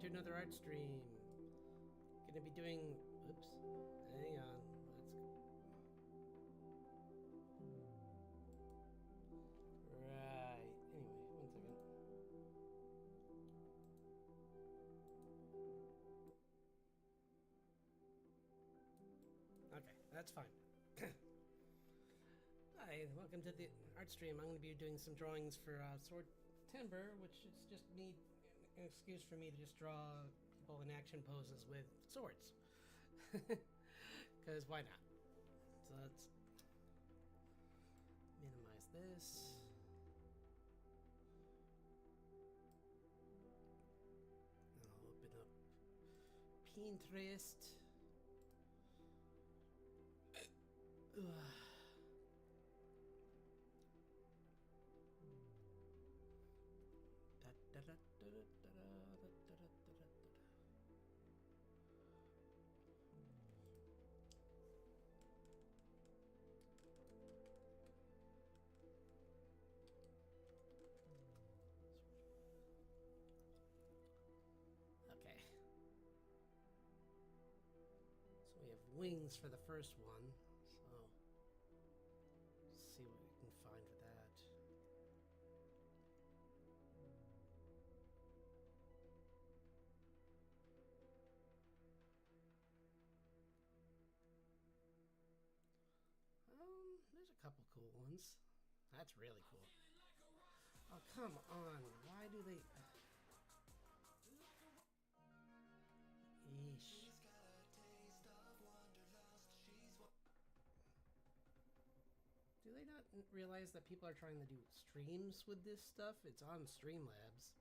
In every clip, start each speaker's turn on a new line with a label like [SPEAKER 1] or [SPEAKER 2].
[SPEAKER 1] to another art stream. Gonna be doing. Oops. Hang on. Let's. Right. Anyway, one second. Okay, that's fine. Hi, welcome to the art stream. I'm going to be doing some drawings for Swordtember, which is just me, an excuse for me to just draw people in action poses with swords. Because why not? So let's minimize this. I'll open up Pinterest. Okay. So we have wings for the first one. So let's see what we can find for that. There's a couple cool ones. That's really cool. Oh, come on. Why do they... Yeesh. Do they not realize that people are trying to do streams with this stuff? It's on Streamlabs.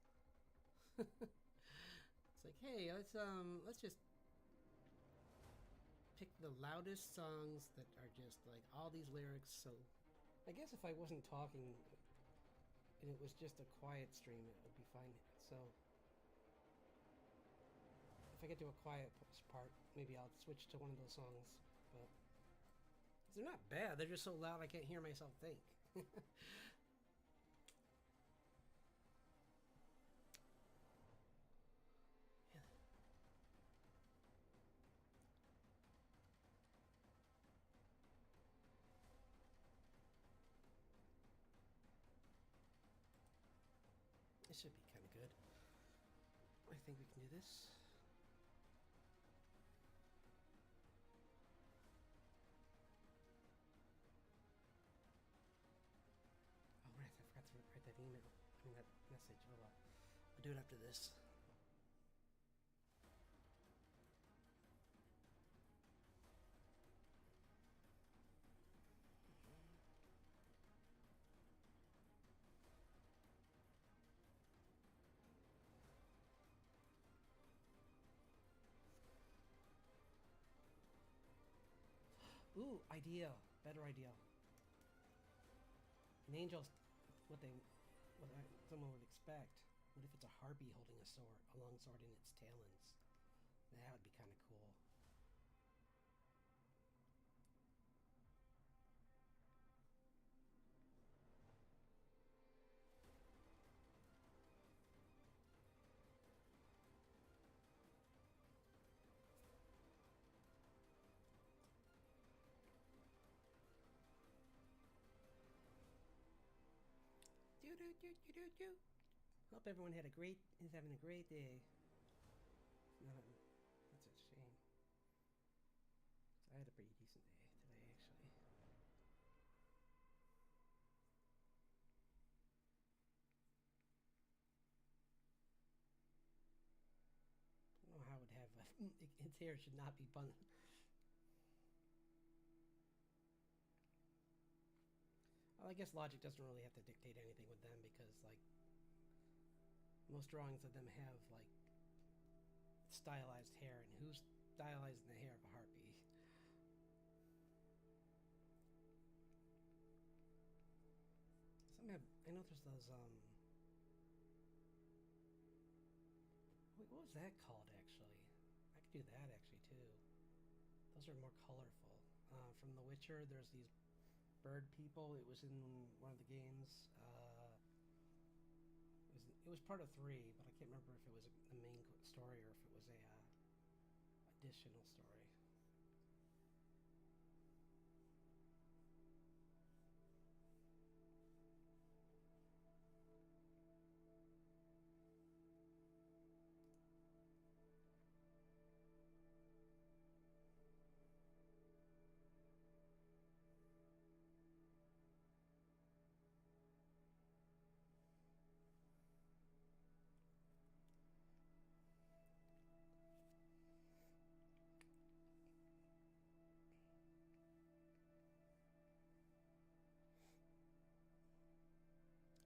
[SPEAKER 1] It's like, hey, let's just pick the loudest songs that are just like all these lyrics. So I guess if I wasn't talking and it was just a quiet stream, it would be fine. So if I get to a quiet part, maybe I'll switch to one of those songs. But they're not bad, they're just so loud I can't hear myself think. This should be kind of good. I think we can do this. Oh, right, I forgot to write that email. I mean, that message. Oh, well. I'll do it after this. Ooh, idea. Better idea. An angel's what someone would expect. What if it's a harpy holding a sword, a long sword in its talons? That would be kind of cool. Hope everyone had is having a great day. That's a shame. I had a pretty decent day today, actually. I don't know how it would have its hair should not be bun. Well, I guess logic doesn't really have to dictate anything with them because, like, most drawings of them have, like, stylized hair, and who's stylizing the hair of a harpy? Some have, I know there's those, wait, what was that called, actually? I could do that, actually, too. Those are more colorful. From The Witcher, there's these bird people. It was in one of the games. It was part of 3, but I can't remember if it was the main story additional story.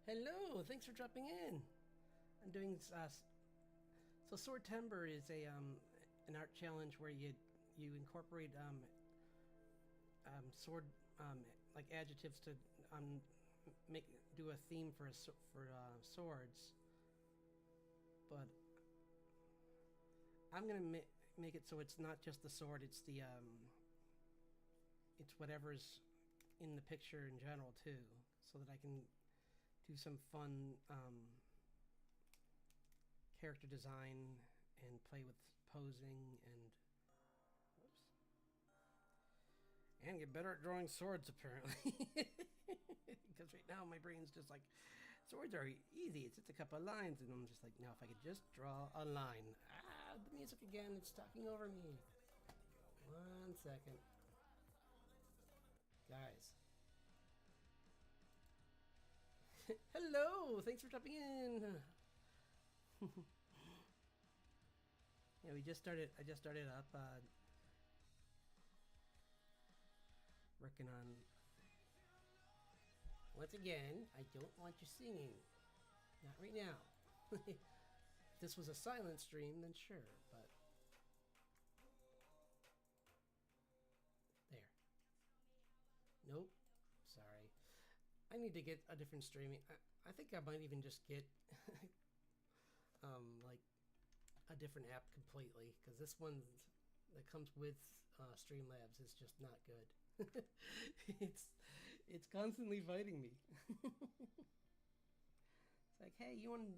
[SPEAKER 1] Hello, thanks for dropping in. I'm doing so Swordtember is a an art challenge where you incorporate sword like adjectives to do a theme for swords. But I'm gonna make it so it's not just the sword; it's the it's whatever's in the picture in general too, so that I can do some fun character design and play with posing and get better at drawing swords apparently. Because right now my brain's just like, swords are easy, it's just a couple of lines, and I'm just like, now if I could just draw a line. The music again, it's talking over me. 1 second. Guys. Hello, thanks for dropping in. Yeah, I just started up working on, once again, I don't want you singing, not right now. If this was a silent stream, then sure, but there. Nope, sorry. I need to get a different streaming. I think I might even just get like a different app completely, because this one that comes with Streamlabs is just not good. it's constantly fighting me. It's like, hey, you want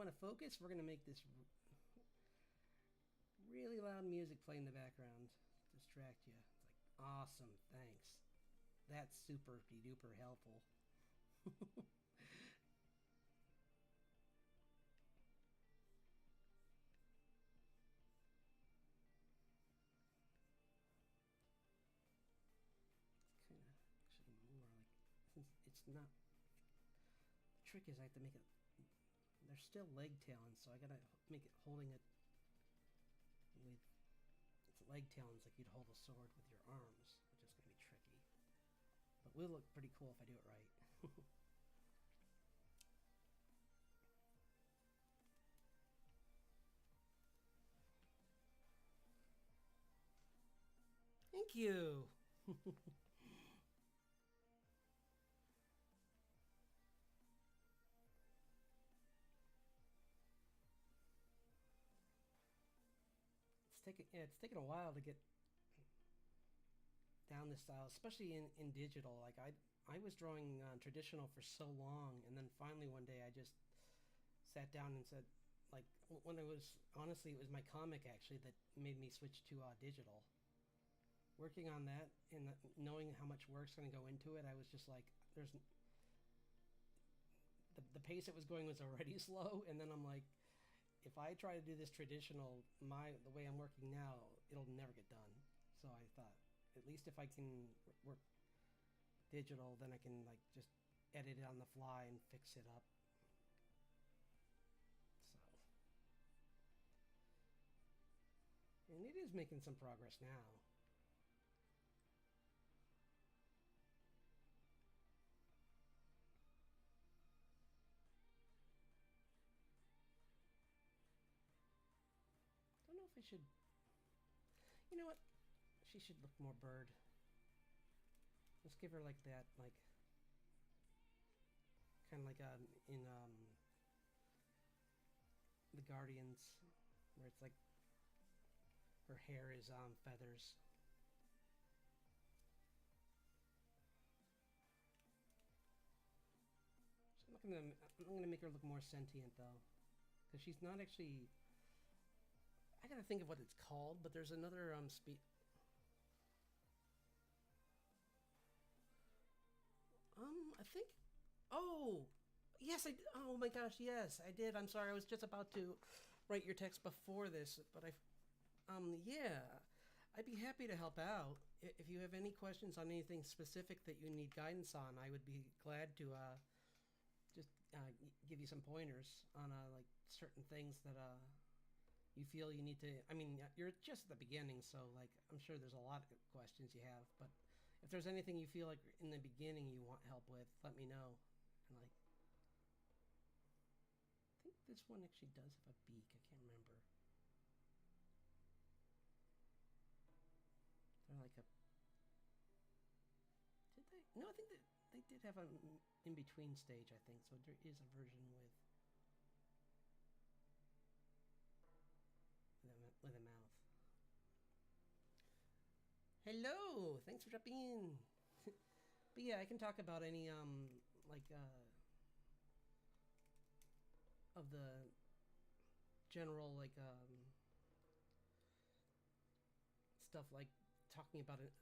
[SPEAKER 1] to focus? We're gonna make this really loud music play in the background to distract you. It's like, awesome, thanks. That's super duper helpful. Kind of actually more like, since it's not, the trick is I have to make it, they're still leg talons, so I gotta make it holding it with its leg talons like you'd hold a sword with your arms, which is gonna be tricky, but will look pretty cool if I do it right. Thank you. It's taken a while to get down this style, especially in digital. Like I was drawing traditional for so long, and then finally one day I just sat down and said, like, when it was, honestly, it was my comic actually that made me switch to digital. Working on that and knowing how much work's going to go into it, I was just like, there's the pace it was going was already slow, and then I'm like, if I try to do this traditional the way I'm working now, it'll never get done. So I thought, at least if I can work digital, then I can like just edit it on the fly and fix it up. So, and it is making some progress now. Don't know if I should. You know what? She should look more bird. Let's give her like that, like kind of like in the Guardians, where it's like her hair is feathers. So I'm gonna make her look more sentient though, because she's not actually. I gotta think of what it's called, but there's another I think. Oh, yes. Oh my gosh, yes, I did. I'm sorry. I was just about to write your text before this, but yeah, I'd be happy to help out. If you have any questions on anything specific that you need guidance on, I would be glad to just give you some pointers on like certain things that you feel you need to. I mean, you're just at the beginning, so like I'm sure there's a lot of questions you have, but if there's anything you feel like in the beginning you want help with, let me know. And like, I think this one actually does have a beak. I can't remember. They're like a. Did they? No, I think that they did have an in between stage. I think so. There is a version with a mouth. Hello, thanks for dropping in. But yeah, I can talk about any like of the general like stuff, like talking about it,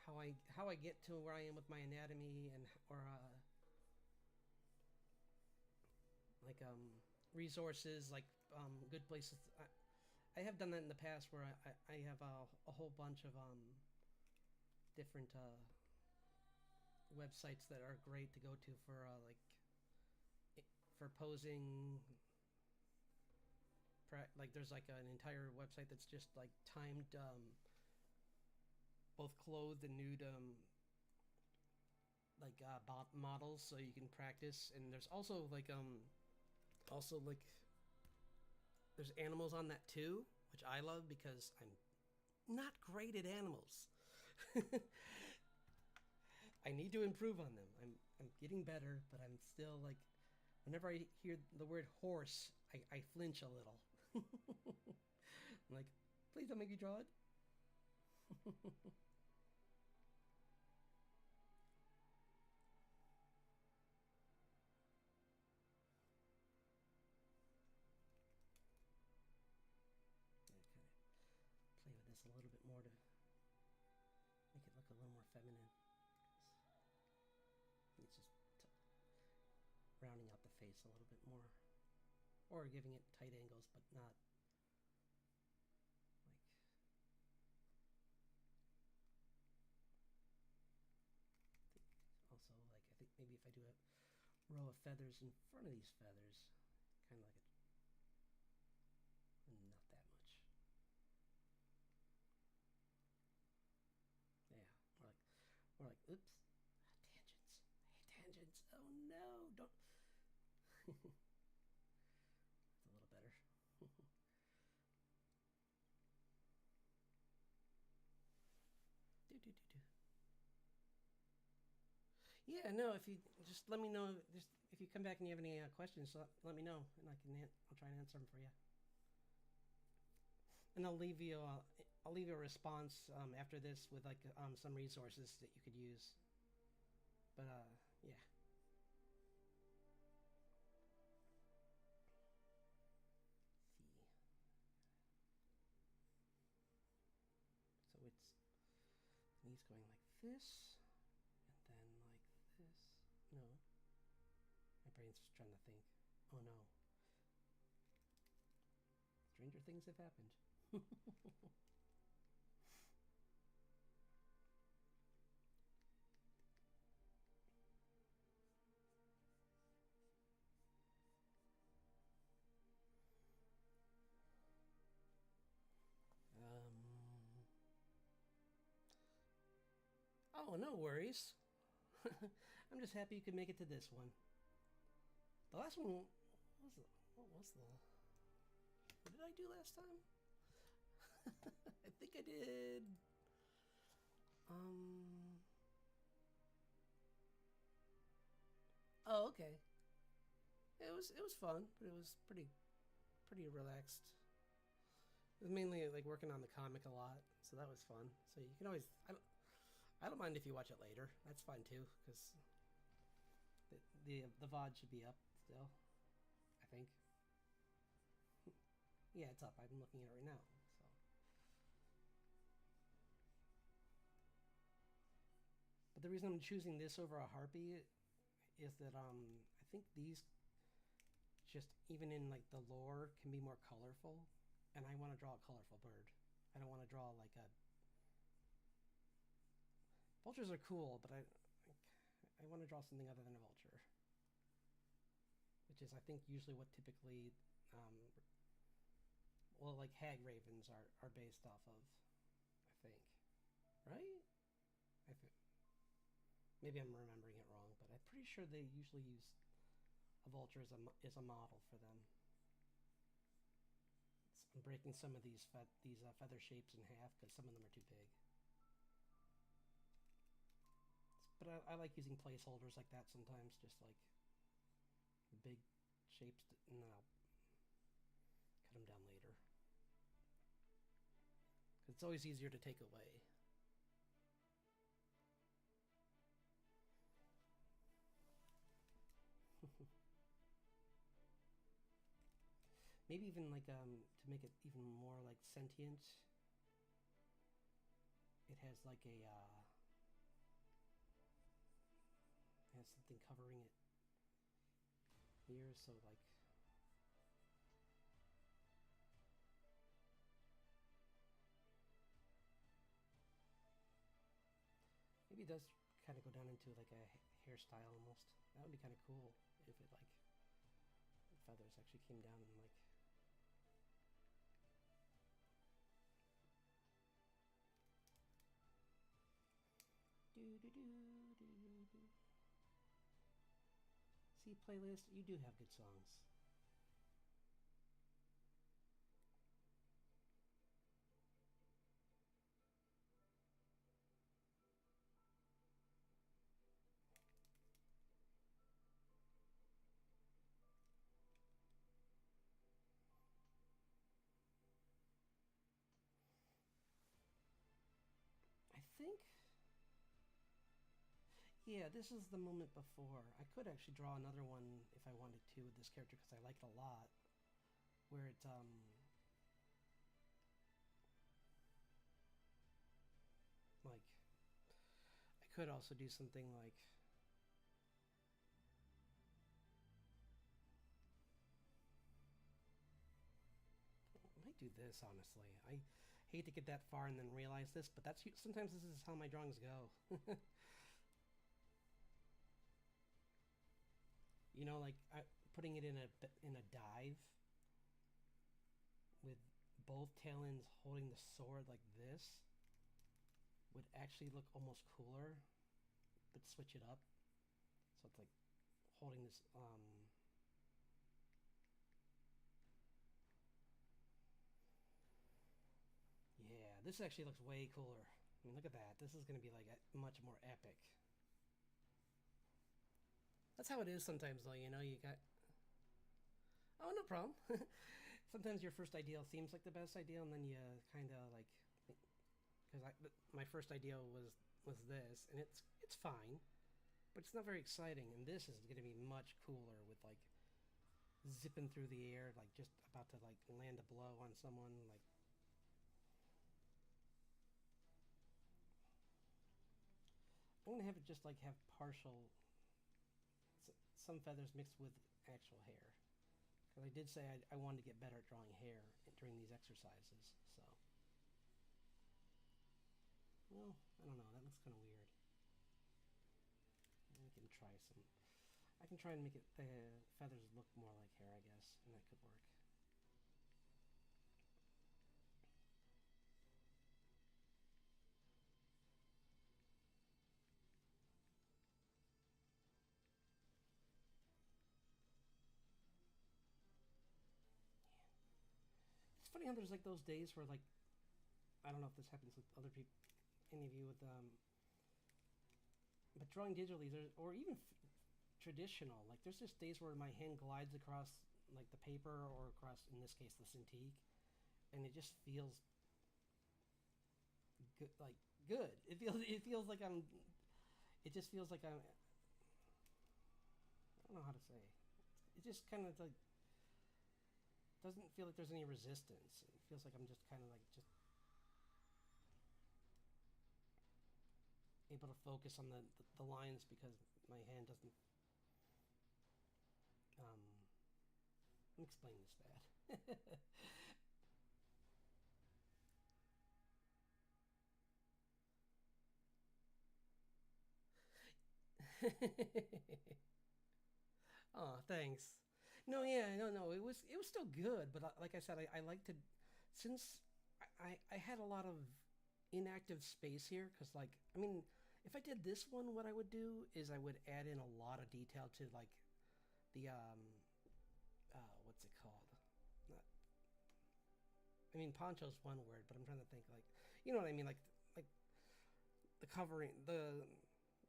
[SPEAKER 1] how I get to where I am with my anatomy, and or like resources, like good places. I have done that in the past where I have a whole bunch of different websites that are great to go to for like for posing. Like there's like an entire website that's just like timed both clothed and nude like models, so you can practice. And there's also like there's animals on that too, which I love because I'm not great at animals. I need to improve on them. I'm getting better, but I'm still like, whenever I hear the word horse, I flinch a little. I'm like, please don't make me draw it. Play with this a little bit more to make it look a little more feminine. It's just rounding out the face a little bit more, or giving it tight angles, but not like. Also, like, I think maybe if I do a row of feathers in front of these feathers, kind of like not that much. Yeah, more like, oops, tangents. I hate tangents. Oh no, don't. It's a little better. Do. Yeah, no. If you just let me know, just if you come back and you have any questions, let me know, and I'll try and answer them for you. And I'll leave you a response after this with like some resources that you could use. But yeah. Let's see. So it's knees going like this, and then like this. No. My brain's just trying to think. Oh no. Stranger things have happened. Oh, no worries. I'm just happy you could make it to this one. The last one, what did I do last time? I think I did. Oh, okay. It was fun, but it was pretty relaxed. It was mainly like working on the comic a lot, so that was fun. So you can always, I don't mind if you watch it later. That's fine too, because the VOD should be up still, I think. Yeah, it's up. I'm looking at it right now. the reason I'm choosing this over a harpy is that I think these just even in like the lore can be more colorful, and I want to draw a colorful bird. I don't want to draw like a vultures are cool, but I want to draw something other than a vulture, which is I think usually what typically well, like hag ravens are based off of, I think, right? Maybe I'm remembering it wrong, but I'm pretty sure they usually use a vulture as a model for them. I'm breaking some of these feather shapes in half because some of them are too big. But I like using placeholders like that sometimes, just like big shapes, and then I'll cut them down later. It's always easier to take away. Maybe even like to make it even more like sentient. It has like a has something covering it here, so like maybe it does kind of go down into like a hairstyle almost. That would be kind of cool if it like the feathers actually came down and like do do do do do. See, playlist, you do have good songs. I think, yeah, this is the moment before. I could actually draw another one if I wanted to with this character because I like it a lot. Where it's like I could also do something like I might do this honestly. I hate to get that far and then realize this, but that's sometimes this is how my drawings go. You know, like putting it in a dive with both tail ends holding the sword like this would actually look almost cooler, but switch it up. So it's like holding this yeah, this actually looks way cooler. I mean, look at that. This is going to be like much more epic. That's how it is sometimes, though, you know, you got... Oh, no problem. Sometimes your first idea seems like the best idea, and then you kind of, like... Because my first idea was this, and it's fine, but it's not very exciting, and this is going to be much cooler with, like, zipping through the air, like, just about to, like, land a blow on someone, like... I'm going to have it just, like, have partial... some feathers mixed with actual hair. Because I did say I wanted to get better at drawing hair during these exercises, so... Well, I don't know, that looks kind of weird. We can try some... I can try and make it the feathers look more like hair, I guess, and that could work. It's funny how there's like those days where like... I don't know if this happens with other people, any of you with... but drawing digitally, or even traditional, like there's just days where my hand glides across like the paper or across, in this case, the Cintiq, and it just feels good. Like good. It feels like I'm. It just feels like I'm. I don't know how to say. It just kind of like doesn't feel like there's any resistance. It feels like I'm just kind of like just. able to focus on the lines because my hand doesn't. Let me explain this bad. Oh, thanks. No, yeah, no. It was still good, but like I said, I like to since I had a lot of inactive space here because like I mean, if I did this one, what I would do is I would add in a lot of detail to like the what's it called? Not, I mean, poncho's one word, but I'm trying to think like you know what I mean, like the covering the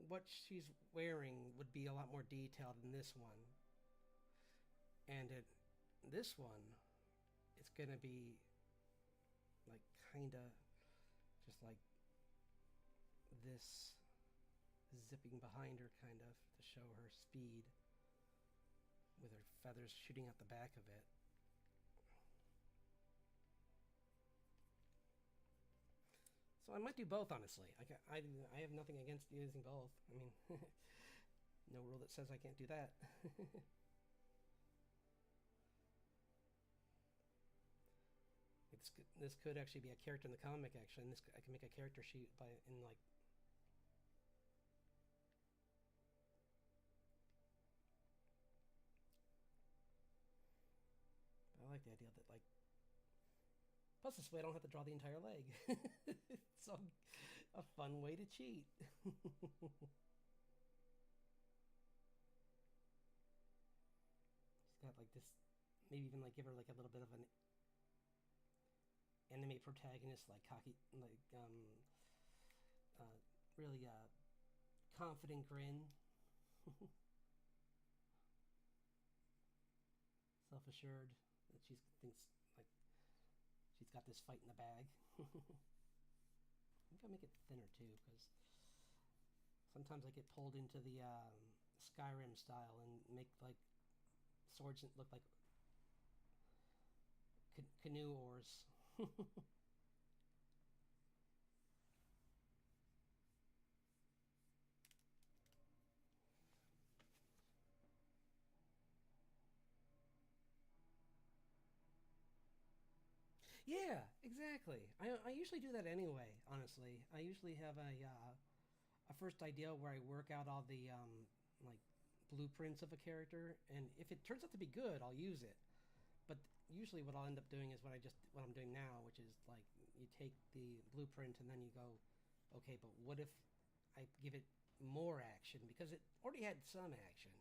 [SPEAKER 1] what she's wearing would be a lot more detailed in this one. And this one, it's gonna be like kinda just like this zipping behind her, kind of to show her speed, with her feathers shooting out the back of it. So I might do both, honestly. I have nothing against using both. I mean, no rule that says I can't do that. This could actually be a character in the comic, actually, and this I can make a character sheet by in like. I like the idea that like. Plus, this way I don't have to draw the entire leg. It's a fun way to cheat. She's got like this, maybe even like give her like a little bit of an anime protagonist, like cocky, like uh, really confident grin, self assured that she thinks like she's got this fight in the bag. I think I'll make it thinner too, because sometimes I get pulled into the Skyrim style and make like swords that look like canoe oars. Yeah, exactly. I usually do that anyway. Honestly, I usually have a first idea where I work out all the like blueprints of a character, and if it turns out to be good, I'll use it. But usually, what I'll end up doing is what I'm doing now, which is like you take the blueprint and then you go, okay, but what if I give it more action because it already had some action,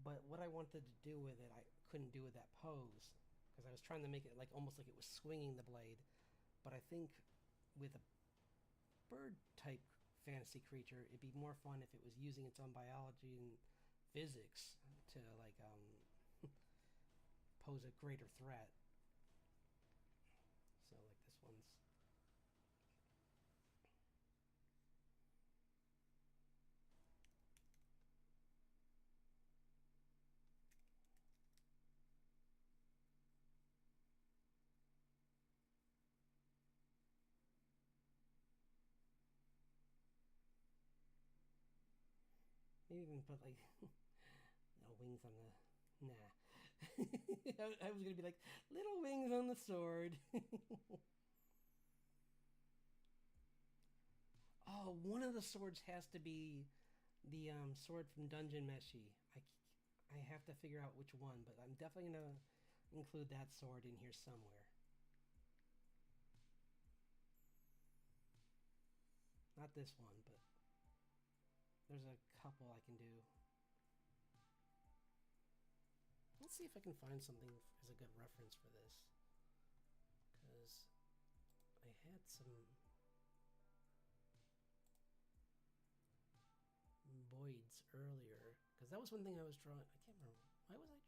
[SPEAKER 1] but what I wanted to do with it, I couldn't do with that pose because I was trying to make it like almost like it was swinging the blade. But I think with a bird type fantasy creature, it'd be more fun if it was using its own biology and physics to like pose a greater threat. So like this one's maybe even put like no wings on the nah. I was gonna be like little wings on the sword. Oh, one of the swords has to be the sword from Dungeon Meshi. I have to figure out which one, but I'm definitely gonna include that sword in here somewhere. Not this one, but there's a couple I can do. Let's see if I can find something as a good reference for this, because I had some voids earlier. Because that was one thing I was drawing. I can't remember. Why was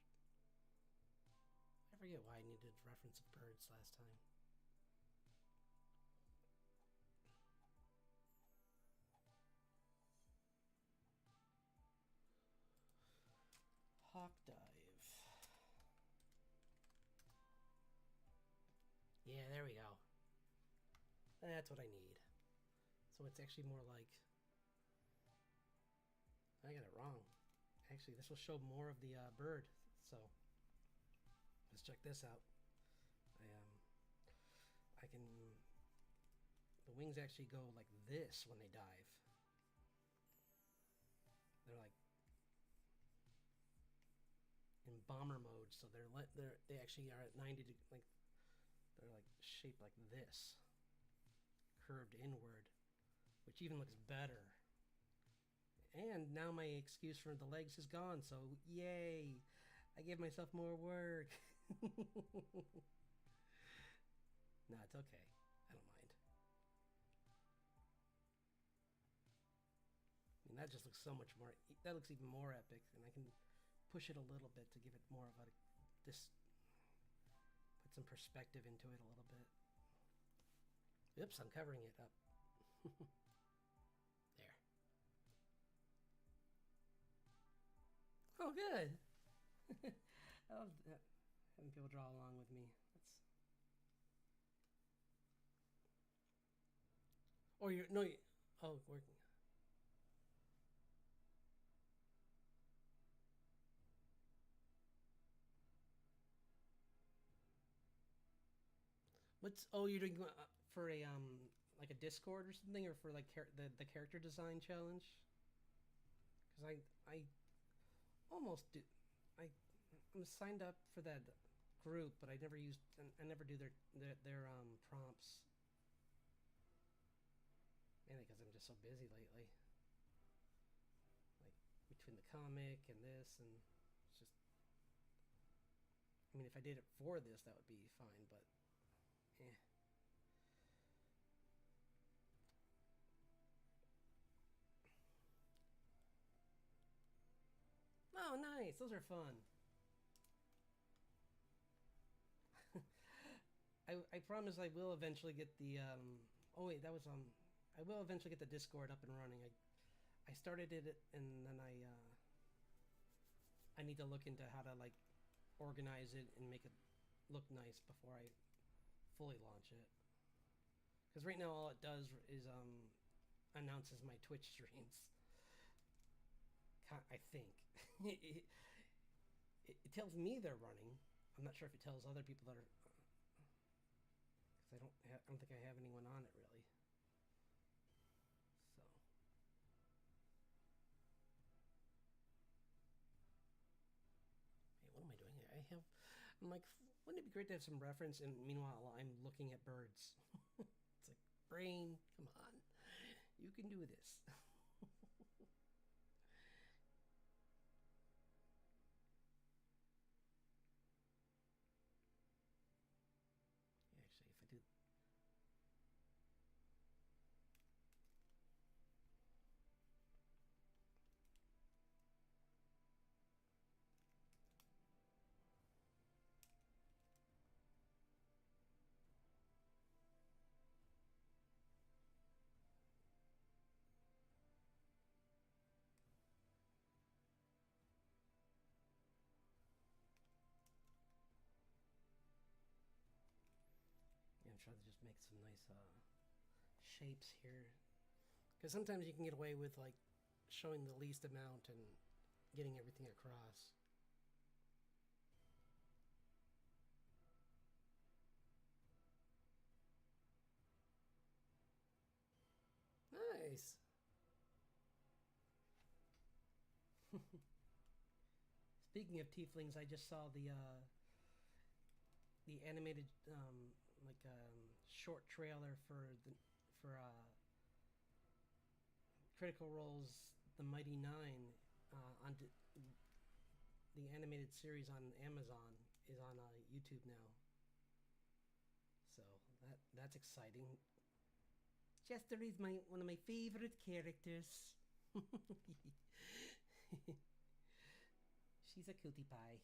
[SPEAKER 1] I forget why I needed reference of birds last time. Hawk dive. Yeah, there we go. That's what I need. So it's actually more like I got it wrong. Actually, this will show more of the bird. So let's check this out. I can. The wings actually go like this when they dive. They're like in bomber mode, so they actually are at 90 like they're like shaped like this, curved inward, which even looks better. And now my excuse for the legs is gone, so yay! I gave myself more work. No, it's okay. I don't mind. I mean, that just looks so much more. That looks even more epic, and I can push it a little bit to give it more of a this. Put some perspective into it a little bit. Oops, I'm covering it up. There. Oh, good. I love having people draw along with me. That's. Or you're no. Oh, working. What's you're doing for a like a Discord or something, or for like the character design challenge? Because I almost do. I'm signed up for that group, but I never do their prompts. Mainly because I'm just so busy lately. Like between the comic and this, and it's just. I mean, if I did it for this, that would be fine, but. Eh. Oh, nice. Those are fun. I promise I will eventually get the oh wait, that was I will eventually get the Discord up and running. I started it, and then I need to look into how to like organize it and make it look nice before I fully launch it. Because right now all it does is announces my Twitch streams. I think it tells me they're running. I'm not sure if it tells other people that are. Because I don't think I have anyone on it really. So. Hey, what am I doing here? I'm like, wouldn't it be great to have some reference? And meanwhile, I'm looking at birds. It's like, brain, come on, you can do this. Actually, if I do. Yeah, I'm trying to just make some nice shapes here. Because sometimes you can get away with like showing the least amount and getting everything across. Nice. Speaking of tieflings, I just saw the animated short trailer for Critical Role's The Mighty Nine on the animated series on Amazon is on YouTube now. So that's exciting. Chester is one of my favorite characters. She's a cutie pie.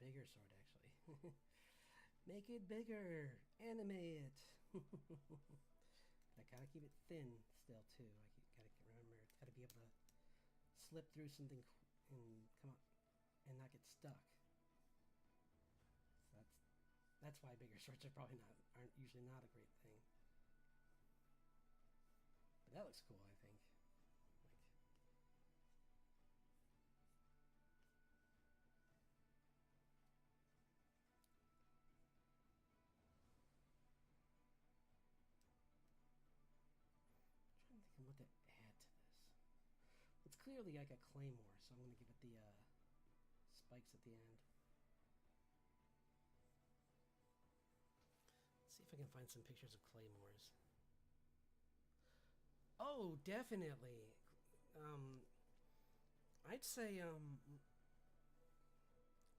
[SPEAKER 1] bigger sword, actually. Make it bigger. Animate it. I gotta keep it thin still, too. Gotta remember, it's gotta be able to slip through something and come up and not get stuck. So that's why bigger swords aren't usually not a great thing. But that looks cool, I think. I'm trying to think of what to add to this. It's clearly like a claymore, so I'm going to give it the spikes at the end. Let's see if I can find some pictures of claymores. Oh, definitely. I'd say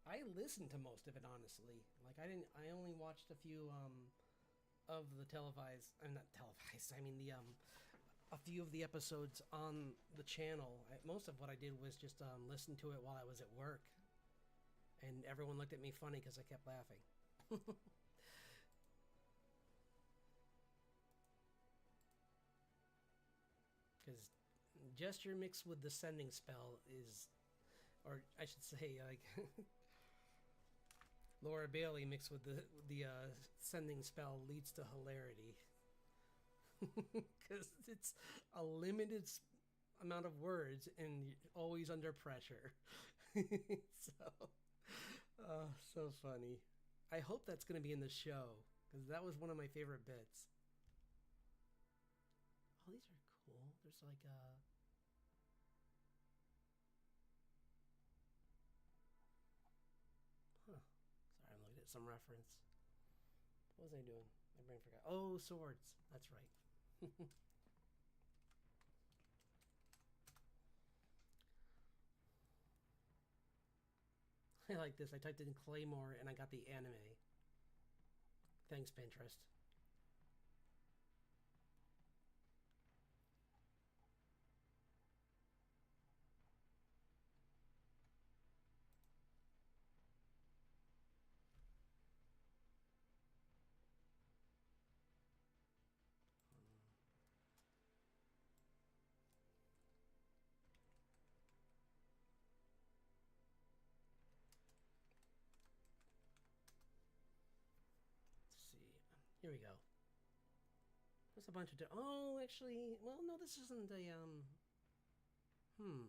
[SPEAKER 1] I listened to most of it, honestly. Like I only watched a few of the televised. I'm not televised. I mean the a few of the episodes on the channel. Most of what I did was just listen to it while I was at work, and everyone looked at me funny because I kept laughing. Because gesture mixed with the sending spell is, or I should say, like Laura Bailey mixed with the sending spell leads to hilarity. Because it's a limited amount of words and you're always under pressure. So funny. I hope that's going to be in the show, because that was one of my favorite bits. Oh, these are cool. There's like a... Huh. Sorry, I'm looking at some reference. What was I doing? My brain forgot. Oh, swords. That's right. I like this. I typed in Claymore and I got the anime. Thanks, Pinterest. Here we go. There's a bunch of... Oh, actually... Well, no, this isn't a, Ooh.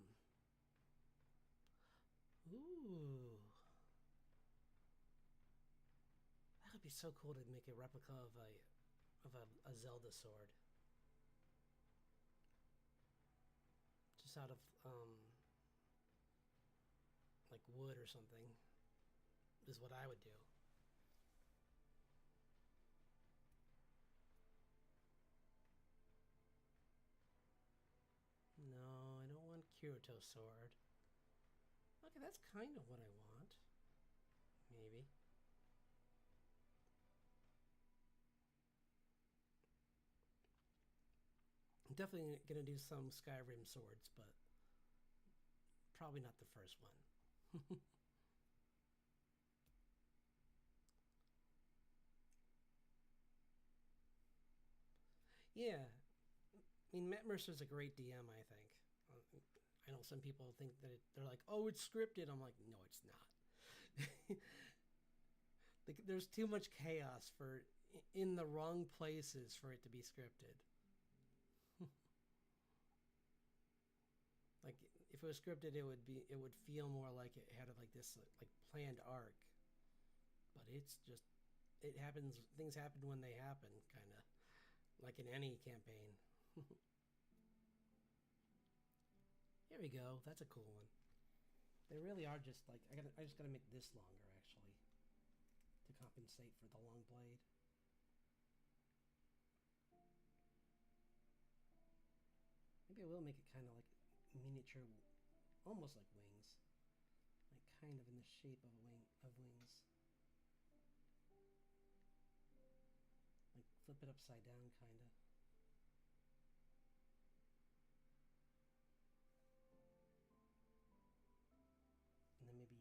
[SPEAKER 1] That would be so cool to make a replica of a Zelda sword. Just out of, like wood or something. Is what I would do. No, I don't want Kirito sword. Okay, that's kind of what I want. Maybe. I'm definitely gonna do some Skyrim swords, but probably not the first one. Yeah. I mean, Matt Mercer's a great DM, I think. I know some people think that they're like, oh, it's scripted. I'm like, no, it's not. Like, there's too much chaos for in the wrong places for it to be scripted. Like, if it was scripted, it would feel more like it had like this like planned arc. But it's just, it happens. Things happen when they happen, kind of like in any campaign. Here we go. That's a cool one. They really are just like, I just gotta make this longer actually to compensate for the long blade. Maybe I will make it kind of like miniature, almost like wings, like kind of in the shape of wings. Like flip it upside down, kind of. And then maybe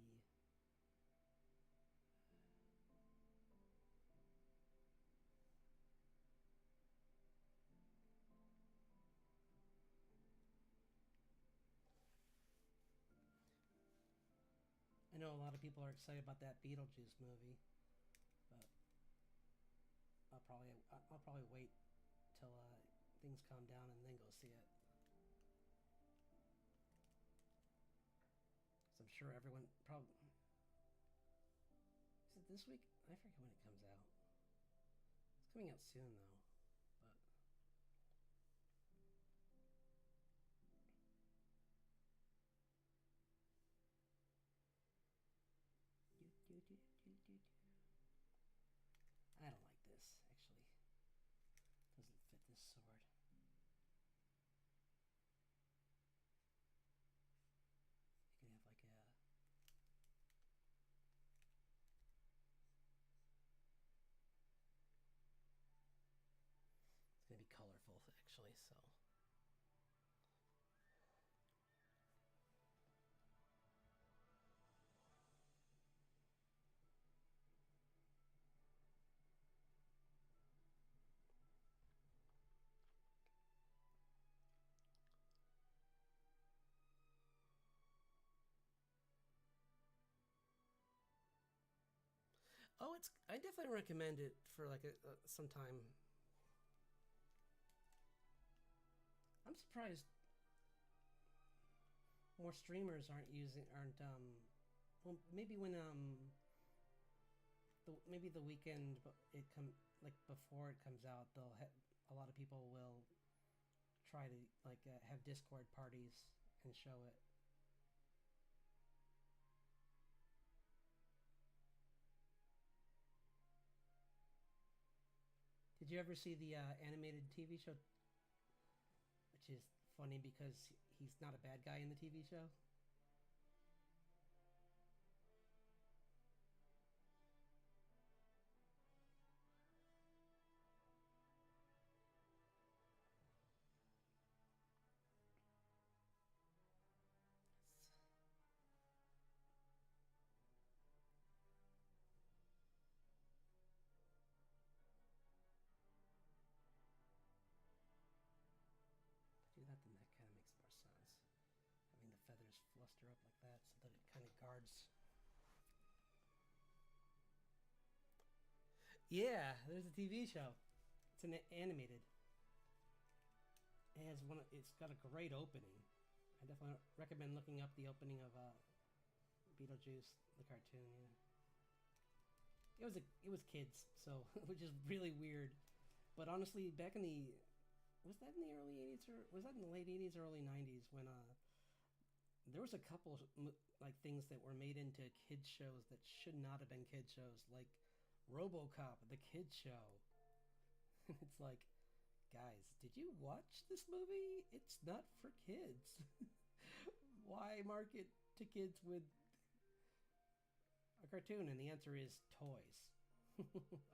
[SPEAKER 1] I know a lot of people are excited about that Beetlejuice movie, but I'll probably wait till things calm down and then go see it. So I'm sure everyone probably. Is it this week? I forget when it comes out. It's coming out soon though, but. I don't like this, actually. Doesn't fit this sword. You can have like a... It's gonna be colorful, actually, so... Oh, it's. I definitely recommend it for like some time. I'm surprised more streamers aren't. Well, maybe when maybe the weekend it come like before it comes out, a lot of people will try to like have Discord parties and show it. Did you ever see the animated TV show? Which is funny because he's not a bad guy in the TV show. Do that, then that kind of makes more sense. Having the feathers fluster up like that so that it kind of guards. Yeah, there's a TV show. It's an animated. It has one. It's got a great opening. I definitely recommend looking up the opening of Beetlejuice, the cartoon. Yeah. It was kids, so which is really weird. But honestly, back in the was that in the early 80s or was that in the late 80s or early 90s when there was a couple like things that were made into kids shows that should not have been kids shows, like RoboCop, the kids show. It's like, guys, did you watch this movie? It's not for kids. Why market to kids with a cartoon? And the answer is toys.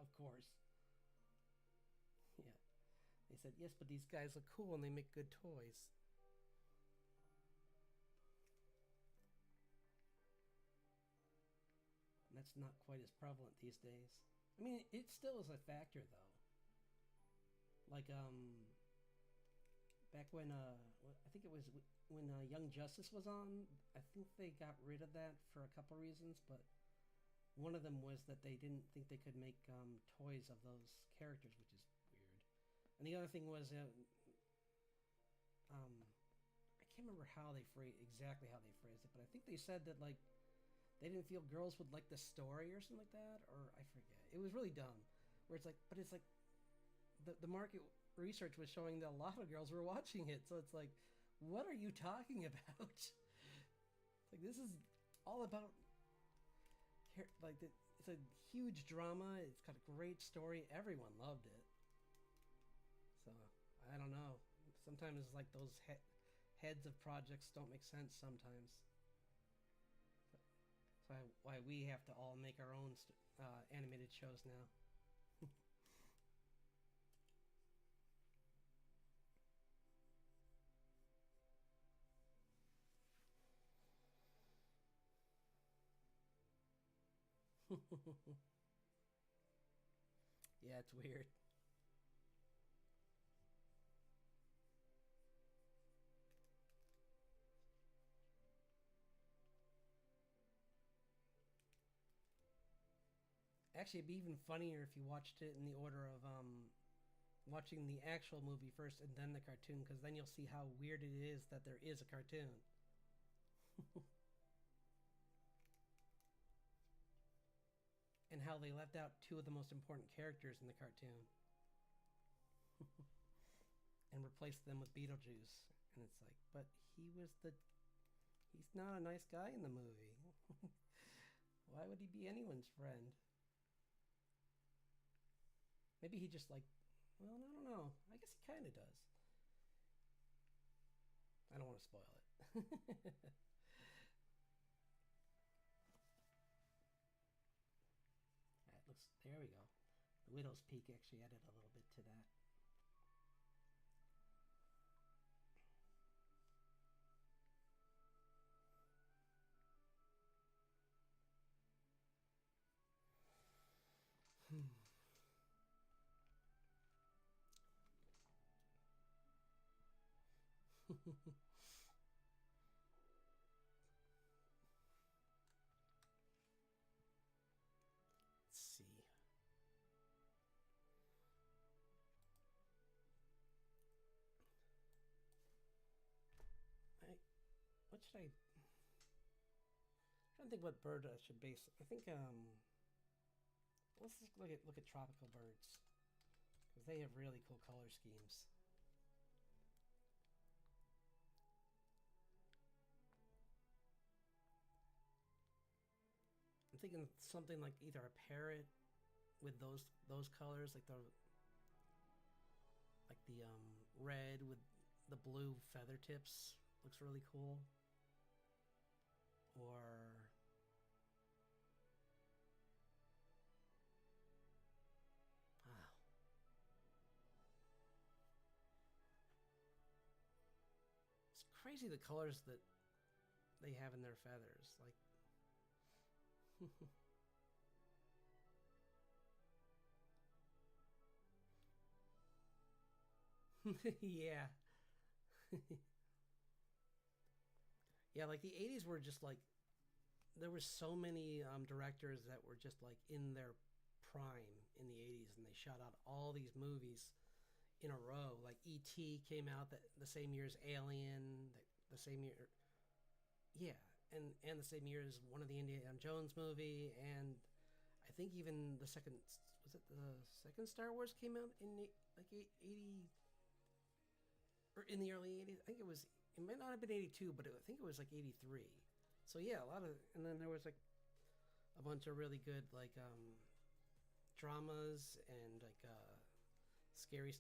[SPEAKER 1] Of course. Yeah. They said, yes, but these guys look cool and they make good toys. And that's not quite as prevalent these days. I mean, it still is a factor, though. Like, back when, I think it was when Young Justice was on, I think they got rid of that for a couple reasons, but one of them was that they didn't think they could make toys of those characters, which is weird. And the other thing was, I can't remember how they exactly how they phrased it, but I think they said that like they didn't feel girls would like the story or something like that, or I forget. It was really dumb. Where it's like, but it's like the market research was showing that a lot of girls were watching it, so it's like, what are you talking about? It's like this is all about like it's a huge drama. It's got a great story. Everyone loved it. So I don't know. Sometimes it's like those heads of projects don't make sense sometimes. That's why we have to all make our own animated shows now. Yeah, it's weird. Actually, it'd be even funnier if you watched it in the order of watching the actual movie first and then the cartoon, because then you'll see how weird it is that there is a cartoon. And how they left out two of the most important characters in the cartoon and replaced them with Beetlejuice. And it's like, but he's not a nice guy in the movie. Why would he be anyone's friend? Maybe he just well, I don't know. I guess he kind of does. I don't want to spoil it. That looks, there we go. The Widow's Peak actually added a little bit to that. Let's see. What should I? I'm trying to think what bird I should base. I think let's just look at tropical birds, because they have really cool color schemes. I'm thinking something like either a parrot with those colors, like the red with the blue feather tips, looks really cool. Or wow. It's crazy the colors that they have in their feathers. Like yeah. Yeah, like the 80s were just like, there were so many directors that were just like in their prime in the 80s, and they shot out all these movies in a row. Like E.T. came out the same year as Alien, the same year. Yeah, and the same year as one of the Indiana Jones movie, and I think even the second, was it the second Star Wars came out in like 80, or in the early 80s? I think it might not have been 82, but I think it was like 83. So yeah, a lot of, and then there was like a bunch of really good like dramas and like scary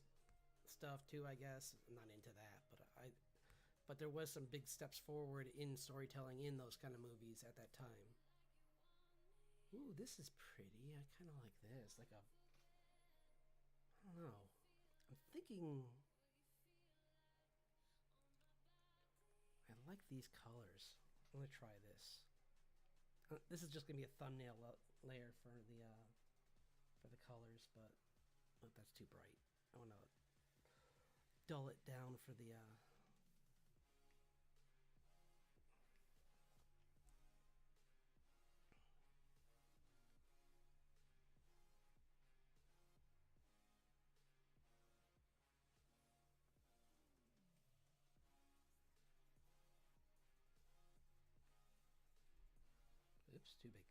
[SPEAKER 1] stuff too, I guess. I'm not into that, but there was some big steps forward in storytelling in those kind of movies at that time. Ooh, this is pretty. I kind of like this. Like I don't know. I'm thinking I like these colors. I'm gonna try this. This is just gonna be a thumbnail layer for the colors, but oh, that's too bright. I want to dull it down for the oops, too big.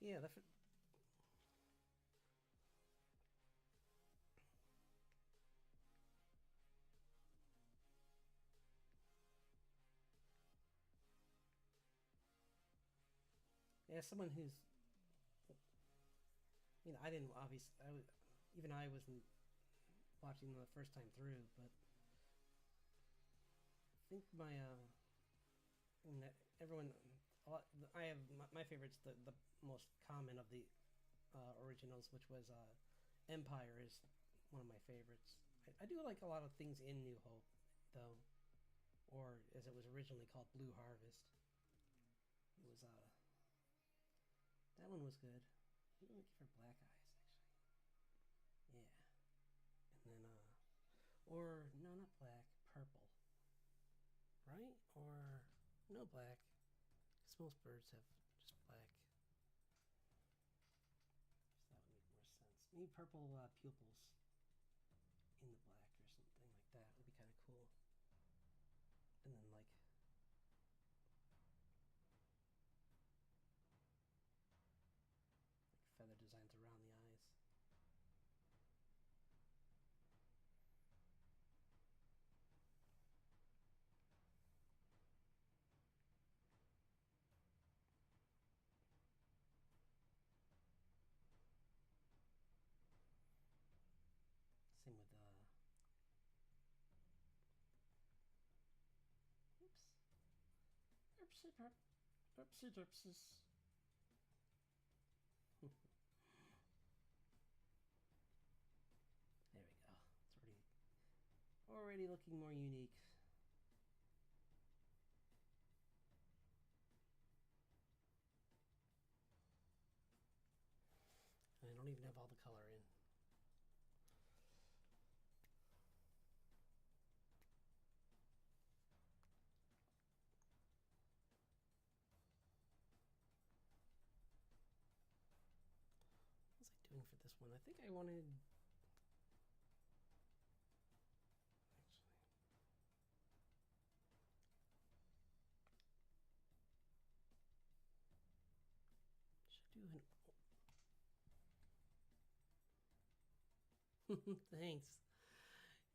[SPEAKER 1] Yeah, yeah. Someone who's, I didn't obviously. Even I wasn't watching them the first time through, but I think everyone. I have my favorites. The most common of the originals, which was Empire, is one of my favorites. I do like a lot of things in New Hope, though, or as it was originally called, Blue Harvest. It was that one was good. I'm gonna give her Black Eyes actually. Yeah, and then or no, not black, purple, right? Or no black, because most birds have just black. So that would make more sense. Maybe purple pupils in the black or something like that would be kind of cool. And then like feather designs around the eyes. Same with oops. Oopsie oopsie doopsies. There we go. It's already looking more unique. And I don't even have all the color in. What was I doing for this one? I think I wanted. Should do an. Thanks.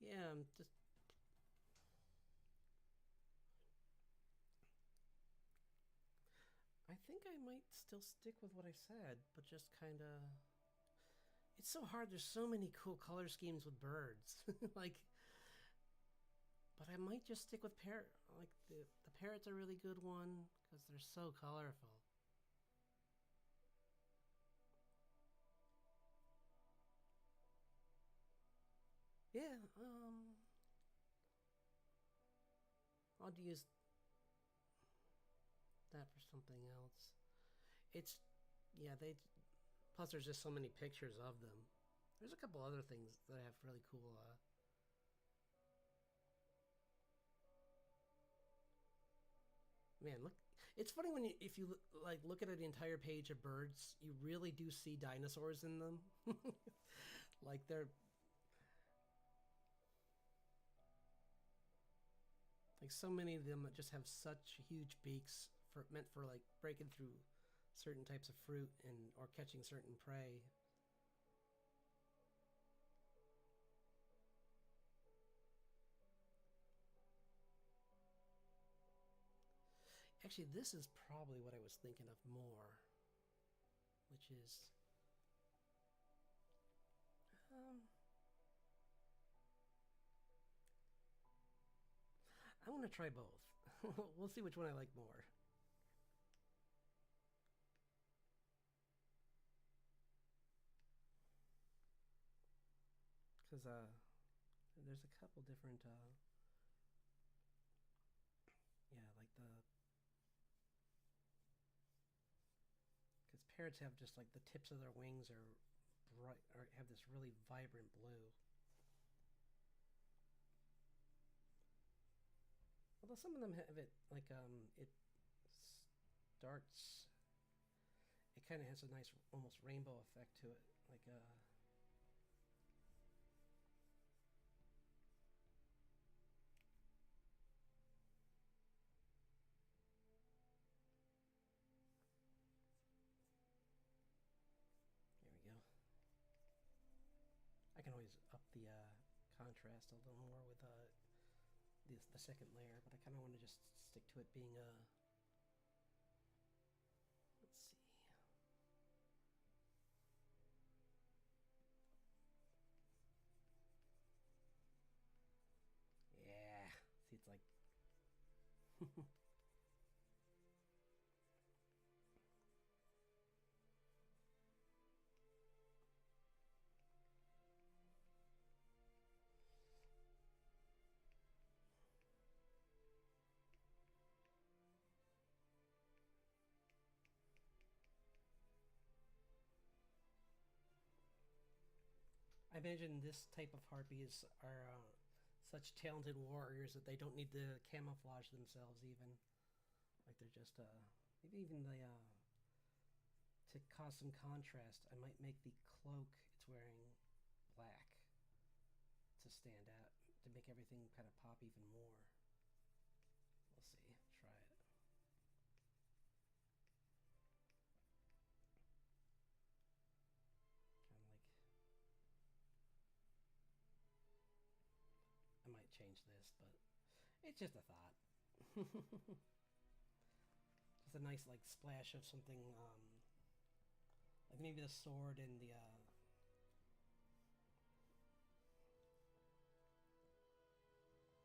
[SPEAKER 1] Yeah, I'm just. I think I might still stick with what I said, but just kind of. It's so hard. There's so many cool color schemes with birds. Like, but I might just stick with parrot. Like the parrot's a really good one because they're so colorful. Yeah. I'll use that for something else. It's yeah. They plus there's just so many pictures of them. There's a couple other things that have really cool. Man, look! It's funny when if you like look at an entire page of birds, you really do see dinosaurs in them. Like they're like so many of them just have such huge beaks for meant for like breaking through certain types of fruit and or catching certain prey. Actually, this is probably what I was thinking of more, which is um, I want to try both. We'll see which one I like more. Because there's a couple different yeah, like because parrots have just like the tips of their wings are bright or have this really vibrant blue. Although some of them have it like it starts it kind of has a nice almost rainbow effect to it like the contrast a little more with the second layer, but I kind of want to just stick to it being a. Let's see. Yeah. See, it's like. I imagine this type of harpies are such talented warriors that they don't need to camouflage themselves even. Like they're just maybe even the to cause some contrast, I might make the cloak it's wearing black to stand out to make everything kind of pop even more. We'll see. Try it. Kind of like I might change this, but it's just a thought. Just a nice like splash of something, like maybe the sword and the.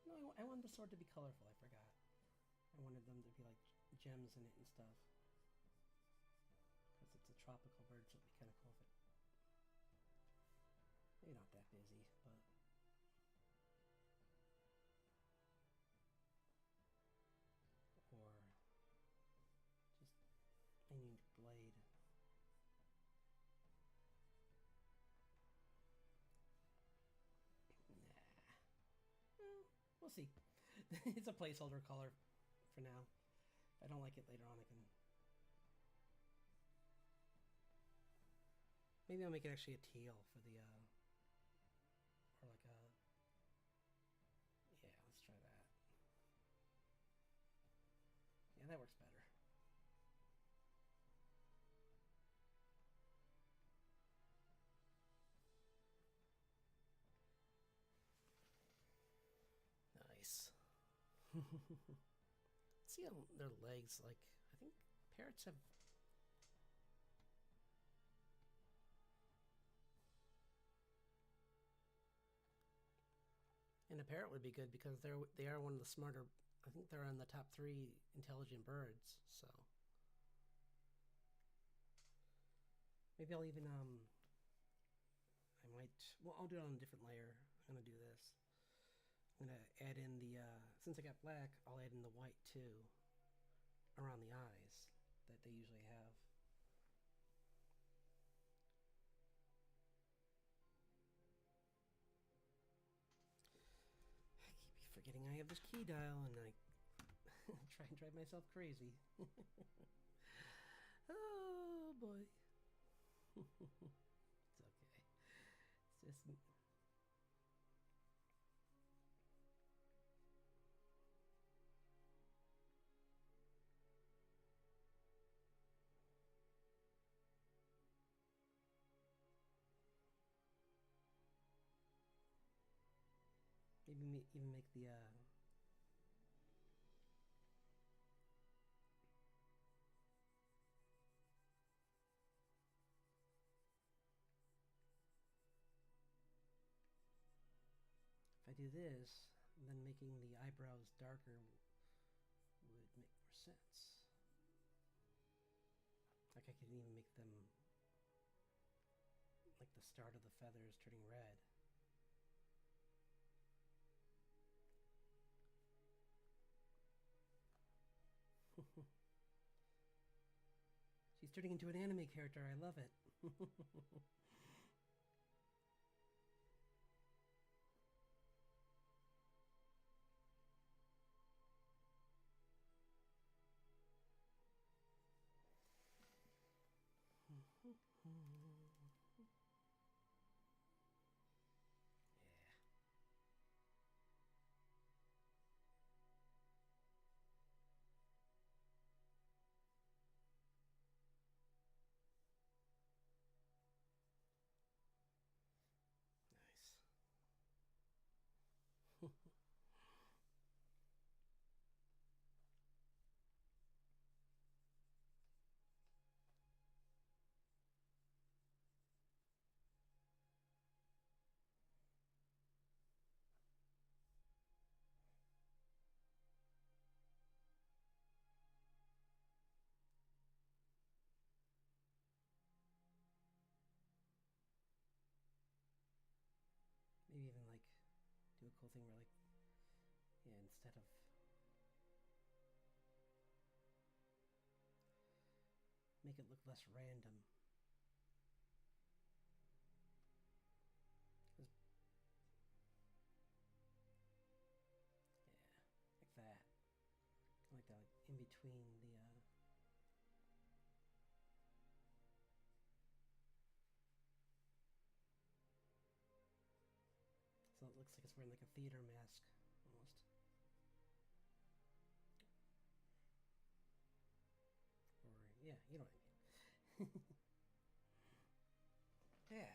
[SPEAKER 1] No, I wanted the sword to be colorful. I forgot. I wanted them to be like gems in it and stuff. Because it's a tropical bird, so it'd be kind of cool if it. Maybe not that busy, but. Or just a new blade. Nah. Well, we'll see. It's a placeholder color for now. If I don't like it later on, I can. Maybe I'll make it actually a teal for the. Or like a. Yeah, let's try that. Yeah, that works better. Nice. See how their legs, like, I think parrots have. And a parrot would be good because they are one of the smarter. I think they're in the top 3 intelligent birds. So maybe I'll even I might. Well, I'll do it on a different layer. I'm gonna do this. I'm gonna add in the since I got black, I'll add in the white too around the eyes that they usually have. I keep forgetting I have this key dial and I try and drive myself crazy. Oh boy. It's okay. It's just. Maybe even make the if I do this, then making the eyebrows darker would make more sense. Like I could even make them like the start of the feathers turning red. She's turning into an anime character. I love it. Yeah. Nice. cool thing where, like, yeah, instead of make it look less random. Yeah, like that. Like that, like in between the so it looks like it's wearing like a theater mask almost. Or yeah, you know what I mean. Yeah.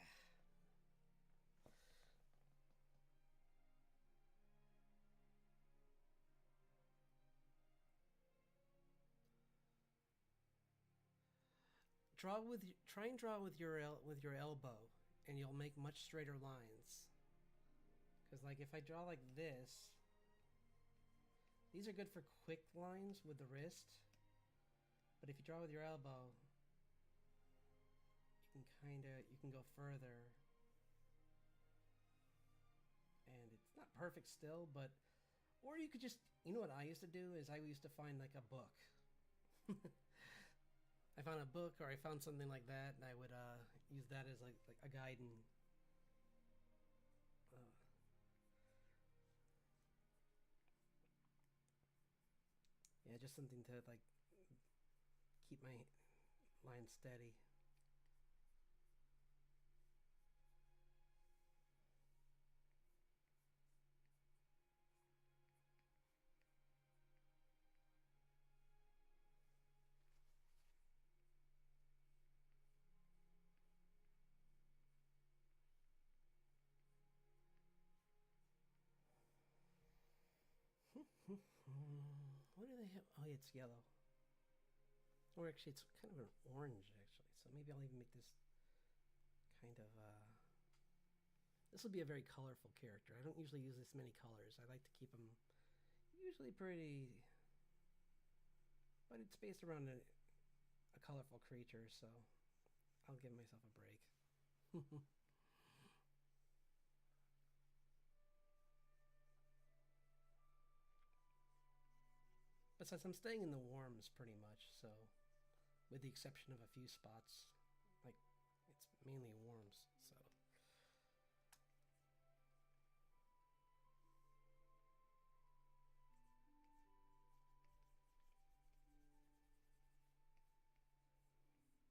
[SPEAKER 1] Try and draw with your elbow, and you'll make much straighter lines. Because like if I draw like this, these are good for quick lines with the wrist. But if you draw with your elbow, you can go further. And it's not perfect still, but or you could just, you know what I used to do is I used to find like a book. I found a book or I found something like that, and I would use that as like a guide and yeah, just something to like keep my line steady. What do they have? Oh, yeah, it's yellow. Or actually, it's kind of an orange, actually. So maybe I'll even make this kind of, this will be a very colorful character. I don't usually use this many colors. I like to keep them usually pretty, but it's based around a colorful creature, so I'll give myself a break. Besides, I'm staying in the warms pretty much, so with the exception of a few spots, like it's mainly warms, so.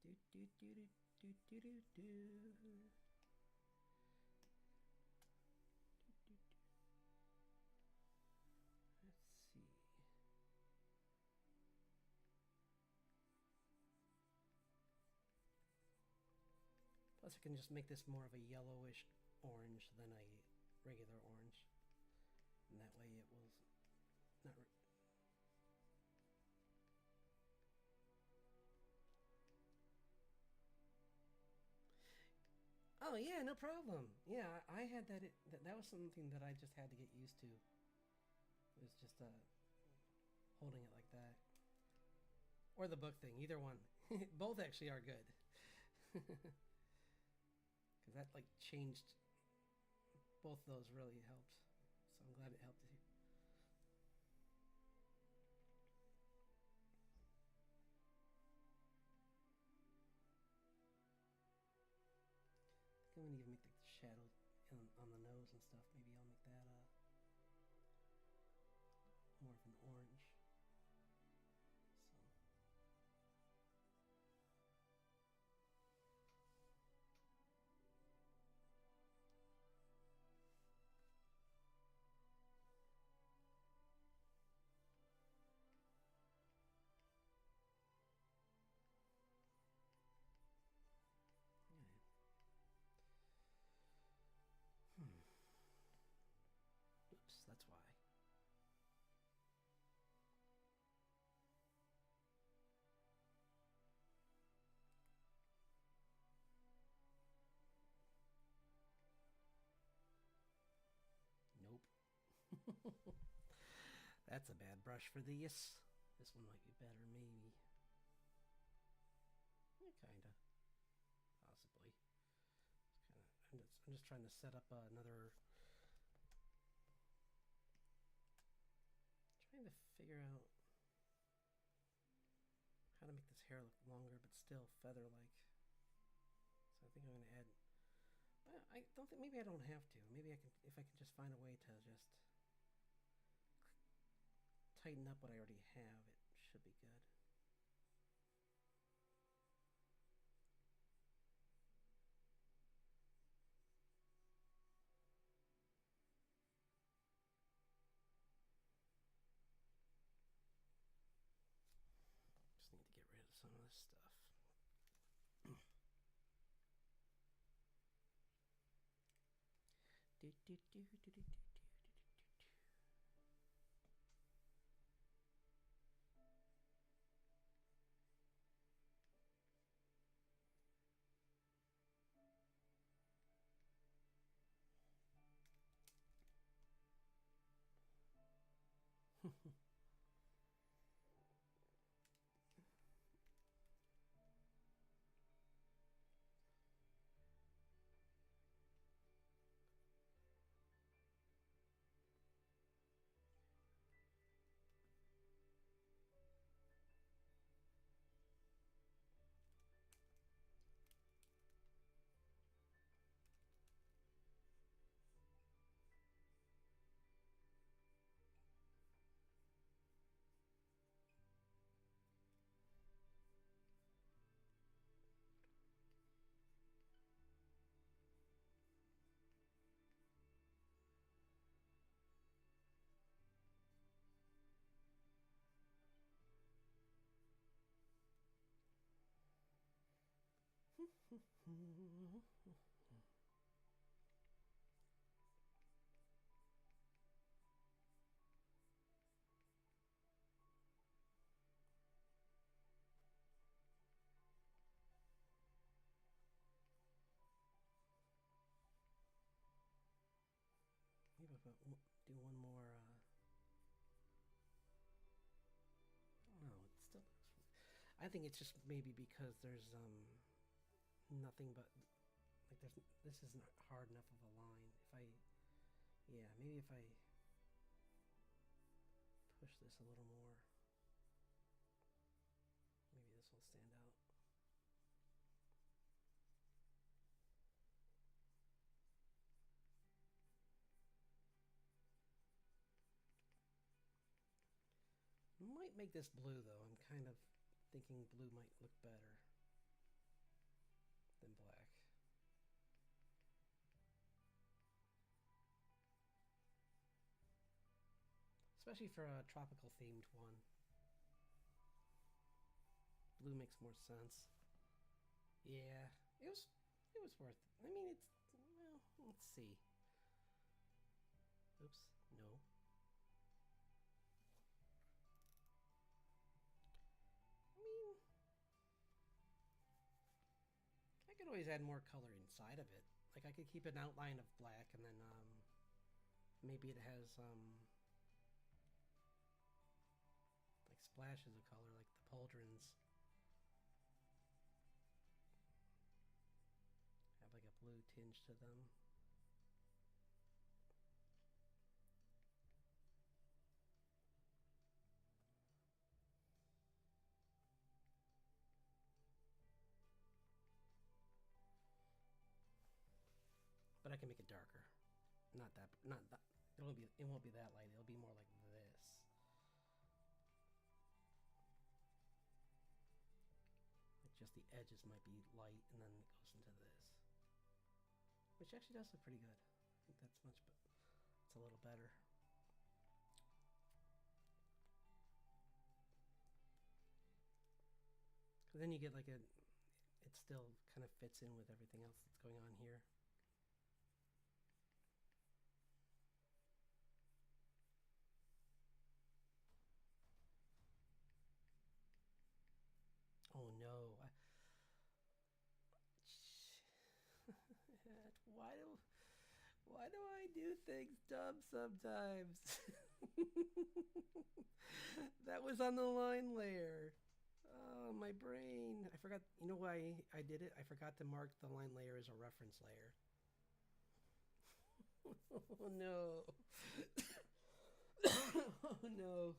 [SPEAKER 1] Do do do do do do do do. Let's see. Plus, I can just make this more of a yellowish orange than a regular orange, and that way it will not. Oh yeah, no problem. Yeah, I had that. That was something that I just had to get used to. It was just holding it like that, or the book thing. Either one. Both actually are good. Because that like changed. Both those really helped. So I'm glad it helped you. I think I'm gonna even make the shadow on the nose and stuff. Maybe I'll make that more of an orange. So. Oops, that's why. Nope. That's a bad brush for this. This one might be better, maybe. Kinda. Possibly. I'm just trying to set up another figure out how to make this hair look longer but still feather-like. So I think I'm going to add... I don't think... Maybe I don't have to. Maybe I can... If I can just find a way to just tighten up what I already have, it should be good. Just need to get rid of some of this stuff. do, do, do, do, do, do. Maybe if I do one more, I don't know, it still looks... I think it's just maybe because there's nothing but, like, this isn't hard enough of a line. If I, yeah, maybe if I push this a little more, maybe this will stand out. Might make this blue though. I'm kind of thinking blue might look better than black. Especially for a tropical themed one. Blue makes more sense. Yeah, it was worth it. I mean, it's, well, let's see. Oops, no. I could always add more color inside of it. Like I could keep an outline of black and then maybe it has like splashes of color like the pauldrons have like a blue tinge to them. But I can make it darker. Not that. It won't be that light. It'll be more like this. Like just the edges might be light, and then it goes into this, which actually does look pretty good. I think that's much, but it's a little better. Because then you get like it still kind of fits in with everything else that's going on here. Oh no. Why do I do things dumb sometimes? That was on the line layer. Oh, my brain. I forgot. You know why I did it? I forgot to mark the line layer as a reference layer. Oh no. Oh no.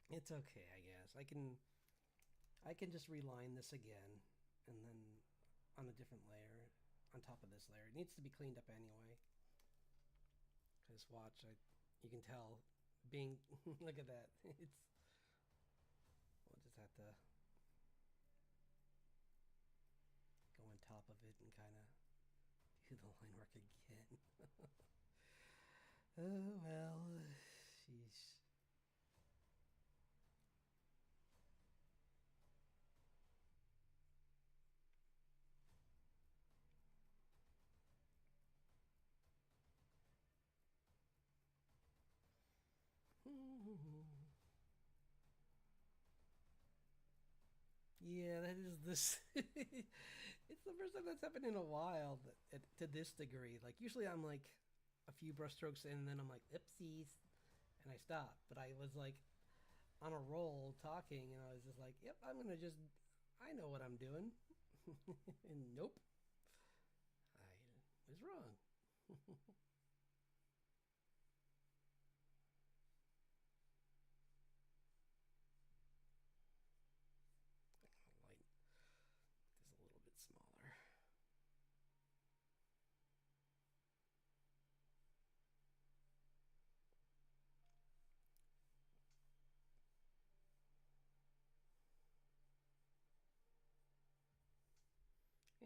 [SPEAKER 1] It's okay, I guess. I can just reline this again, and then on a different layer, on top of this layer. It needs to be cleaned up anyway. Just watch, you can tell, being, look at that. We'll just have to go on top of it and kind of do the line work again. Oh, well, sheesh. Yeah, that is this. It's the first time that's happened in a while to this degree. Like, usually I'm like a few brushstrokes in, and then I'm like, oopsies, and I stop. But I was like on a roll talking, and I was just like, yep, I'm gonna just, I know what I'm doing. And nope, I was wrong. Light this a little bit smaller.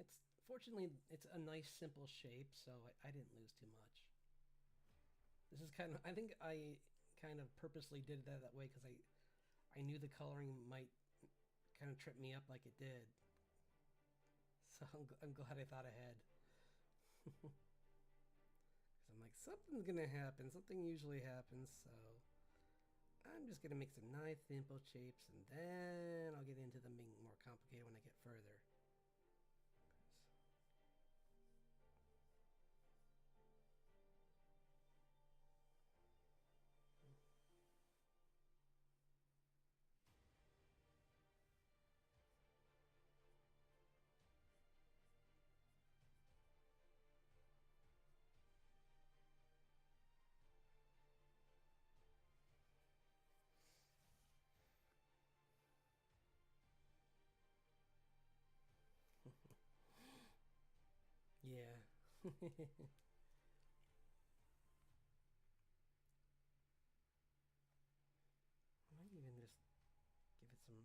[SPEAKER 1] It's fortunately it's a nice simple shape, so I didn't lose too much. This is kind of, I think I kind of purposely did that way because I knew the coloring might kind of trip me up like it did. So I'm glad I thought ahead. Because I'm like, something's gonna happen. Something usually happens, so I'm just gonna make some nice simple shapes, and then I'll get into them being more complicated when I get further. Yeah. I might even just give it some.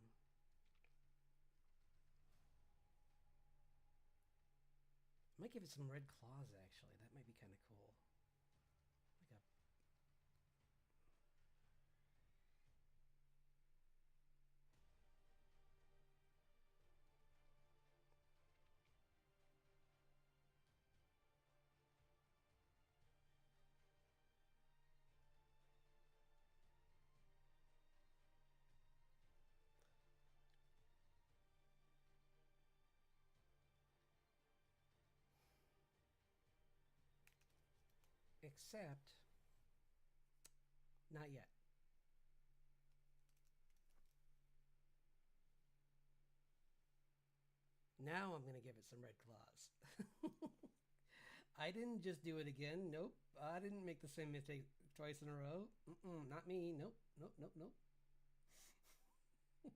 [SPEAKER 1] I might give it some red claws actually. That might be kind of cool. Like a. Except, not yet. Now I'm gonna give it some red claws. I didn't just do it again. Nope. I didn't make the same mistake twice in a row. Not me. Nope. Nope. Nope. Nope. Uh,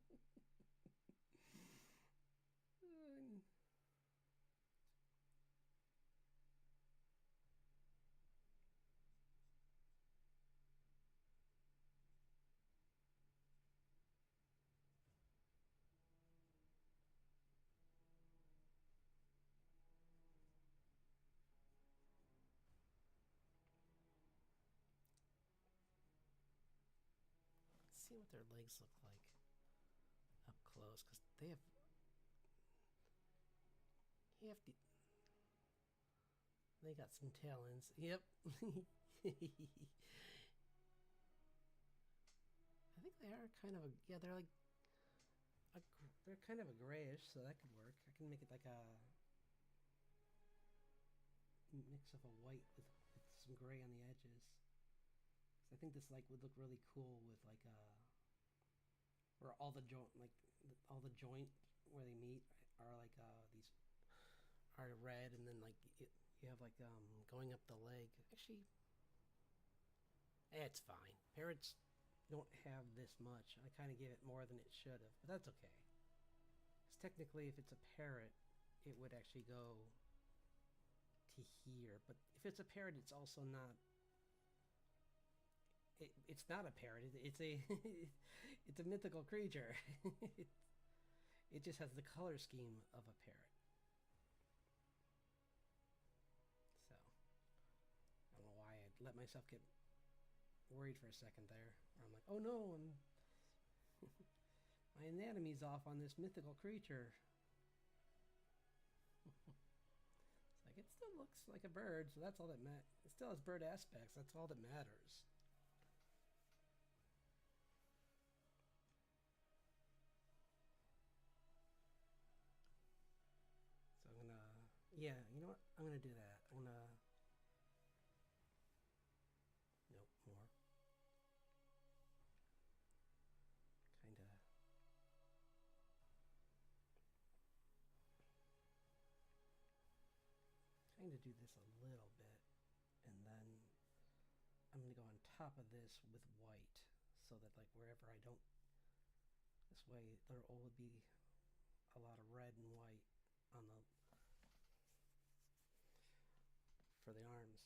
[SPEAKER 1] Let's see what their legs look like up close, because they have they got some talons. Yep. I think they are kind of a, yeah. They're like they're kind of a grayish, so that could work. I can make it like a mix of a white with some gray on the edges. So I think this like would look really cool with like where all the joint where they meet are like these are red, and then like you have like going up the leg. Actually, it's fine. Parrots don't have this much. I kind of gave it more than it should have, but that's okay. Because technically, if it's a parrot, it would actually go to here. But if it's a parrot, it's also not. It's not a parrot. It's a it's a mythical creature. It just has the color scheme of a parrot. So I don't know why I let myself get worried for a second there. I'm like, oh no, my anatomy's off on this mythical creature. It's like, it still looks like a bird, so that's all that matters. It still has bird aspects, that's all that matters. So I'm gonna, yeah, you know what? I'm gonna do that. I'm gonna, nope, more. Kinda. Kind of do this a little bit, and then I'm gonna go on top of this with white, so that like wherever I don't, this way there will be a lot of red and white on the for the arms.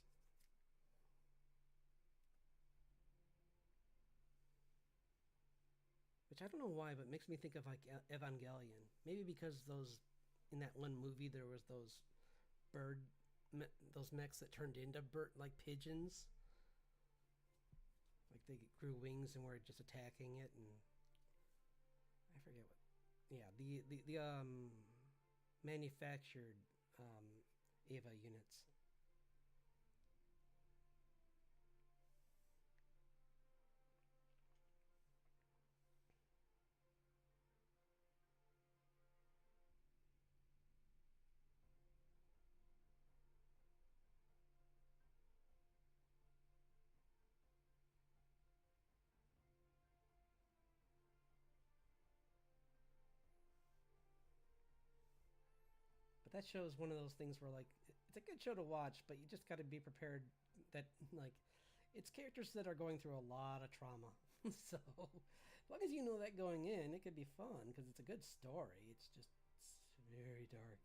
[SPEAKER 1] Which I don't know why, but makes me think of like Evangelion. Maybe because those in that one movie there was those bird those mechs that turned into bird like pigeons. Like they grew wings and were just attacking it, and I forget what. Yeah, the manufactured Eva units. But that show is one of those things where like it's a good show to watch, but you just got to be prepared that like it's characters that are going through a lot of trauma. So as long as you know that going in, it could be fun because it's a good story. It's just it's very dark.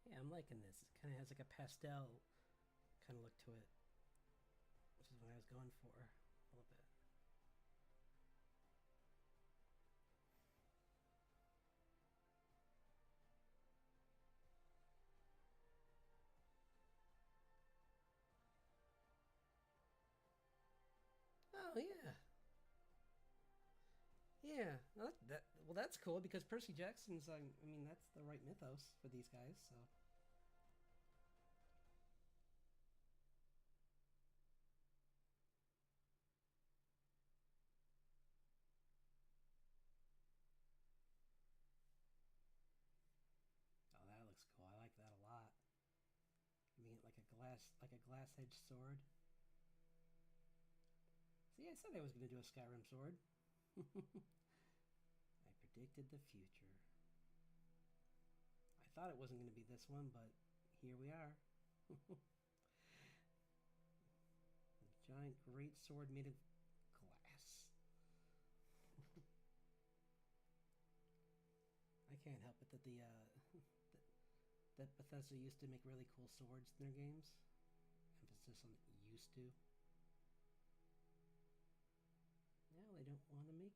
[SPEAKER 1] Yeah, I'm liking this. It kind of has like a pastel kind of look to it, which is what I was going for a little bit. Oh yeah, yeah. Well, that's cool because Percy Jackson's. I mean, that's the right mythos for these guys. So oh, that looks cool. I like that a lot. Giving it like a glass edged sword. See, I said I was going to do a Skyrim sword. I predicted the future. I thought it wasn't going to be this one, but here we are. A giant great sword made of glass. I can't help it that that Bethesda used to make really cool swords in their games. Emphasis on used to. Now they don't want to make.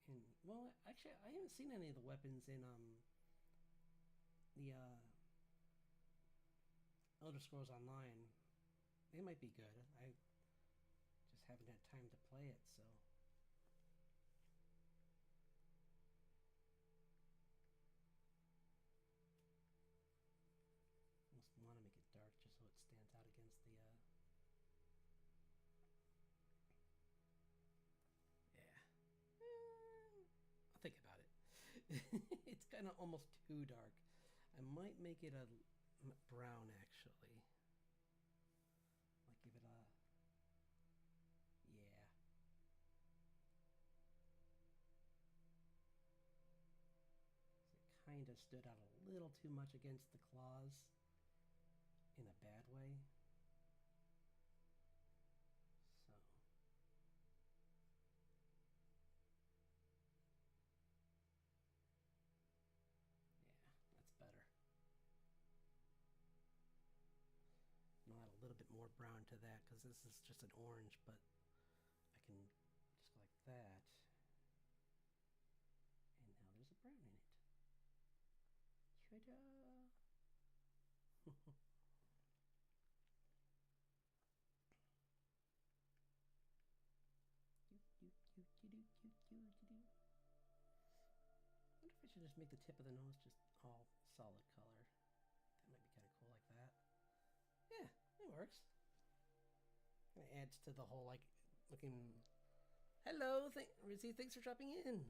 [SPEAKER 1] And well, actually, I haven't seen any of the weapons in the Elder Scrolls Online. They might be good. I just haven't had time to play it, so. It's kind of almost too dark. I might make it a brown actually. Like give it a, yeah. It kind of stood out a little too much against the claws in a bad way. So yeah, that's better. And I'll add a little bit more brown to that because this is just an orange, but I can just go like that. And now there's a brown in it. Ta-da! I wonder if I should just make the tip of the nose just all solid color. That might be kind of cool like that. Yeah, it works. It adds to the whole like looking. Hello, Rizzy, thanks for dropping in.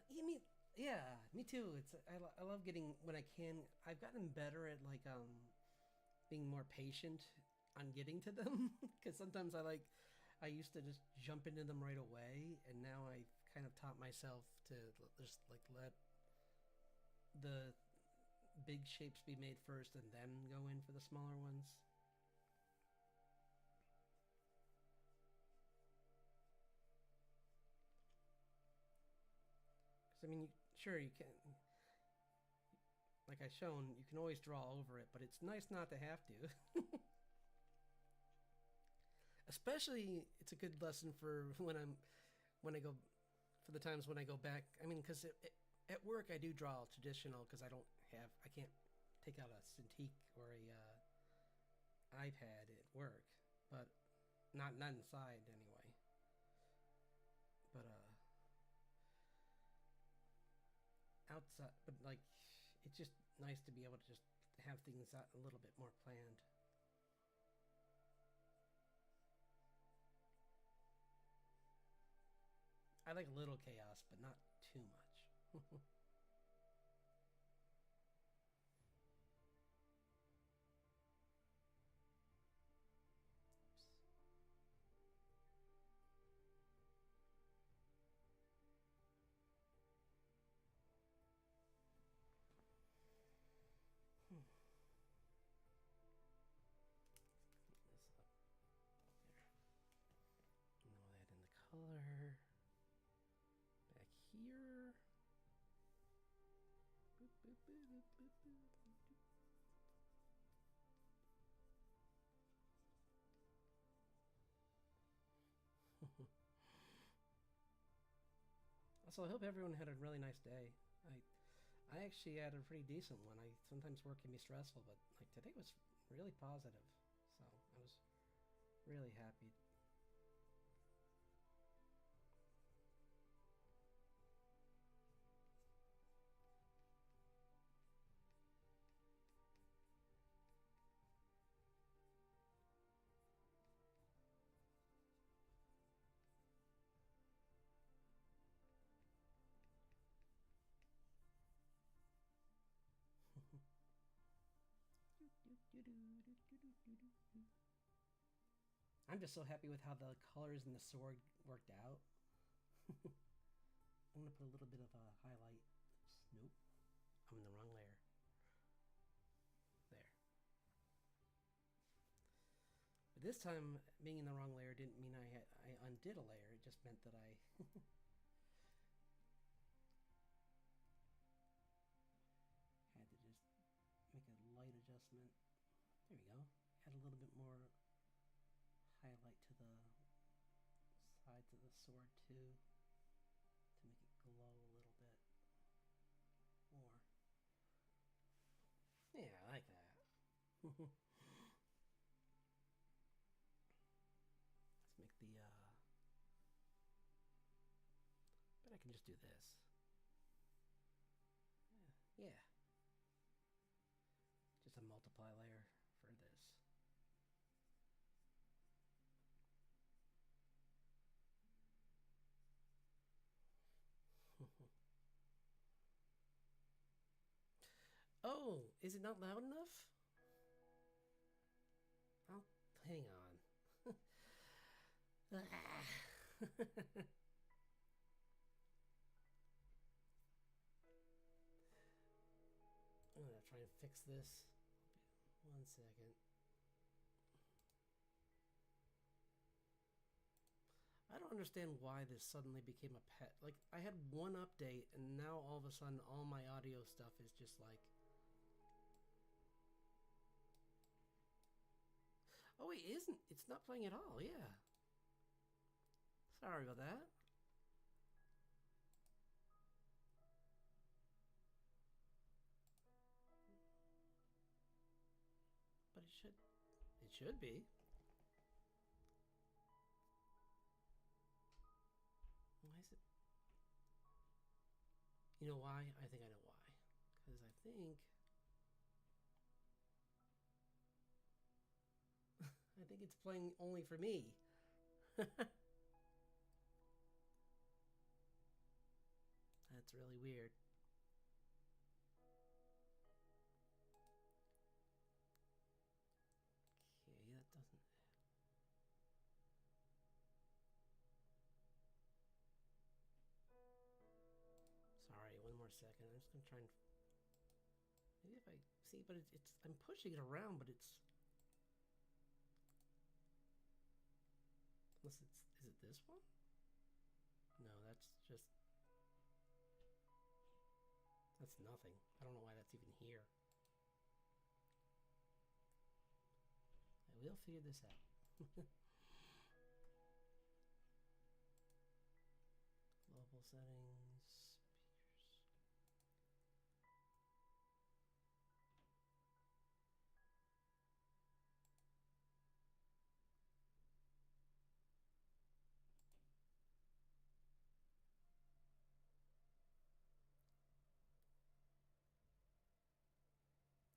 [SPEAKER 1] You mean, yeah, me too. I love getting when I can. I've gotten better at like being more patient on getting to them because sometimes I used to just jump into them right away, and now I've kind of taught myself to just like let the big shapes be made first and then go in for the smaller ones. Because I mean, sure you can, like I've shown, you can always draw over it, but it's nice not to have to. Especially, it's a good lesson for when I go, for the times when I go back. I mean, because at work I do draw traditional because I can't take out a Cintiq or a iPad at work, but not inside anyway. But outside, but like it's just nice to be able to just have things out a little bit more planned. I like a little chaos, but not too much. This up there. And all that in the color. Back here. Boop, boop, boop, boop, boop, boop. Also, I hope everyone had a really nice day. I actually had a pretty decent one. Sometimes work can be stressful, but like today was really positive. So I was really happy. I'm just so happy with how the colors in the sword worked out. I'm gonna put a little bit of a highlight. Oops, nope, I'm in the wrong layer. There. But this time, being in the wrong layer didn't mean I undid a layer. It just meant that I had to just make a light adjustment. There we go. Add a little bit more highlight to the sides of the sword too, to make it glow a little bit more. Yeah, I like that. Let's make the but I can just do this. Yeah. Just a multiply layer for this. Oh, is it not loud enough? Oh, hang on. I'm gonna try and fix this. 1 second. I don't understand why this suddenly became a pet. Like, I had one update, and now all of a sudden, all my audio stuff is just like... Oh, it isn't. It's not playing at all, yeah. Sorry about that. But it should... It should be. Why is it... You know why? I think I know why. Because I think... I think it's playing only for me. That's really weird. Okay, that doesn't... Sorry, one more second. I'm just gonna try and... Maybe if I... See, but it's... I'm pushing it around, but it's... Unless it's... Is it this one? No, that's just... That's nothing. I don't know why that's even here. I will figure this out. Global settings... Speakers...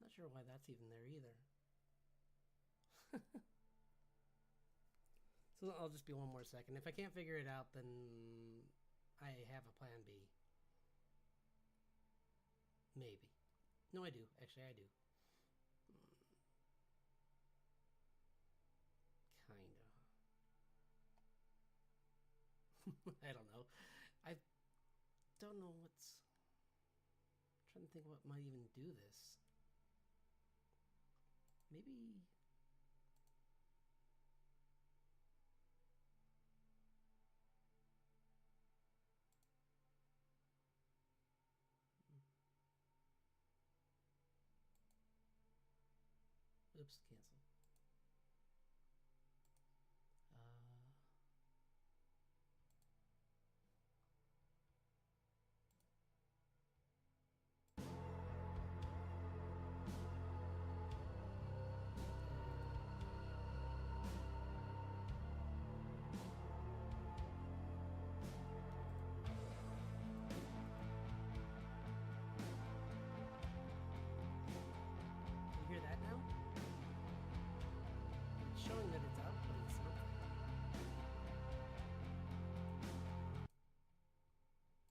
[SPEAKER 1] Not sure why that's even there either. So I'll just be one more second. If I can't figure it out, then I have a plan B. Maybe. No, I do. Actually, I do. Kinda. I don't know. I don't know what's... I'm trying to think what might even do this. Maybe... Oops, cancel. You hear that now? It's showing that it's up, but it's not.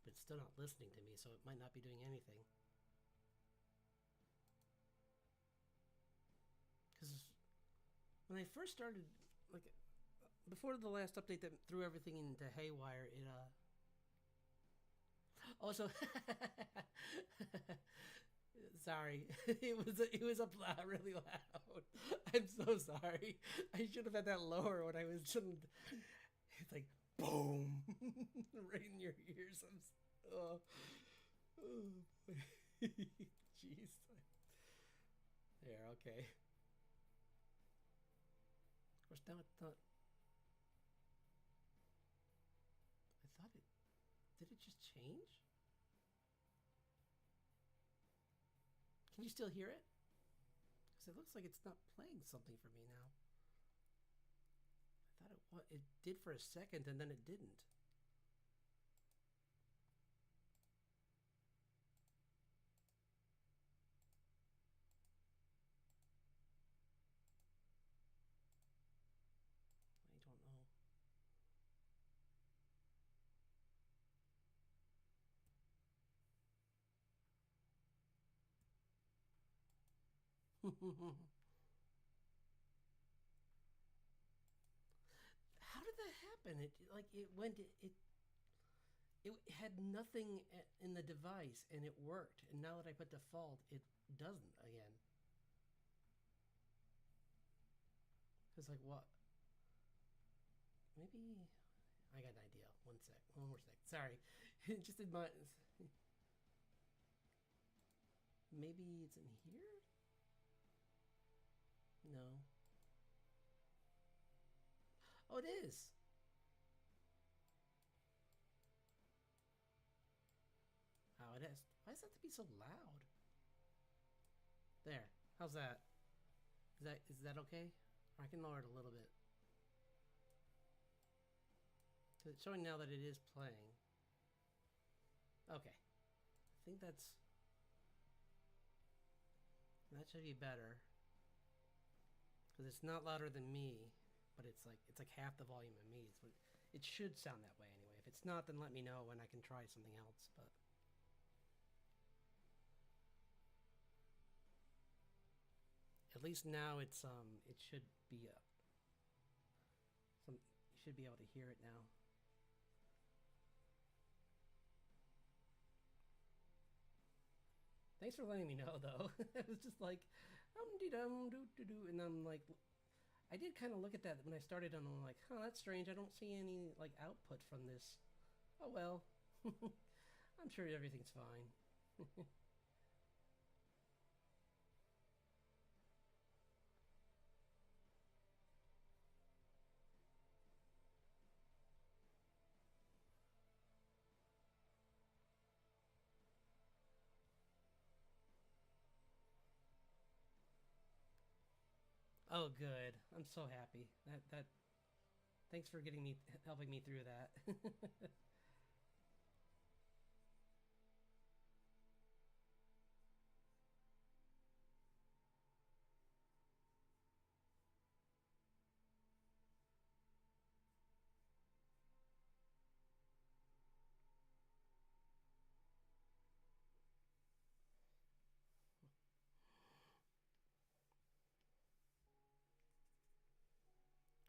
[SPEAKER 1] But it's still not listening to me, so it might not be doing anything. Because when I first started, like, before the last update that threw everything into haywire, it, also, sorry, it was up loud, really loud. I'm so sorry. I should have had that lower when I was just, it's like, boom, right in your ears. Oh boy. Jeez. There, okay. Of course, now I thought it, did it just change? Can you still hear it? Because it looks like it's not playing something for me now. I thought it did for a second and then it didn't. I don't know. How did that happen? It had nothing in the device and it worked. And now that I put default, it doesn't again. It's like what? Maybe I got an idea. One sec. One more sec. Sorry. Just in my. Maybe it's in here? No. Oh, it is. Oh, it is. Why does that have to be so loud? There. How's that? Is that okay? Or I can lower it a little bit. It's showing now that it is playing. Okay. I think that should be better. Because it's not louder than me, but it's like half the volume of me. It should sound that way anyway. If it's not, then let me know and I can try something else. But at least now it should be up. You should be able to hear it now. Thanks for letting me know, though. It was just like, and I'm like, I did kind of look at that when I started, and I'm like, huh, that's strange. I don't see any like output from this. Oh well, I'm sure everything's fine. Oh, good. I'm so happy. That. Thanks for helping me through that.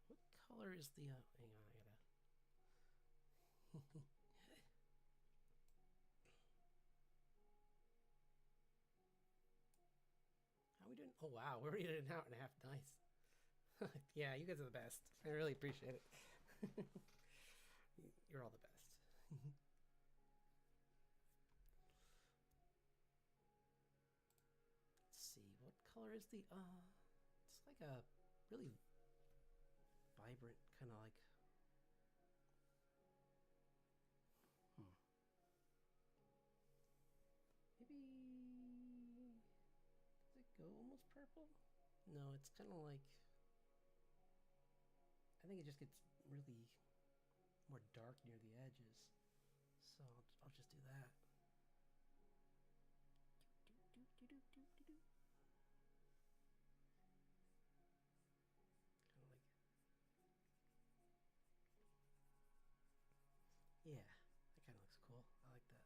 [SPEAKER 1] What color is the? Hang on, I gotta. How are we doing? Oh wow, we're already at an hour and a half. Nice. Yeah, you guys are the best. I really appreciate it. You're all the best. Let's see, what color is the? It's like a really vibrant kind of like. Maybe. Does it go almost purple? No, it's kind of like. I think it just gets really more dark near the edges. So I'll just do that. Kind of like. Yeah, that kind of looks cool. I like that.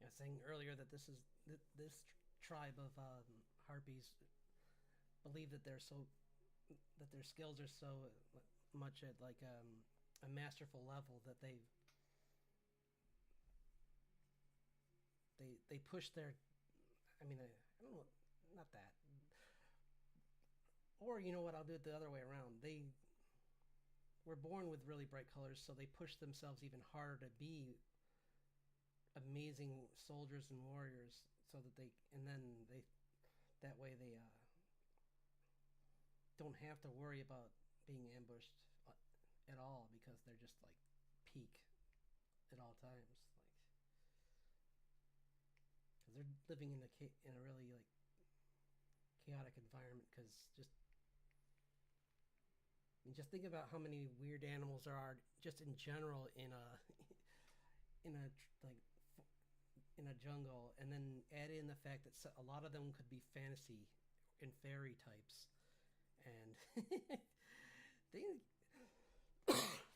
[SPEAKER 1] I was saying earlier that this tribe of harpies believe that their skills are so much at like a masterful level that they push their. I mean, I don't know, not that. Or you know what? I'll do it the other way around. They were born with really bright colors, so they push themselves even harder to be amazing soldiers and warriors, so that that way they don't have to worry about being ambushed at all, because they're just like peak at all times, like because they're living in a really like chaotic environment because just think about how many weird animals there are just in general in a in a like in a jungle, and then add in the fact that a lot of them could be fantasy and fairy types, and things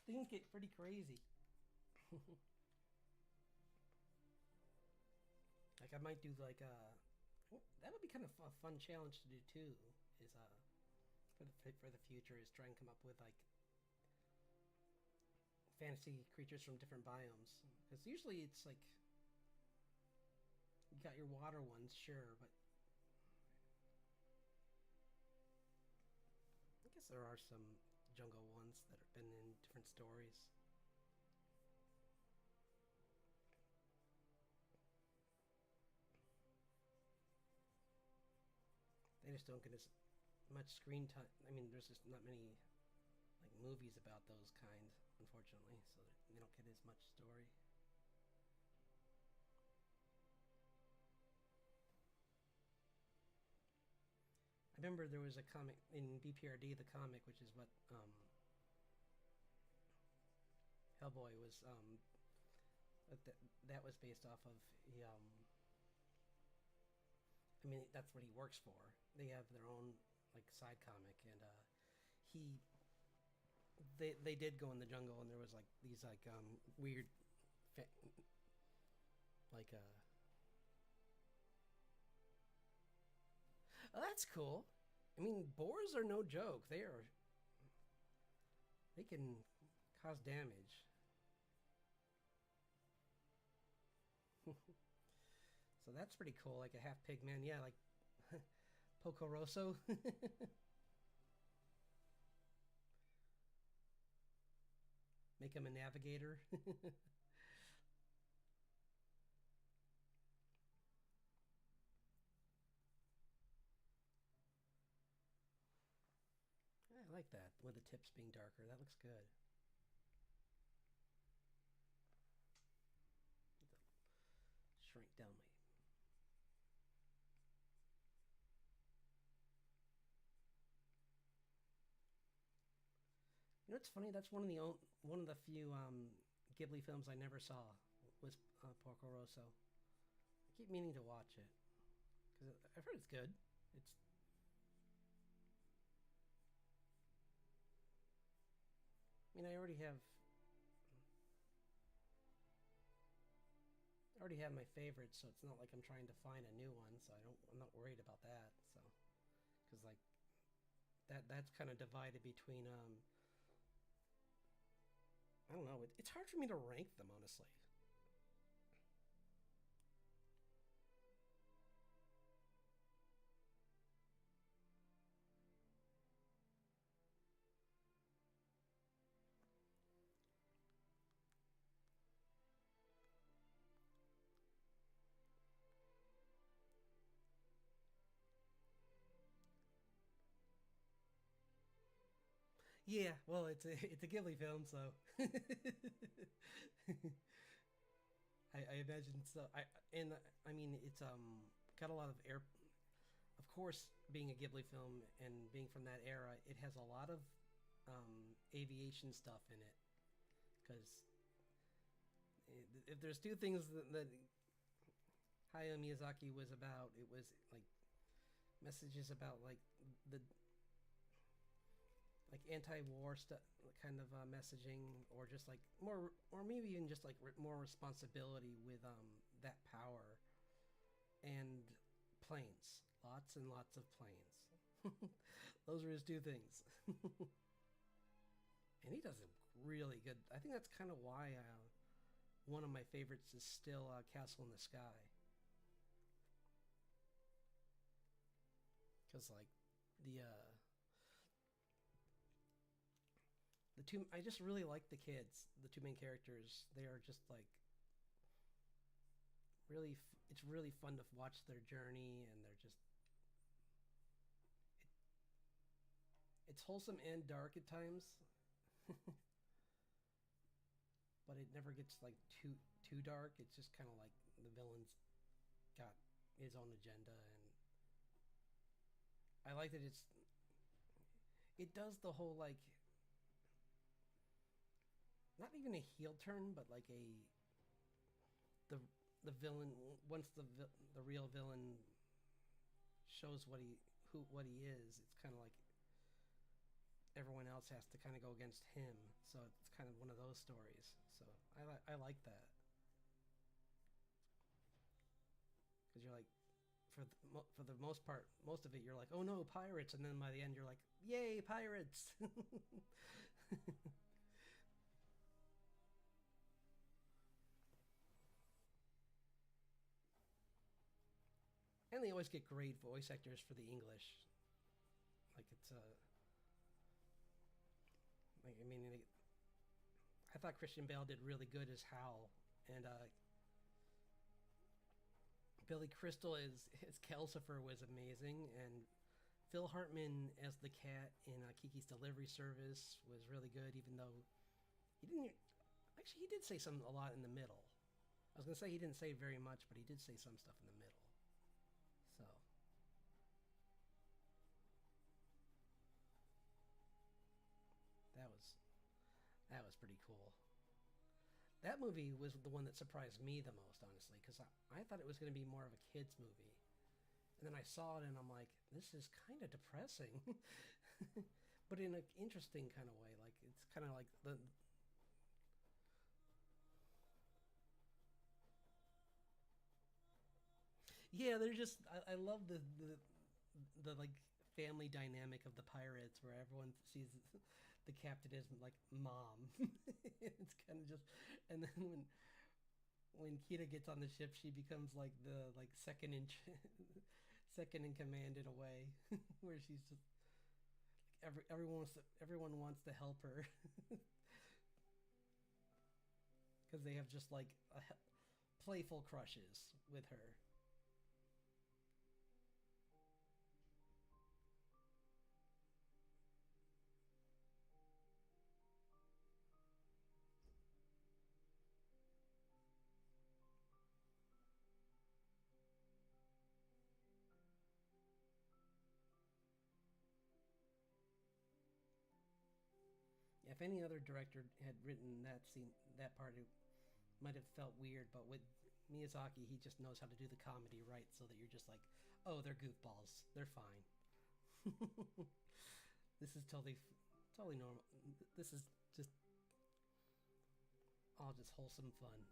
[SPEAKER 1] things get pretty crazy. Like I might do like that would be kind of a fun challenge to do too. Is for the future is try and come up with like fantasy creatures from different biomes. Because usually it's like you got your water ones, sure, but I guess there are some jungle ones that have been in different stories. They just don't get as much screen time. I mean, there's just not many like movies about those kind, unfortunately, so they don't get as much story. I remember there was a comic in BPRD, the comic, which is what Hellboy was. That was based off of. I mean, that's what he works for. They have their own like side comic, and he. They did go in the jungle, and there was like these like weird, like oh, that's cool. I mean, boars are no joke. They can cause damage. So that's pretty cool. Like a half pig man, yeah, like Poco Rosso. Make him a navigator. I like that with the tips being darker. That looks good. Shrink down my. You know, it's funny. That's one of the few Ghibli films I never saw was Porco Rosso. I keep meaning to watch it because I've heard it's good. It's. I mean, I already have my favorites, so it's not like I'm trying to find a new one. So I'm not worried about that. So, because like that's kind of divided between I don't know. It's hard for me to rank them, honestly. Yeah, well, it's a Ghibli film, so I imagine so. I mean it's got a lot of air. Of course, being a Ghibli film and being from that era, it has a lot of aviation stuff in it. Because if there's two things that Hayao Miyazaki was about, it was like messages about the like anti-war stuff, kind of messaging, or just like more, or maybe even just like more responsibility with that power, and planes, lots and lots of planes. Those are his two things. And he does a really good. I think that's kind of why one of my favorites is still Castle in the Sky, because like the the two, I just really like the kids, the two main characters. They are just like really it's really fun to watch their journey, and they're just it, it's wholesome and dark at times. But it never gets like too dark. It's just kind of like the villain's got his own agenda, and I like that it does the whole like not even a heel turn, but like the the villain once the real villain shows what he is. It's kind of like everyone else has to kind of go against him. So it's kind of one of those stories. So I like that because you're like for the most part, most of it, you're like, oh no, pirates, and then by the end, you're like, yay, pirates. And they always get great voice actors for the English. Like it's like I mean, I thought Christian Bale did really good as Hal, and Billy Crystal as Kelsifer was amazing, and Phil Hartman as the cat in Kiki's Delivery Service was really good, even though he didn't. Actually, he did say a lot in the middle. I was gonna say he didn't say very much, but he did say some stuff in the middle. So that was that was pretty cool. That movie was the one that surprised me the most, honestly, because I thought it was going to be more of a kids movie, and then I saw it and I'm like, this is kind of depressing, but in an interesting kind of way. Like it's kind of like the yeah, they're just I love the like family dynamic of the pirates where everyone sees the captain as like mom. It's kind of just and then when Kita gets on the ship, she becomes like the like second in command in a way, where she's just everyone wants to help her because they have just like playful crushes with her. If any other director had written that scene, that part, it might have felt weird. But with Miyazaki, he just knows how to do the comedy right, so that you're just like, oh, they're goofballs, they're fine. This is totally normal. This is just all just wholesome fun.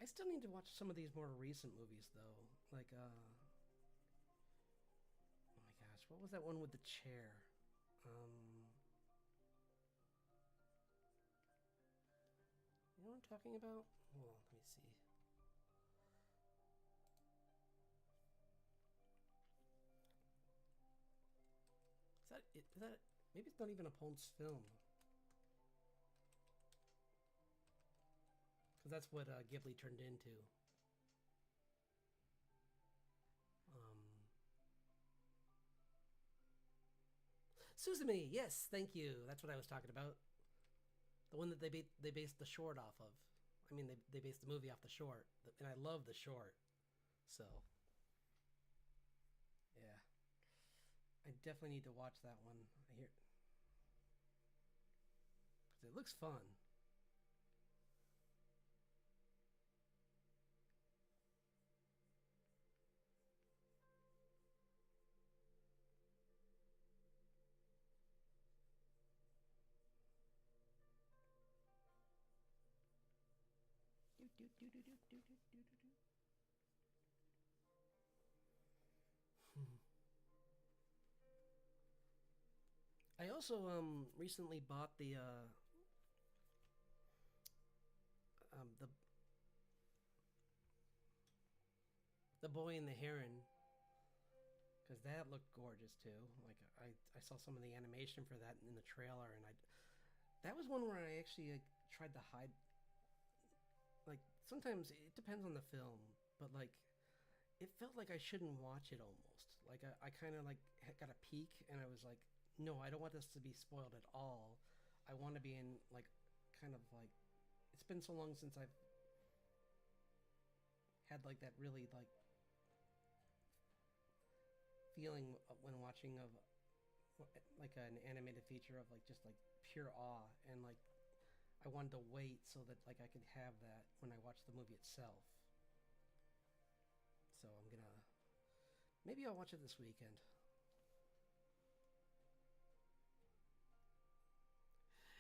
[SPEAKER 1] I still need to watch some of these more recent movies though. Like oh my gosh, what was that one with the chair? Um, you know what I'm talking about? Hold on, let me see. Is that maybe it's not even a Ponce film because that's what Ghibli turned into. Um, Suzume, yes, thank you. That's what I was talking about. The one that they based the short off of. I mean, they based the movie off the short, and I love the short. So yeah, I definitely need to watch that one. I hear because it looks fun. Do, do, do, do, do, do, do, do, do. I also recently bought the Boy and the Heron because that looked gorgeous too. Like I saw some of the animation for that in the trailer, and I that was one where I actually tried to hide. Like sometimes it depends on the film, but like it felt like I shouldn't watch it almost. Like I kind of like got a peek, and I was like, no, I don't want this to be spoiled at all. I want to be in like kind of like it's been so long since I've had like that really like feeling when watching of like an animated feature of like just like pure awe, and like I wanted to wait so that like I could have that when I watch the movie itself. So I'm gonna maybe I'll watch it this weekend.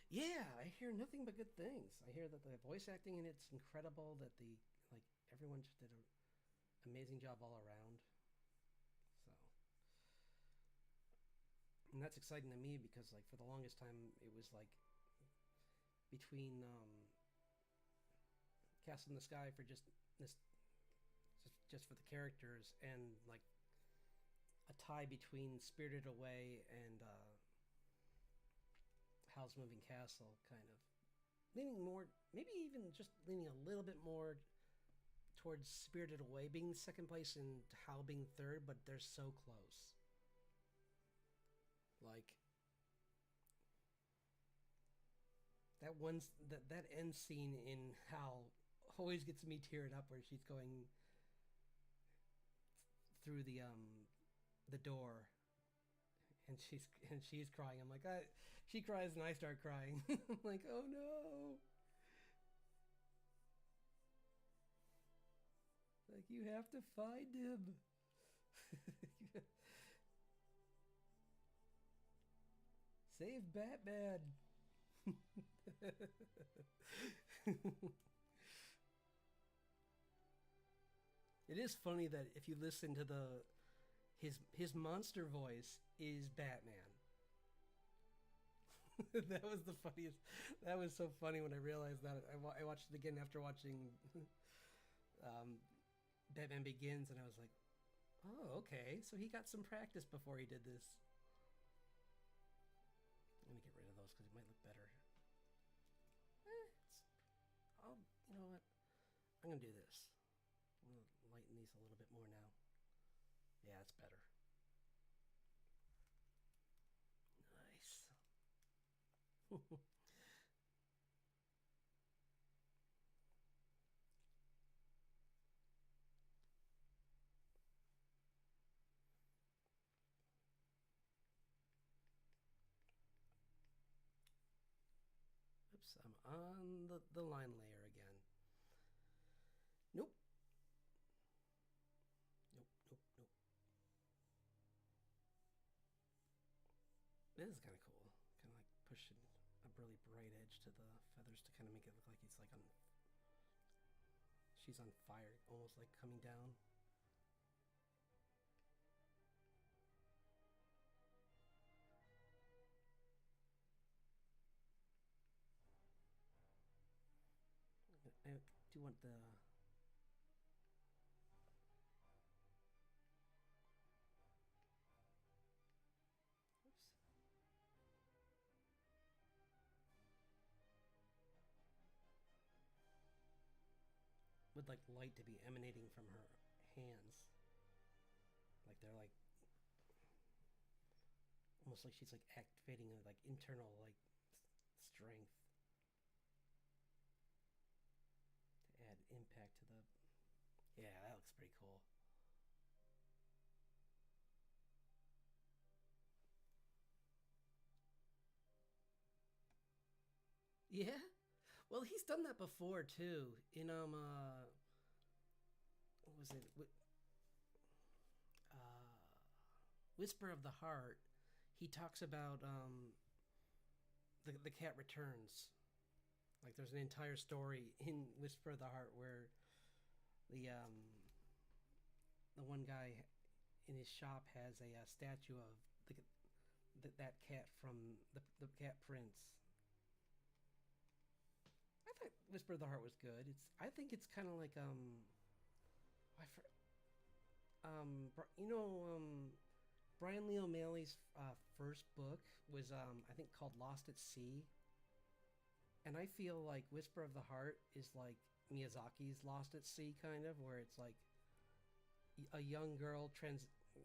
[SPEAKER 1] Yeah, I hear nothing but good things. I hear that the voice acting in it's incredible. That the like everyone just did an amazing job all around. So, and that's exciting to me because like for the longest time it was like between Castle in the Sky for just this just for the characters, and like a tie between Spirited Away and Howl's Moving Castle, kind of leaning more, maybe even just leaning a little bit more towards Spirited Away being second place and Howl being third, but they're so close. Like that end scene in Howl always gets me teared up, where she's going through the door and she's crying. I'm like, she cries and I start crying. I'm like, oh no. Like, you have to find him. Save Batman. It is funny that if you listen to his monster voice is Batman. That was the funniest. That was so funny when I realized that. I watched it again after watching um, Batman Begins, and I was like, oh, okay. So he got some practice before he did this. I'm gonna get rid of those because it might look better. You know what? I'm gonna do this. I'm gonna lighten these a little bit more now. Yeah, it's better. Nice. Oops, I'm on the line layer again. Nope. Nope, nope, nope. It is kind of cool. Kind of like pushing a really bright edge to the feathers to kind of make it look like he's like on... She's on fire, almost like coming down. I do want the... Oops. Would like light to be emanating from her hands. Like they're like... Almost like she's like activating a like internal like strength. To add impact to the... Yeah, that looks pretty cool. Yeah? Well, he's done that before too. In what was it? Uh Whisper of the Heart. He talks about the cat returns. Like there's an entire story in Whisper of the Heart where the one guy in his shop has a statue of that cat from the cat prince. I thought Whisper of the Heart was good. I think it's kind of like Brian Lee O'Malley's first book was I think called Lost at Sea, and I feel like Whisper of the Heart is like Miyazaki's Lost at Sea, kind of, where it's like a young girl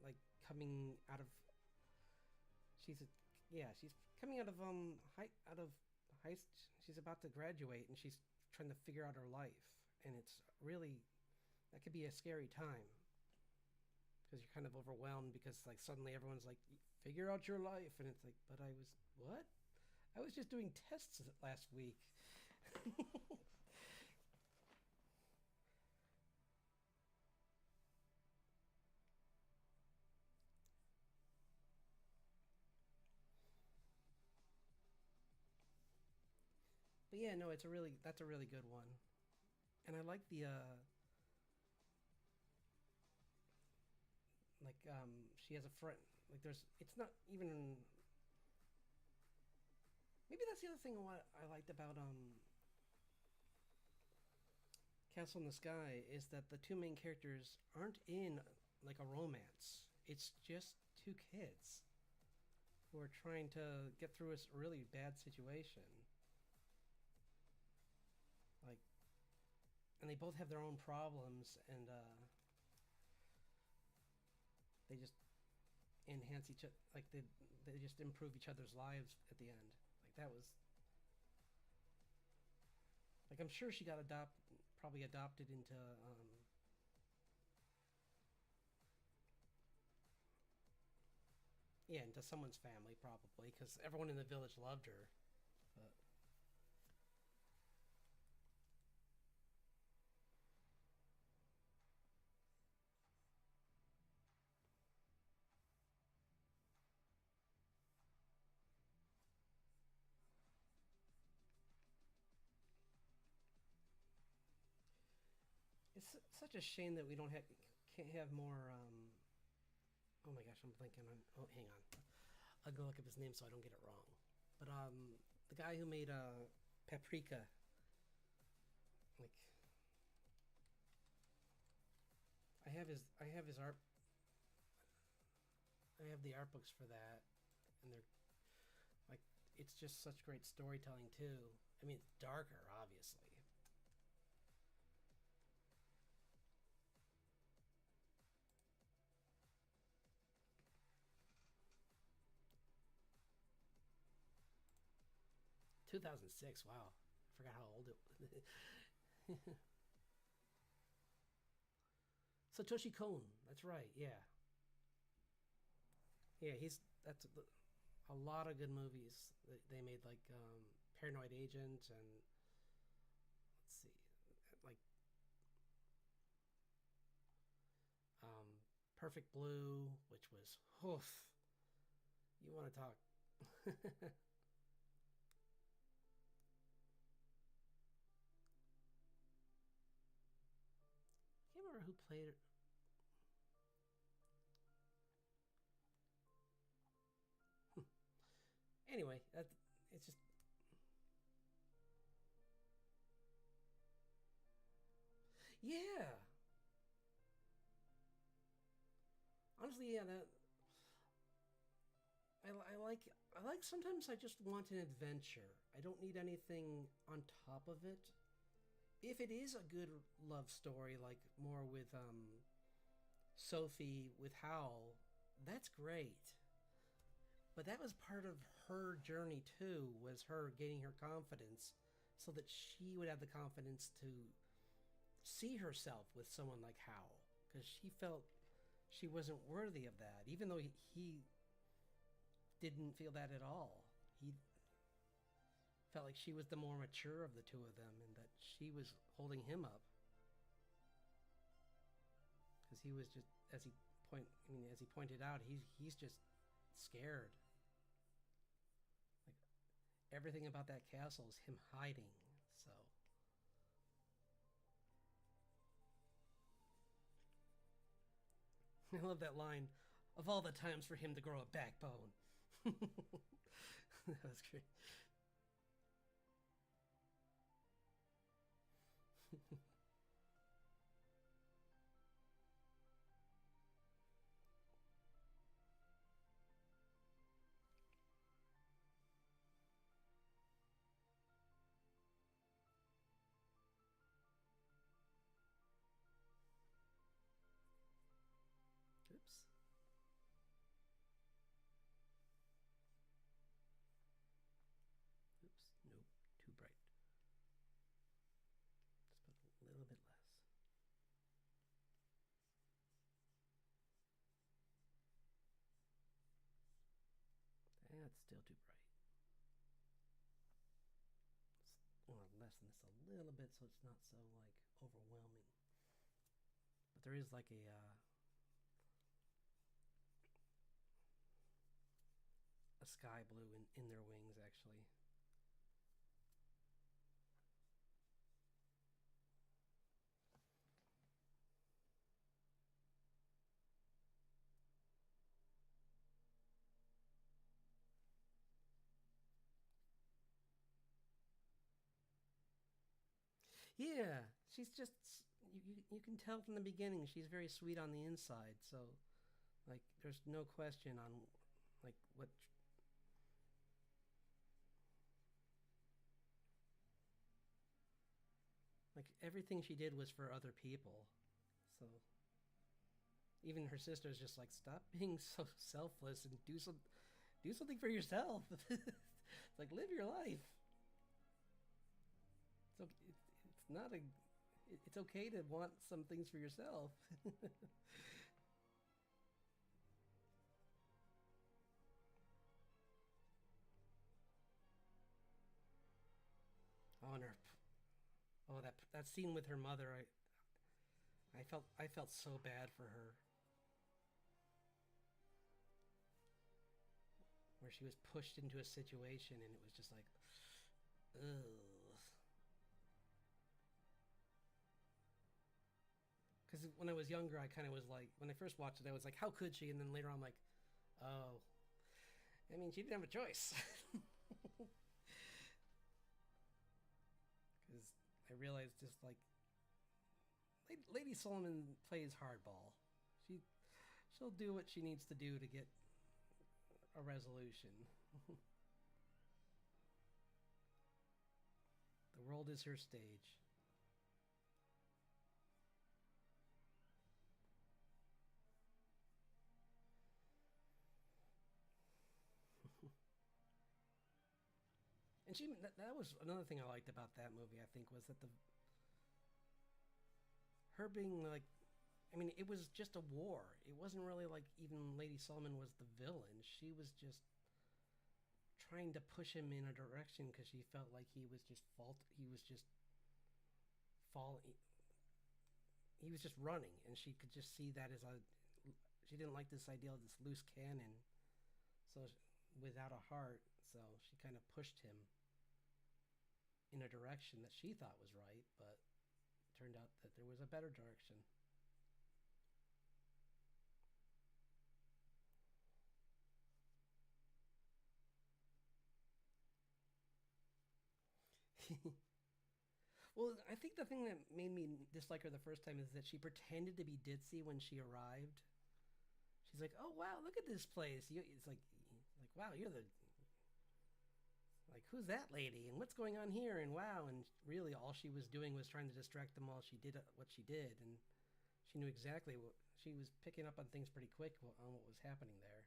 [SPEAKER 1] like coming out of she's a, yeah, she's coming out of high she's about to graduate and she's trying to figure out her life, and it's really that could be a scary time because you're kind of overwhelmed because like suddenly everyone's like figure out your life, and it's like but I was what I was just doing tests last week. But yeah, no, that's a really good one, and I like the she has a friend like there's it's not even maybe that's the other thing what I liked about Castle in the Sky is that the two main characters aren't in like a romance. It's just two kids who are trying to get through a really bad situation. Like, and they both have their own problems, and they just enhance each other. Like they just improve each other's lives at the end. Like that was like I'm sure she got probably adopted into yeah, into someone's family probably because everyone in the village loved her. But it's such a shame that we don't have can't have more. Oh my gosh, I'm blinking on. Oh, hang on. I'll go look up his name so I don't get it wrong. But the guy who made Paprika, like I have his art. I have the art books for that, and they're like it's just such great storytelling too. I mean, it's darker, obviously. 2006. Wow, I forgot how old it was. Satoshi Kon. That's right. Yeah, yeah. He's that's a lot of good movies that they made, like Paranoid Agent, and let's see, like Perfect Blue, which was oof. You want to talk? I can't remember who played it. Anyway, it's just yeah. Honestly, yeah. I like sometimes I just want an adventure. I don't need anything on top of it. If it is a good love story, like more with Sophie with Howl, that's great. But that was part of her journey too, was her gaining her confidence so that she would have the confidence to see herself with someone like Howl, because she felt she wasn't worthy of that, even though he didn't feel that at all. He felt like she was the more mature of the two of them, and that she was holding him up because he was just as he pointed out, he's just scared. Like everything about that castle is him hiding. So I love that line. Of all the times for him to grow a backbone. That was great. That's still too bright. I want to lessen this a little bit so it's not so like overwhelming. But there is like a sky blue in their wings actually. Yeah, she's just you can tell from the beginning she's very sweet on the inside. So like there's no question on like what like everything she did was for other people. So even her sister's just like stop being so selfless and do something for yourself. It's like live your life. So it's not a it's okay to want some things for yourself. Oh, and her oh that scene with her mother, I felt so bad for her, where she was pushed into a situation and it was just like, ugh. Because when I was younger, I kind of was like, when I first watched it, I was like, how could she? And then later on, I'm like, oh, I mean, she didn't have a choice. Because I realized just like Lady Solomon plays hardball. She she'll do what she needs to do to get a resolution. The world is her stage. And that was another thing I liked about that movie. I think was that the her being like, I mean, it was just a war. It wasn't really like even Lady Solomon was the villain. She was just trying to push him in a direction because she felt like he was just fault. He was just falling. He was just running, and she could just see that as a. She didn't like this idea of this loose cannon, so without a heart. So she kind of pushed him in a direction that she thought was right, but it turned out that there was a better direction. Well, I think the thing that made me dislike her the first time is that she pretended to be ditzy when she arrived. She's like, "Oh wow, look at this place." It's like wow, you're the like who's that lady and what's going on here and wow, and really all she was doing was trying to distract them while she did what she did, and she knew exactly what she was picking up on things pretty quick on what was happening there.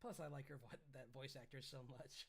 [SPEAKER 1] Plus, I like her that voice actor so much.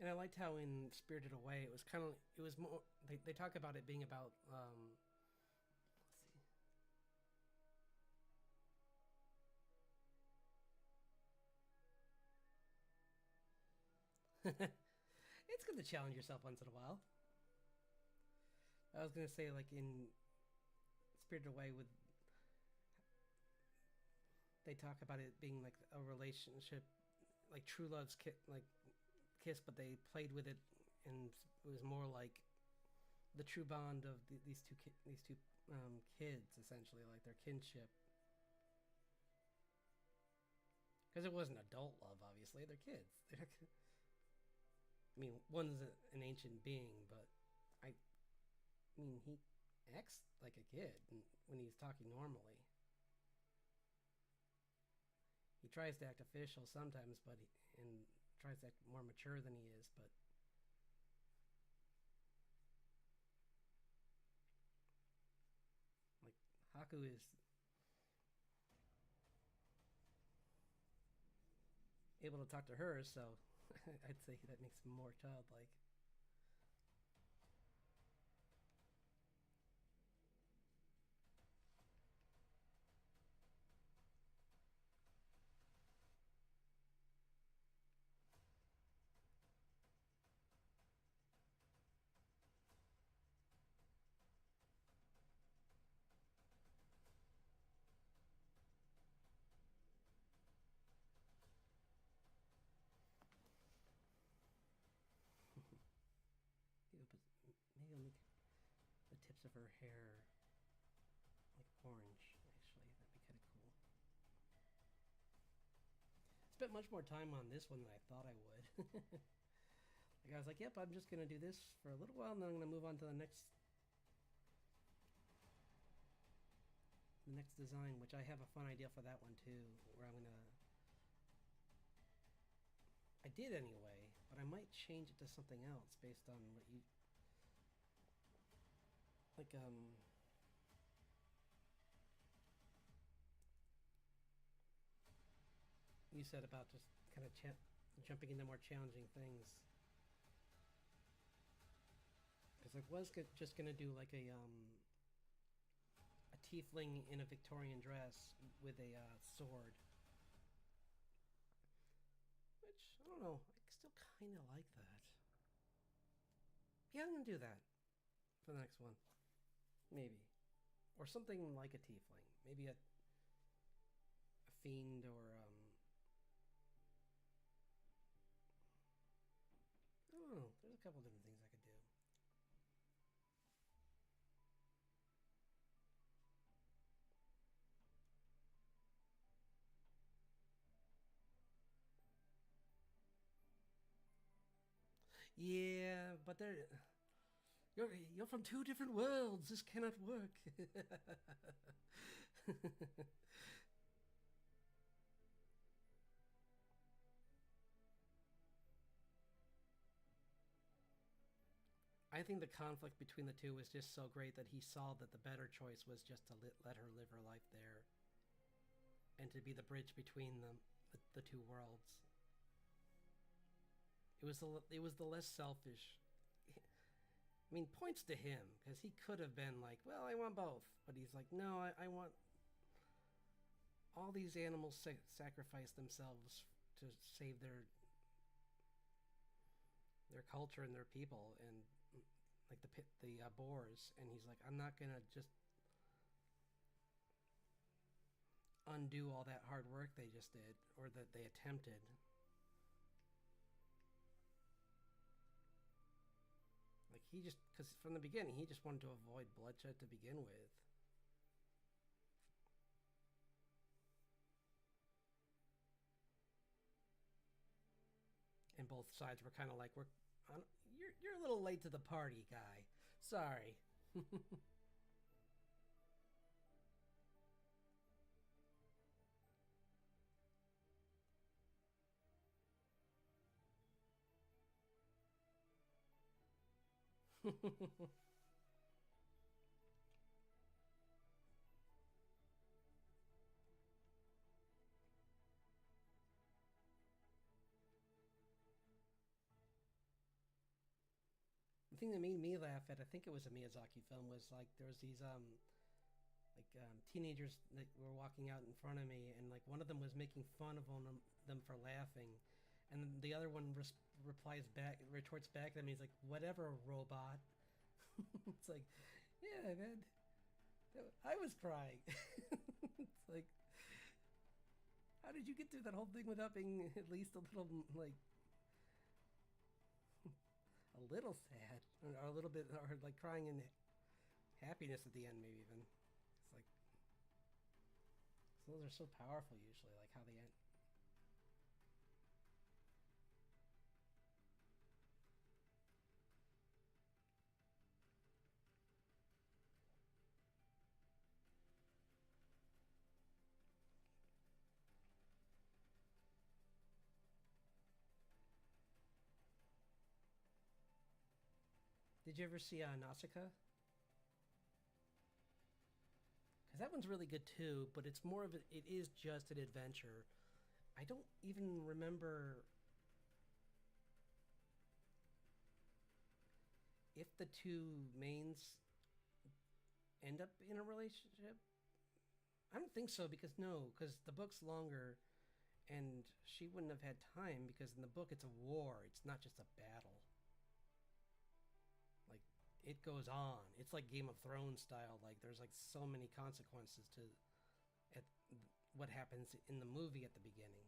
[SPEAKER 1] And I liked how in Spirited Away it was kind of it was more they talk about it being about let's see. It's good to challenge yourself once in a while. I was gonna say like in Spirited Away with they talk about it being like a relationship, like true love's like kiss, but they played with it and it was more like the true bond of these two kids essentially, like their kinship. Because it wasn't adult love, obviously. They're kids. I mean, one's an ancient being, but I mean, he acts like a kid when he's talking normally. He tries to act official sometimes, but and tries to act more mature than he is. But like Haku is able to talk to her, so I'd say that makes him more childlike. Maybe I'll make the tips of her hair like orange. Actually, that'd be kind of cool. Spent much more time on this one than I thought I would. Like I was like, yep, I'm just gonna do this for a little while, and then I'm gonna move on to the next design, which I have a fun idea for that one too, where I'm gonna. I did anyway, but I might change it to something else based on what you like. You said about just kind of jumping into more challenging things. Because I was just gonna do like a tiefling in a Victorian dress with a sword, which I don't know. I still kind of like that. Yeah, I'm gonna do that for the next one, maybe, or something like a tiefling, maybe a fiend or I don't know. There's a couple different things I could do. Yeah, but you're from two different worlds. This cannot work. I think the conflict between the two was just so great that he saw that the better choice was just to let her live her life there, and to be the bridge between them, the two worlds. It was the less selfish. I mean, points to him because he could have been like, "Well, I want both," but he's like, "No, I want all these animals sacrifice themselves to save their culture and their people, and like the boars." And he's like, "I'm not gonna just undo all that hard work they just did or that they attempted." Like he just, because from the beginning he just wanted to avoid bloodshed to begin with. And both sides were kind of like, you're a little late to the party, guy. Sorry." thing that made me laugh at, I think it was a Miyazaki film, was like there was these teenagers that were walking out in front of me, and like one of them was making fun of them for laughing, and the other one retorts back at him. He's like, "Whatever, robot." It's like, yeah, man, I was crying. It's like, how did you get through that whole thing without being at least a little like a little sad, or a little bit, or like crying in happiness at the end, maybe even. It's like, so those are so powerful usually, like how they end. Did you ever see Nausicaa? Because that one's really good too, but it's more of it is just an adventure. I don't even remember if the two mains end up in a relationship. I don't think so, because no, because the book's longer, and she wouldn't have had time, because in the book it's a war. It's not just a battle. Like, it goes on. It's like Game of Thrones style. Like, there's like so many consequences to at what happens in the movie at the beginning,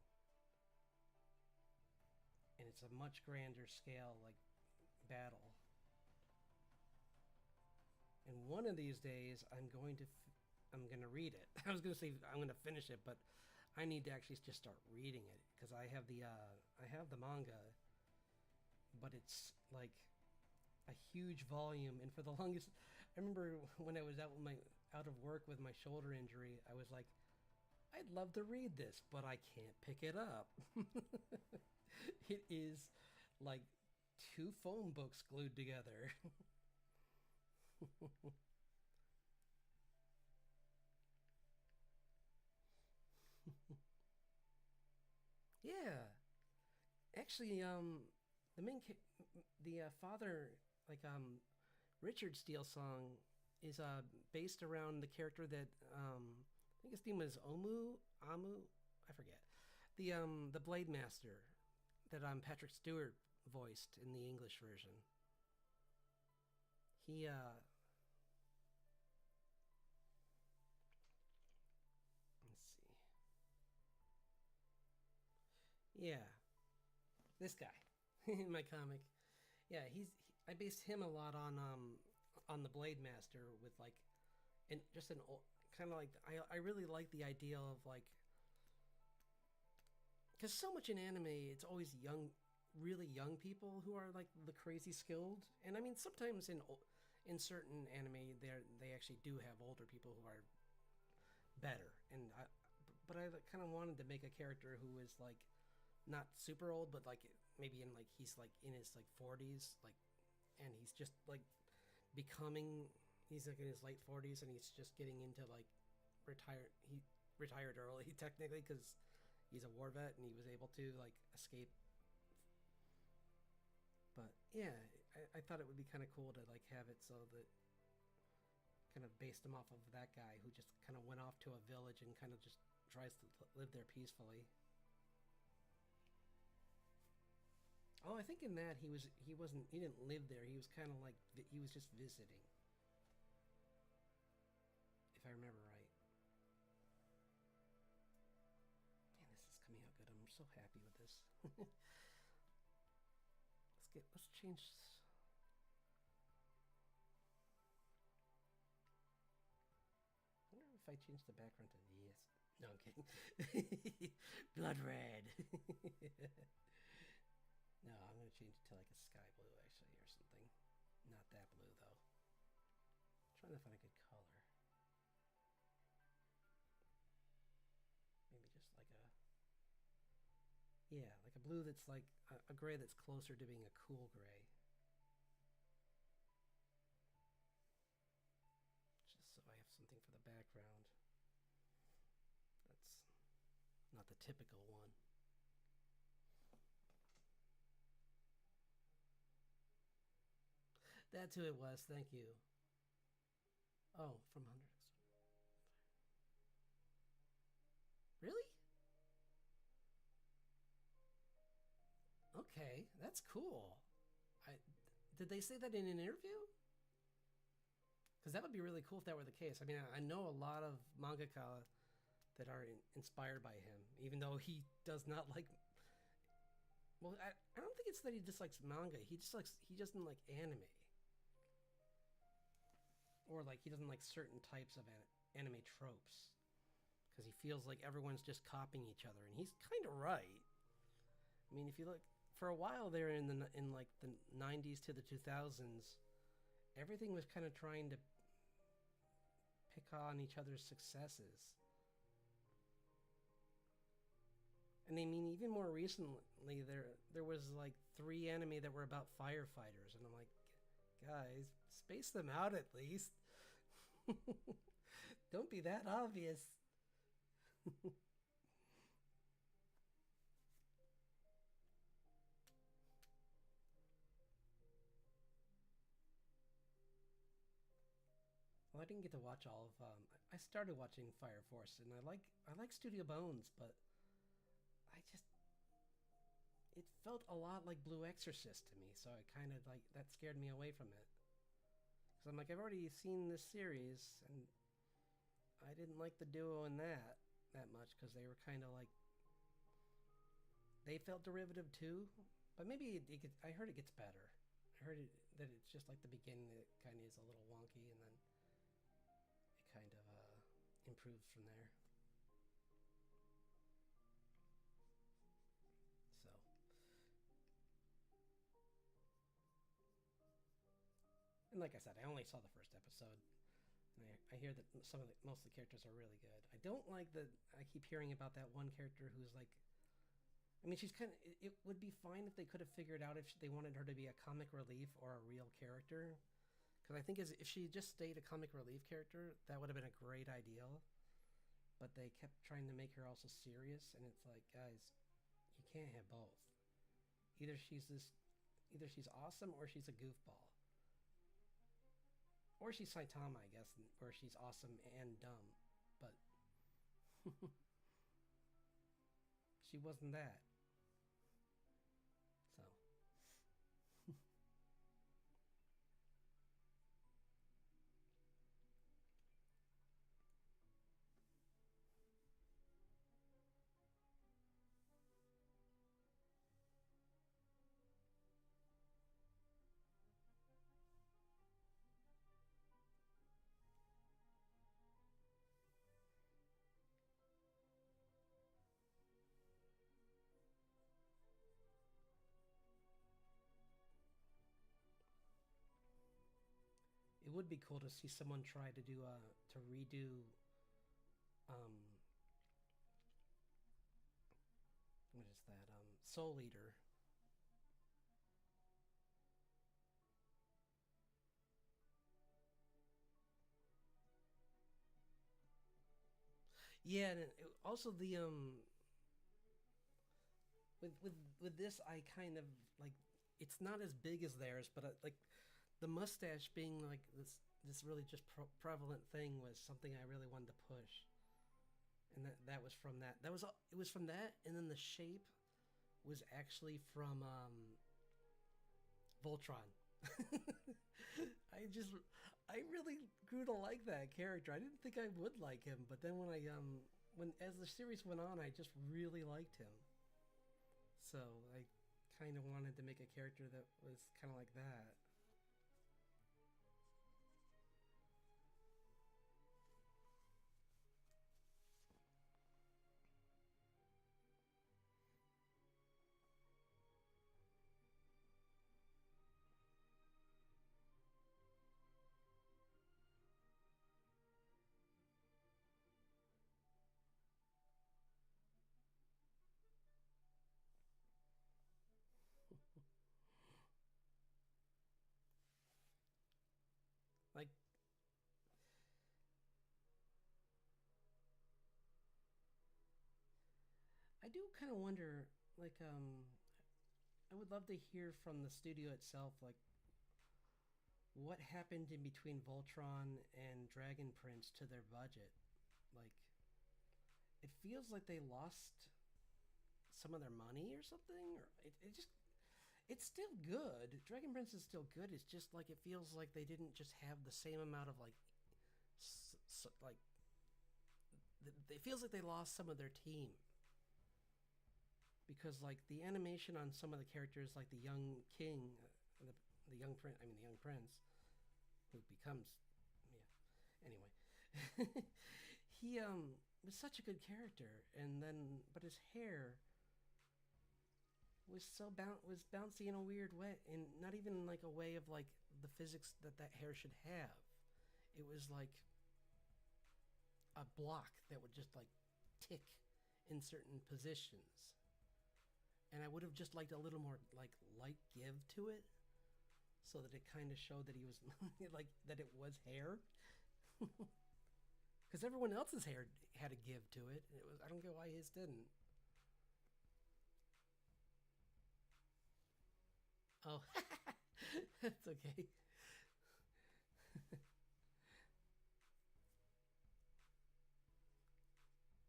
[SPEAKER 1] and it's a much grander scale like battle. And one of these days, I'm going to read it. I was going to say I'm going to finish it, but I need to actually just start reading it, because I have the manga, but it's like a huge volume. And for the longest, I remember when I was out of work with my shoulder injury, I was like, I'd love to read this, but I can't pick it up. It is like two phone books glued together. Yeah, actually, the father, like Richard Steele song is based around the character that I think his name was Amu, I forget, the Blade Master that Patrick Stewart voiced in the English version. He let's see, yeah, this guy in my comic. Yeah, I based him a lot on the Blade Master, with like, and just an old kind of like, I really like the idea of like, because so much in anime it's always really young people who are like the crazy skilled, and I mean sometimes in certain anime they actually do have older people who are better, but I kind of wanted to make a character who is like not super old, but like maybe in like he's like in his like 40s, like, and he's just like becoming, he's like in his late 40s, and he's just getting into like he retired early technically, because he's a war vet and he was able to like escape. But yeah, I thought it would be kind of cool to like have it so that kind of based him off of that guy who just kind of went off to a village and kind of just tries to live there peacefully. Oh, I think in that he didn't live there. He was kind of like, he was just visiting, if I remember right. Man, this is coming out good. I'm so happy with this. Let's change. I wonder if I change the background to yes. No, I'm kidding. Blood red. No, I'm going to change it to like a sky blue, actually, or something. Not that blue, though. I'm trying to find a good color. Maybe just like a... Yeah, like a blue that's like a gray that's closer to being a cool gray. Just so I have something for the background. That's not the typical one. That's who it was. Thank you. Oh, from 100. Really? Okay, that's cool. I did they say that in an interview? Because that would be really cool if that were the case. I mean, I know a lot of mangaka that are inspired by him, even though he does not like. Well, I don't think it's that he dislikes manga. He doesn't like anime, or like he doesn't like certain types of anime tropes, because he feels like everyone's just copying each other, and he's kind of right. I mean, if you look for a while there in like the 90s to the 2000s, everything was kind of trying to pick on each other's successes. And I mean, even more recently, there was like 3 anime that were about firefighters, and I'm like, guys, space them out at least. Don't be that obvious. Well, I didn't get to watch all of. I started watching Fire Force, and I like Studio Bones, but I just it felt a lot like Blue Exorcist to me, so I kind of like that scared me away from it. Because I'm like, I've already seen this series, and I didn't like the duo in that much because they were kind of like they felt derivative too. But maybe I heard it gets better. I heard that it's just like the beginning that kind of is a little wonky, and then it kind of improves from there. So, and like I said, I only saw the first episode, and I hear that most of the characters are really good. I don't like that. I keep hearing about that one character who's like. I mean, she's kind of. It would be fine if they could have figured out if they wanted her to be a comic relief or a real character. Because I think if she just stayed a comic relief character, that would have been a great ideal. But they kept trying to make her also serious, and it's like, guys, you can't have both. Either she's this, either she's awesome or she's a goofball, or she's Saitama, I guess, where she's awesome and dumb. But she wasn't that. So it would be cool to see someone try to do to redo um what is that Soul Eater. Yeah, and also the with this I kind of like it's not as big as theirs, but like the mustache being like this really just prevalent thing was something I really wanted to push, and that was from that. That was it was from that, and then the shape was actually from Voltron. I just I really grew to like that character. I didn't think I would like him, but then when as the series went on, I just really liked him. So I kind of wanted to make a character that was kind of like that. Like I do kind of wonder, like I would love to hear from the studio itself, like what happened in between Voltron and Dragon Prince to their budget. Like, it feels like they lost some of their money or something, or it just it's still good. Dragon Prince is still good. It's just like it feels like they didn't just have the same amount of like like it feels like they lost some of their team because like the animation on some of the characters, like the young king, the young prince. I mean, the young prince, who becomes, yeah. Anyway, he was such a good character, and then but his hair was was bouncy in a weird way, and not even like a way of like the physics that that hair should have. It was like a block that would just like tick in certain positions, and I would have just liked a little more like light give to it, so that it kind of showed that he was like that it was hair. Because everyone else's hair had a give to it. It was I don't get why his didn't. Oh, that's okay.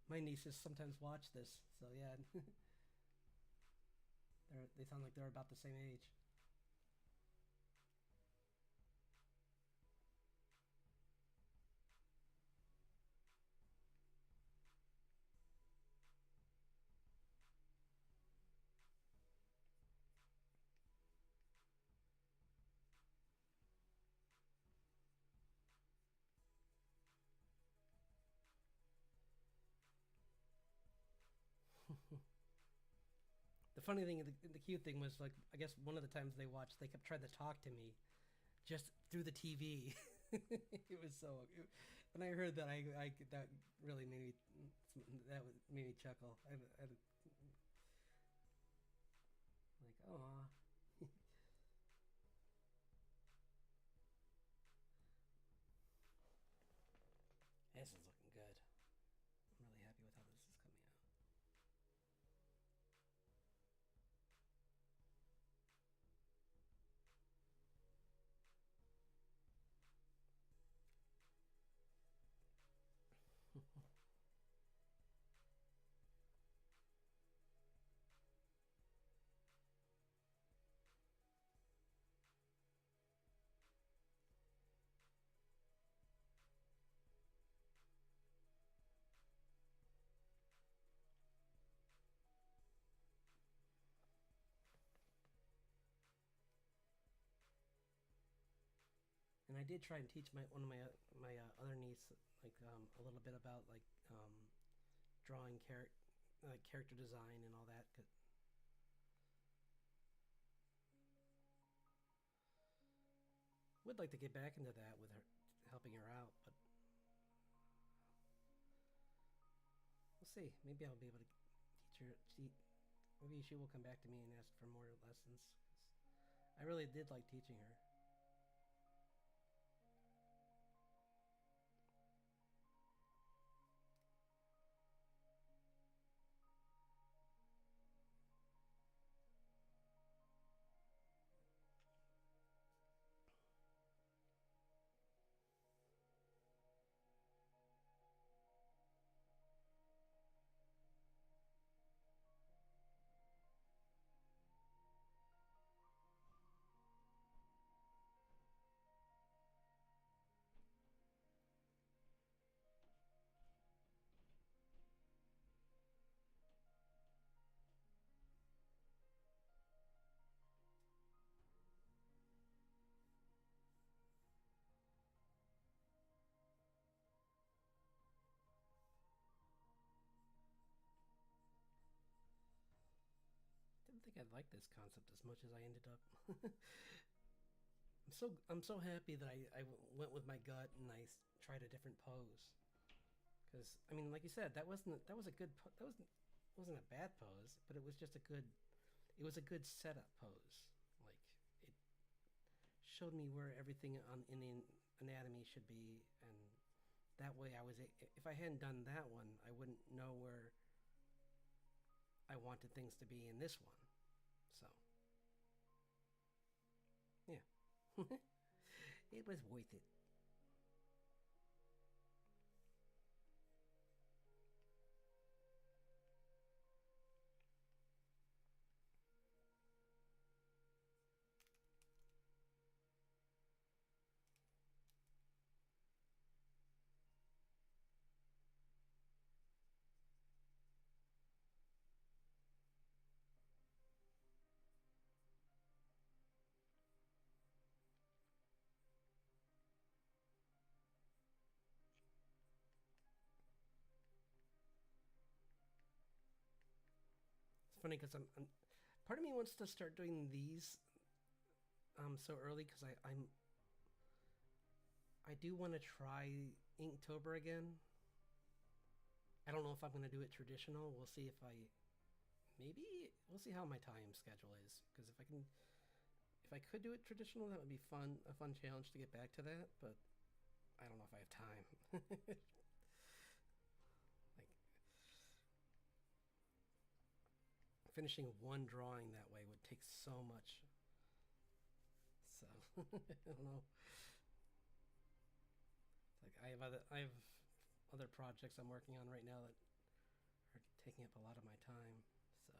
[SPEAKER 1] My nieces sometimes watch this, so yeah, they sound like they're about the same age. The funny thing, the cute thing was like, I guess one of the times they watched, they kept trying to talk to me just through the TV. It was so. When I heard that, I that really made me made me chuckle. I like, oh, this is looking good. I'm really happy with how this is coming out. And I did try and teach my one of my other niece like a little bit about like drawing character design and all that. Would like to get back into that with her, helping her out, but we'll see. Maybe I'll be able to teach her. Maybe she will come back to me and ask for more lessons. I really did like teaching her. Didn't think I'd like this concept as much as I ended up. I'm so happy that I went with my gut and tried a different pose. Because I mean, like you said, that was a good that wasn't a bad pose, but it was just a good it was a good setup pose. Like it showed me where everything in the anatomy should be, and that way if I hadn't done that one, I wouldn't know where I wanted things to be in this one. So yeah. It was worth it. It's funny because I'm part of me wants to start doing these so early because I do want to try Inktober again. I don't know if I'm going to do it traditional. We'll see if I maybe we'll see how my time schedule is because if I could do it traditional that would be fun, a fun challenge to get back to that, but I don't know if I have time. Like finishing one drawing that way would take so much. So I don't know. Like I have other projects I'm working on right now that are taking up a lot of my time. So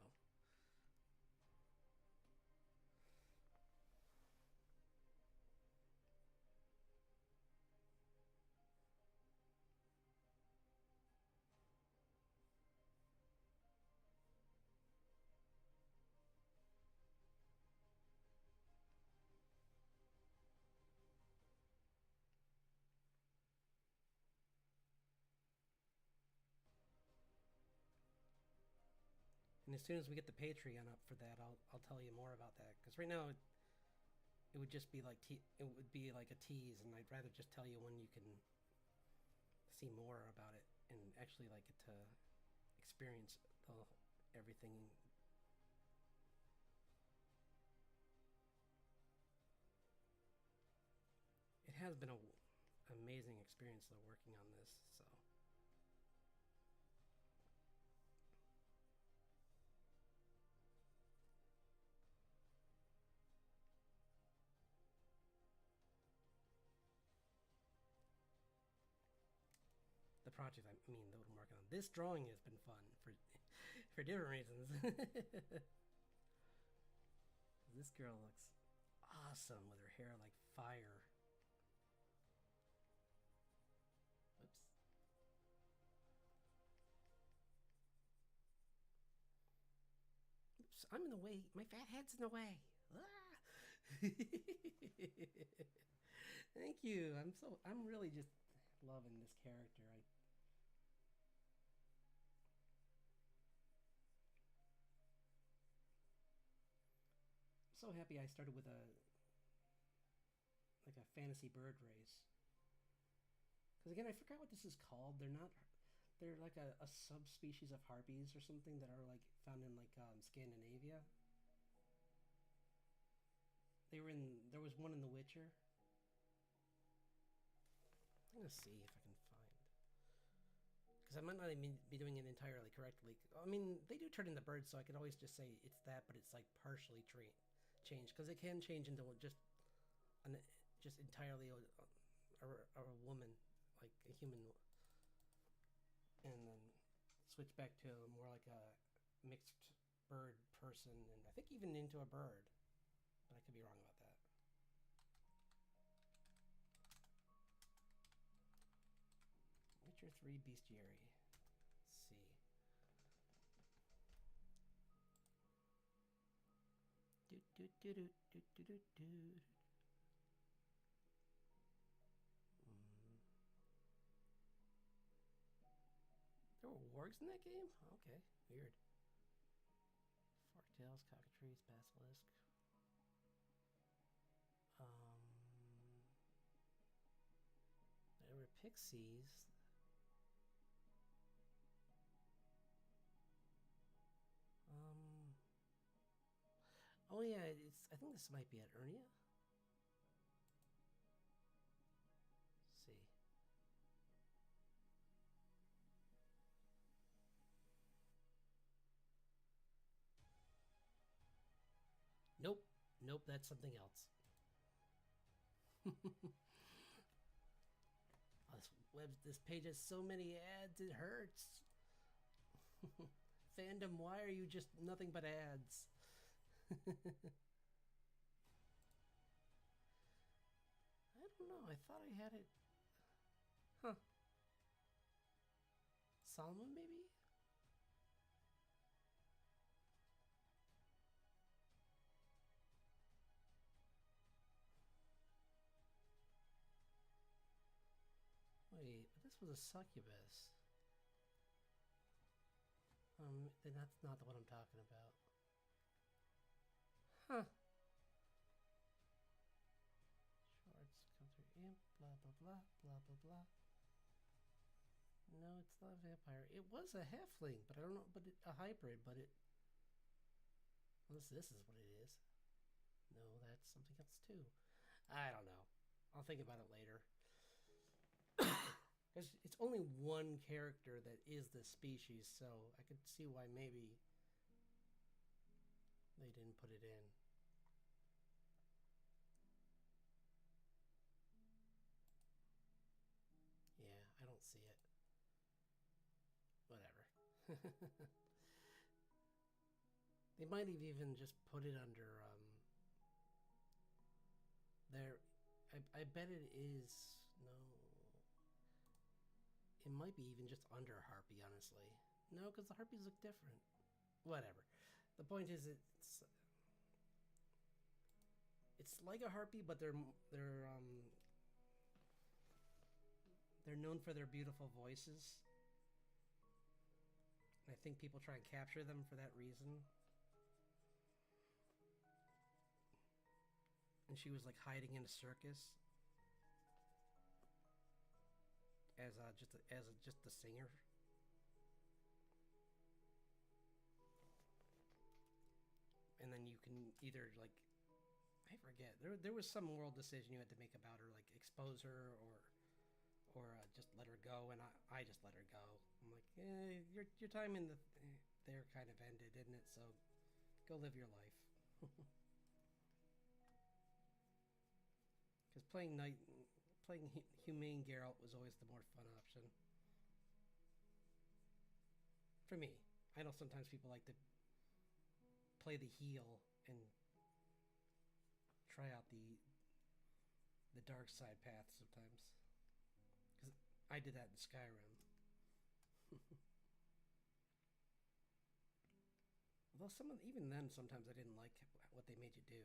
[SPEAKER 1] and as soon as we get the Patreon up for that, I'll tell you more about that. Because right now it would just be like it would be like a tease, and I'd rather just tell you when you can see more about it and actually like get to experience everything. It has been a amazing experience though working on this. So the project I mean that I'm working on, this drawing has been fun for different reasons. This girl looks awesome with her hair like fire. Oops. Oops, I'm in the way. My fat head's in the way. Ah! Thank you. I'm really just loving this character. I'm so happy I started with a fantasy bird race. Because again, I forgot what this is called. They're like a subspecies of harpies or something that are like found in like Scandinavia. There was one in The Witcher. I'm gonna see if I can find, because I might not even be doing it entirely correctly. I mean, they do turn into birds, so I could always just say it's that, but it's like partially changed because it can change into an just entirely a woman, like a human, and then switch back to more like a mixed bird person, and I think even into a bird, but I could be wrong about that. Witcher 3 Bestiary. Let's see. Do do do do do do do do. There were wargs in that game? Okay, weird. Forktails, cockatrice, basilisk. There were pixies. Oh yeah, I think this might be at Ernia. Let's see. Nope. Nope, that's something else. This page has so many ads, it hurts. Fandom, why are you just nothing but ads? I don't know, I thought I had it. Huh. Salma, maybe? Wait, but this was a succubus. Then that's not the one I'm talking about. Huh. Shorts come through imp, blah blah blah, blah blah blah. No, it's not a vampire. It was a halfling, but I don't know, but a hybrid, but it... Unless this is what it is. No, that's something else too. I don't know. I'll think about it later. Because it's only one character that is the species, so I could see why maybe they didn't put it in. Yeah, I don't see it. Whatever. They might have even just put it under there. I bet it is. No, it might be even just under Harpy, honestly. No, because the Harpies look different. Whatever. The point is, it's like a Harpy, but they're known for their beautiful voices. And I think people try and capture them for that reason. And she was like hiding in a circus as just a singer. And then you can either like, I forget, there was some moral decision you had to make about her, like expose her or just let her go, and I just let her go. I'm like, your time in there kind of ended, didn't it? So go live your life. Because playing humane Geralt was always the more fun option for me. I know sometimes people like to play the heel and try out the dark side path sometimes. Because I did that in Skyrim. Although even then, sometimes I didn't like what they made you do.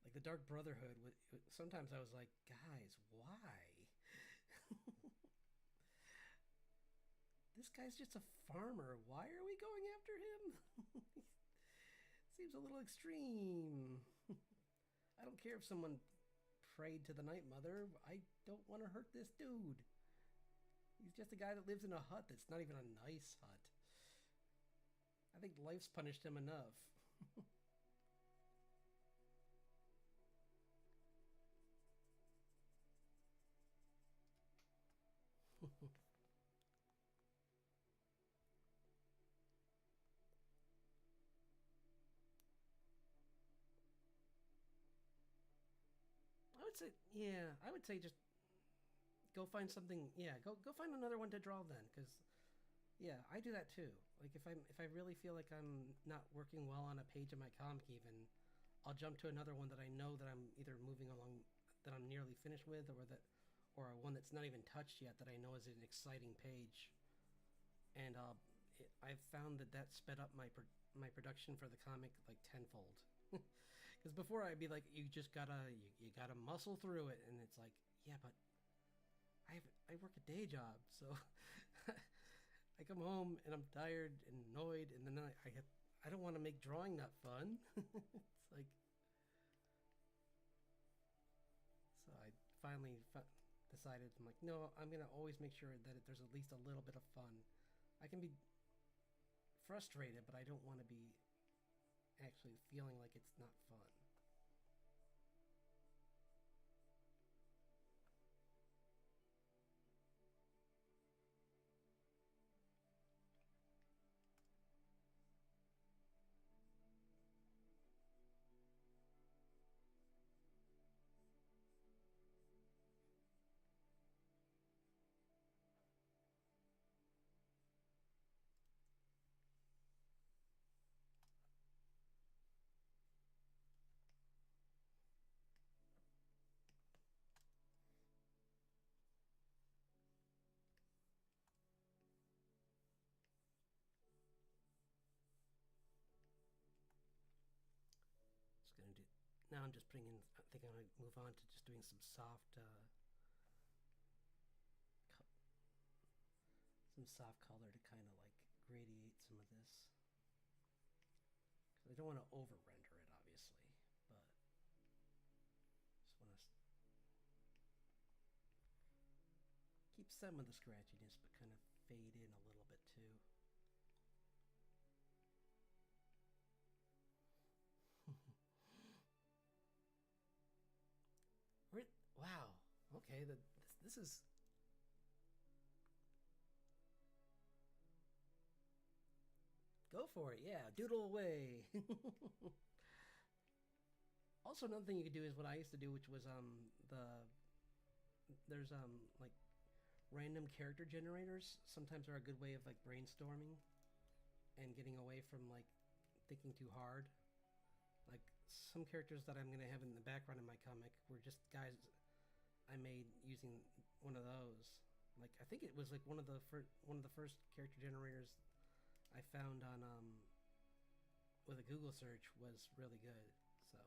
[SPEAKER 1] Like the Dark Brotherhood, sometimes I was like, guys, why? This guy's just a farmer. Why are we going after him? Seems a little extreme. I don't care if someone prayed to the Night Mother. I don't want to hurt this dude. He's just a guy that lives in a hut that's not even a nice hut. I think life's punished him enough. I would say just go find something. Yeah, go find another one to draw then, because yeah, I do that too. Like if I really feel like I'm not working well on a page of my comic, even I'll jump to another one that I know that I'm either moving along, that I'm nearly finished with, or one that's not even touched yet that I know is an exciting page, and I've found that sped up my production for the comic like tenfold. Because before I'd be like, you just gotta you gotta muscle through it, and it's like, yeah, but I work a day job, so I come home and I'm tired and annoyed, and then I don't want to make drawing not fun. It's like, so I finally decided, I'm like, no, I'm gonna always make sure that there's at least a little bit of fun. I can be frustrated, but I don't want to be actually feeling like it's not fun. Now I'm just putting in, I think I'm going to move on to just doing some soft, some soft color to kind of like gradiate some of this. Because I don't want to over render it, obviously, but just want to keep some of the scratchiness, but kind of fade in a little bit too. Wow. Okay, this is... Go for it, yeah. Doodle away. Also, another thing you could do is what I used to do, which was there's like random character generators. Sometimes are a good way of like brainstorming and getting away from like thinking too hard. Like some characters that I'm gonna have in the background in my comic were just guys I made using one of those. Like I think it was like one of the first character generators I found on with a Google search was really good. So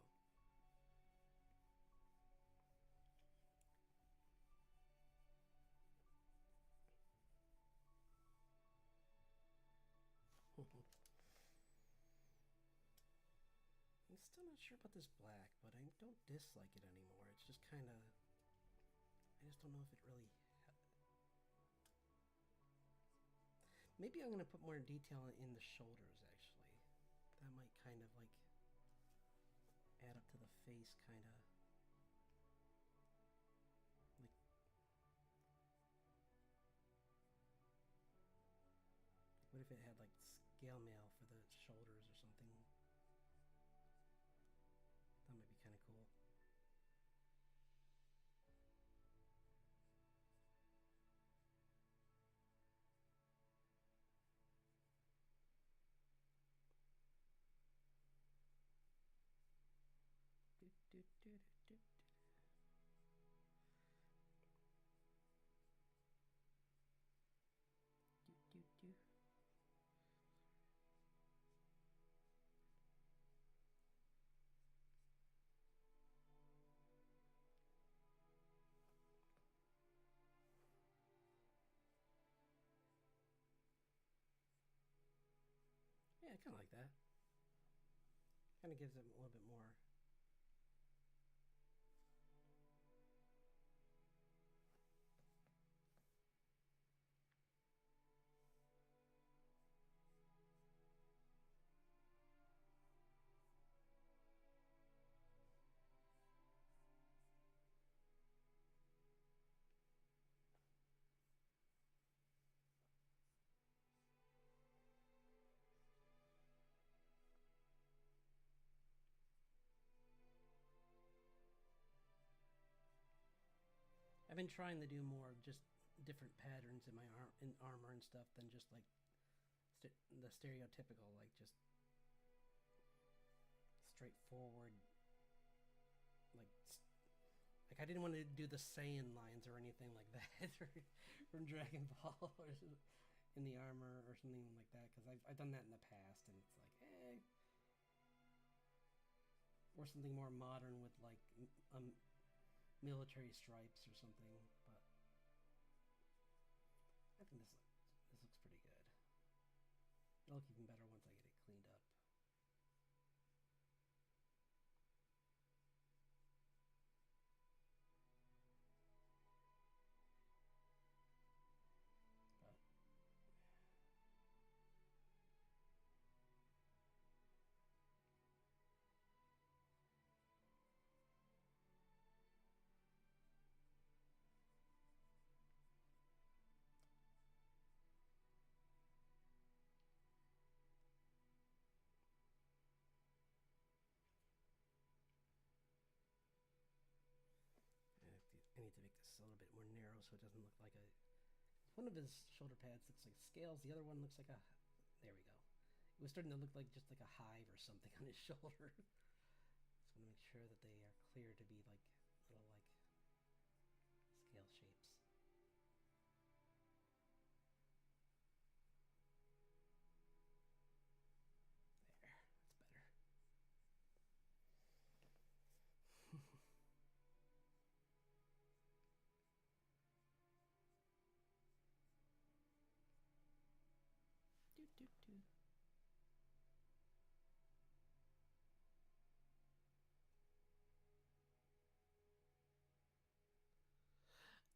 [SPEAKER 1] I'm still not sure about this black, but I don't dislike it anymore. It's just kind of, I just don't know if it really... Maybe I'm going to put more detail in the shoulders, actually. That might kind of like add up to the face, kind of. Like, what if it had like scale mail for the shoulders or something? That might be kind of cool. Do, do, do, do, do. Do, do, do. Yeah, I kind of like that. Kind of gives it a little bit more. I've been trying to do more just different patterns in my armor and stuff than just like the stereotypical, like just straightforward, like I didn't want to do the Saiyan lines or anything like that from Dragon Ball or in the armor or something like that, because I've done that in the past and it's like, eh. Or something more modern with like military stripes or something, but I think this looks pretty good. It'll look even better once I get it cleaned up. I need to make this a little bit more narrow so it doesn't look like a... One of his shoulder pads looks like scales, the other one looks like a... There we go. It was starting to look like just like a hive or something on his shoulder. Just want to make sure that they are clear to be like little like scale shapes. There, that's better. do, do.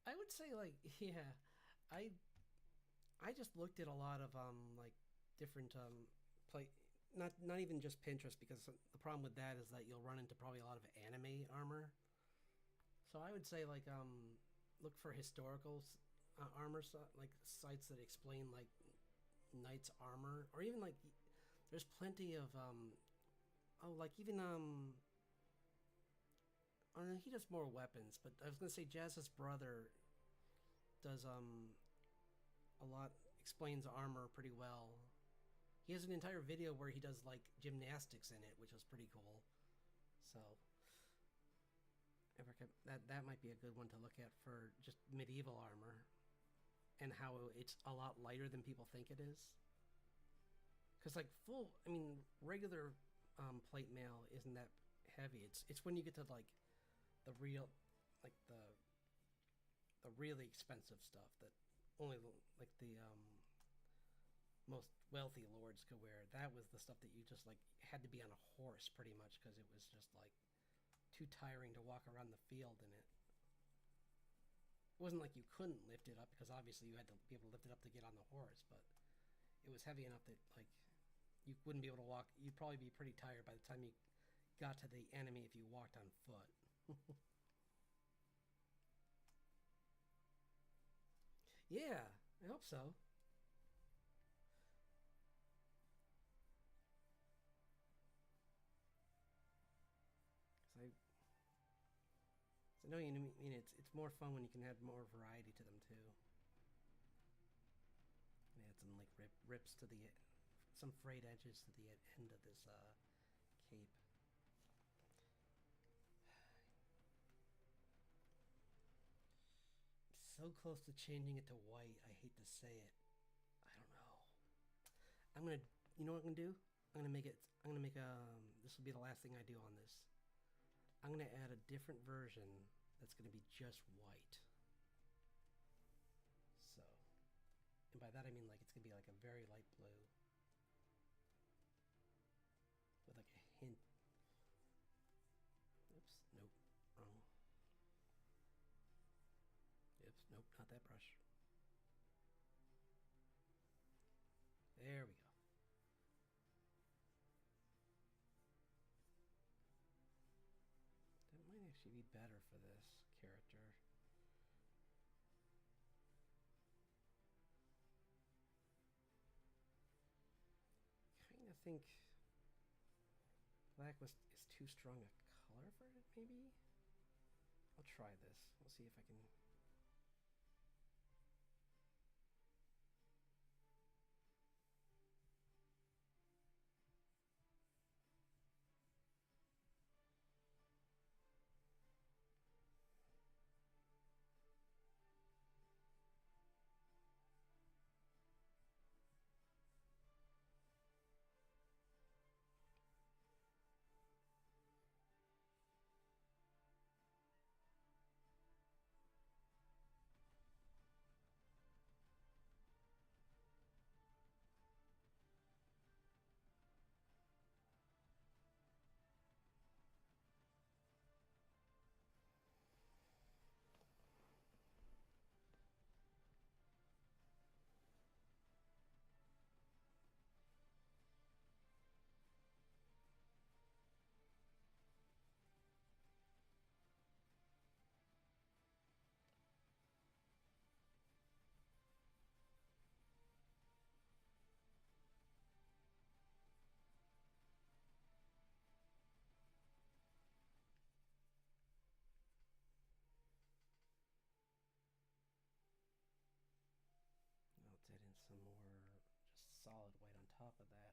[SPEAKER 1] I would say like yeah, I I just looked at a lot of like different play not even just Pinterest because the problem with that is that you'll run into probably a lot of anime armor. So I would say like look for historical armor like sites that explain like knight's armor or even like there's plenty of oh like even oh, he does more weapons, but I was gonna say Jazz's brother does a lot explains armor pretty well. He has an entire video where he does like gymnastics in it, which was pretty cool. So that might be a good one to look at for just medieval armor and how it's a lot lighter than people think it is. Because like I mean, regular plate mail isn't that heavy. It's when you get to like the real, like the really expensive stuff that only like the most wealthy lords could wear. That was the stuff that you just like had to be on a horse pretty much because it was just like too tiring to walk around the field in it. It wasn't like you couldn't lift it up because obviously you had to be able to lift it up to get on the horse, but it was heavy enough that like you wouldn't be able to walk. You'd probably be pretty tired by the time you got to the enemy if you walked on foot. Yeah, I hope so. Cause I know you mean it's more fun when you can add more variety to them too. And add some like rips to the some frayed edges to the end of this cape. So close to changing it to white. I hate to say it. I don't know. I'm gonna. You know what I'm gonna do? I'm gonna make it. I'm gonna make a. This will be the last thing I do on this. I'm gonna add a different version that's gonna be just white. So, and by that I mean like it's gonna be like a very light blue with like a hint. Oops. Nope. Wrong. Oops. Nope. Not that brush. There we go. That might actually be better for this character. Kind of think black is too strong a color for it, maybe? I'll try this. We'll see if I can... I'll add in some more just solid white on top of that.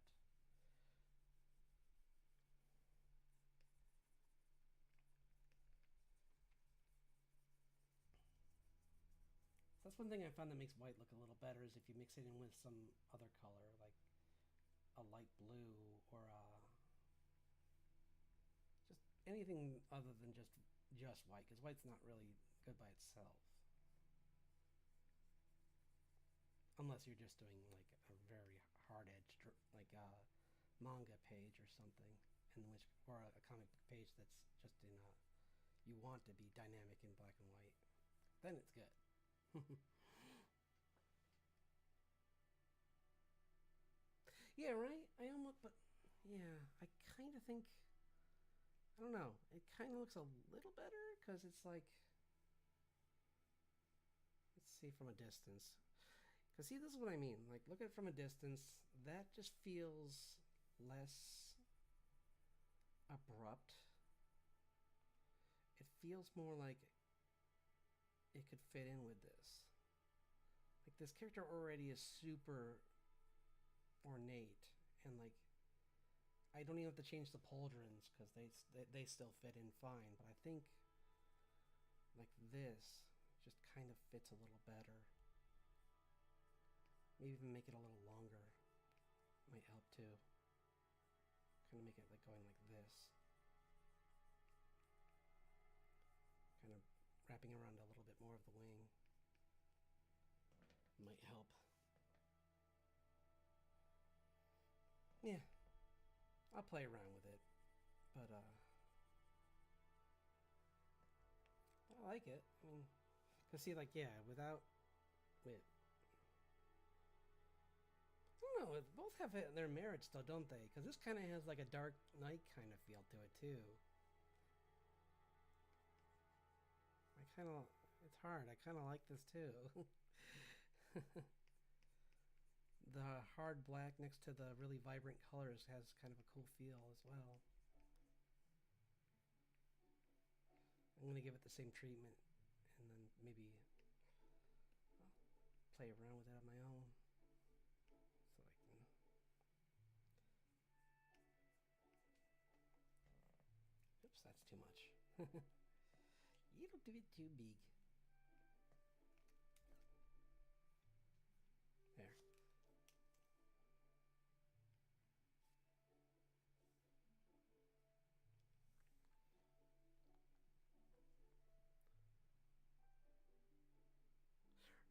[SPEAKER 1] So that's one thing I found that makes white look a little better is if you mix it in with some other color, like a light blue or just anything other than just white, because white's not really good by itself. Unless you're just doing like a very hard edged like a manga page or something, in which or a comic book page that's just in you want to be dynamic in black and white. Then it's good. Yeah, right. I almost, but yeah, I kind of think I don't know. It kind of looks a little better because it's like let's see from a distance. Because see, this is what I mean. Like, look at it from a distance. That just feels less abrupt. It feels more like it could fit in with this. Like, this character already is super ornate. And, like, I don't even have to change the pauldrons because they still fit in fine. But I think, like, this just kind of fits a little better. Maybe even make it a little longer. Might help too. Kind of make it like going like this. Kind of wrapping around a little bit more of the wing. Might help. Yeah. I'll play around with it. But I like it. I mean, cause see, like, yeah, without with I don't know. Both have their merits, though, don't they? Because this kind of has like a Dark Knight kind of feel to it too. I kind of, it's hard. I kind of like this too. The hard black next to the really vibrant colors has kind of a cool feel as well. I'm gonna give it the same treatment, and then maybe I'll play around with it on my own. So I can. Oops, that's too much. You don't do it too big. There.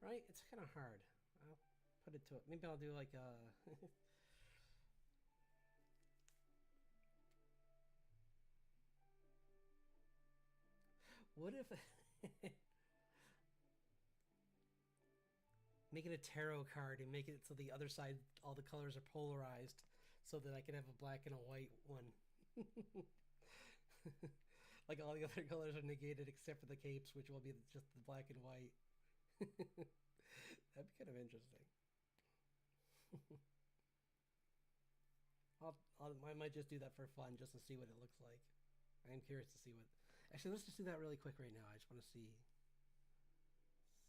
[SPEAKER 1] Right? It's kind of hard. I'll put it to it. Maybe I'll do like a. What if. Make it a tarot card and make it so the other side, all the colors are polarized so that I can have a black and a white one. Like all the other colors are negated except for the capes, which will be just the black and white. That'd be kind of interesting. I might just do that for fun just to see what it looks like. I am curious to see what. Actually, let's just do that really quick right now. I just want to see.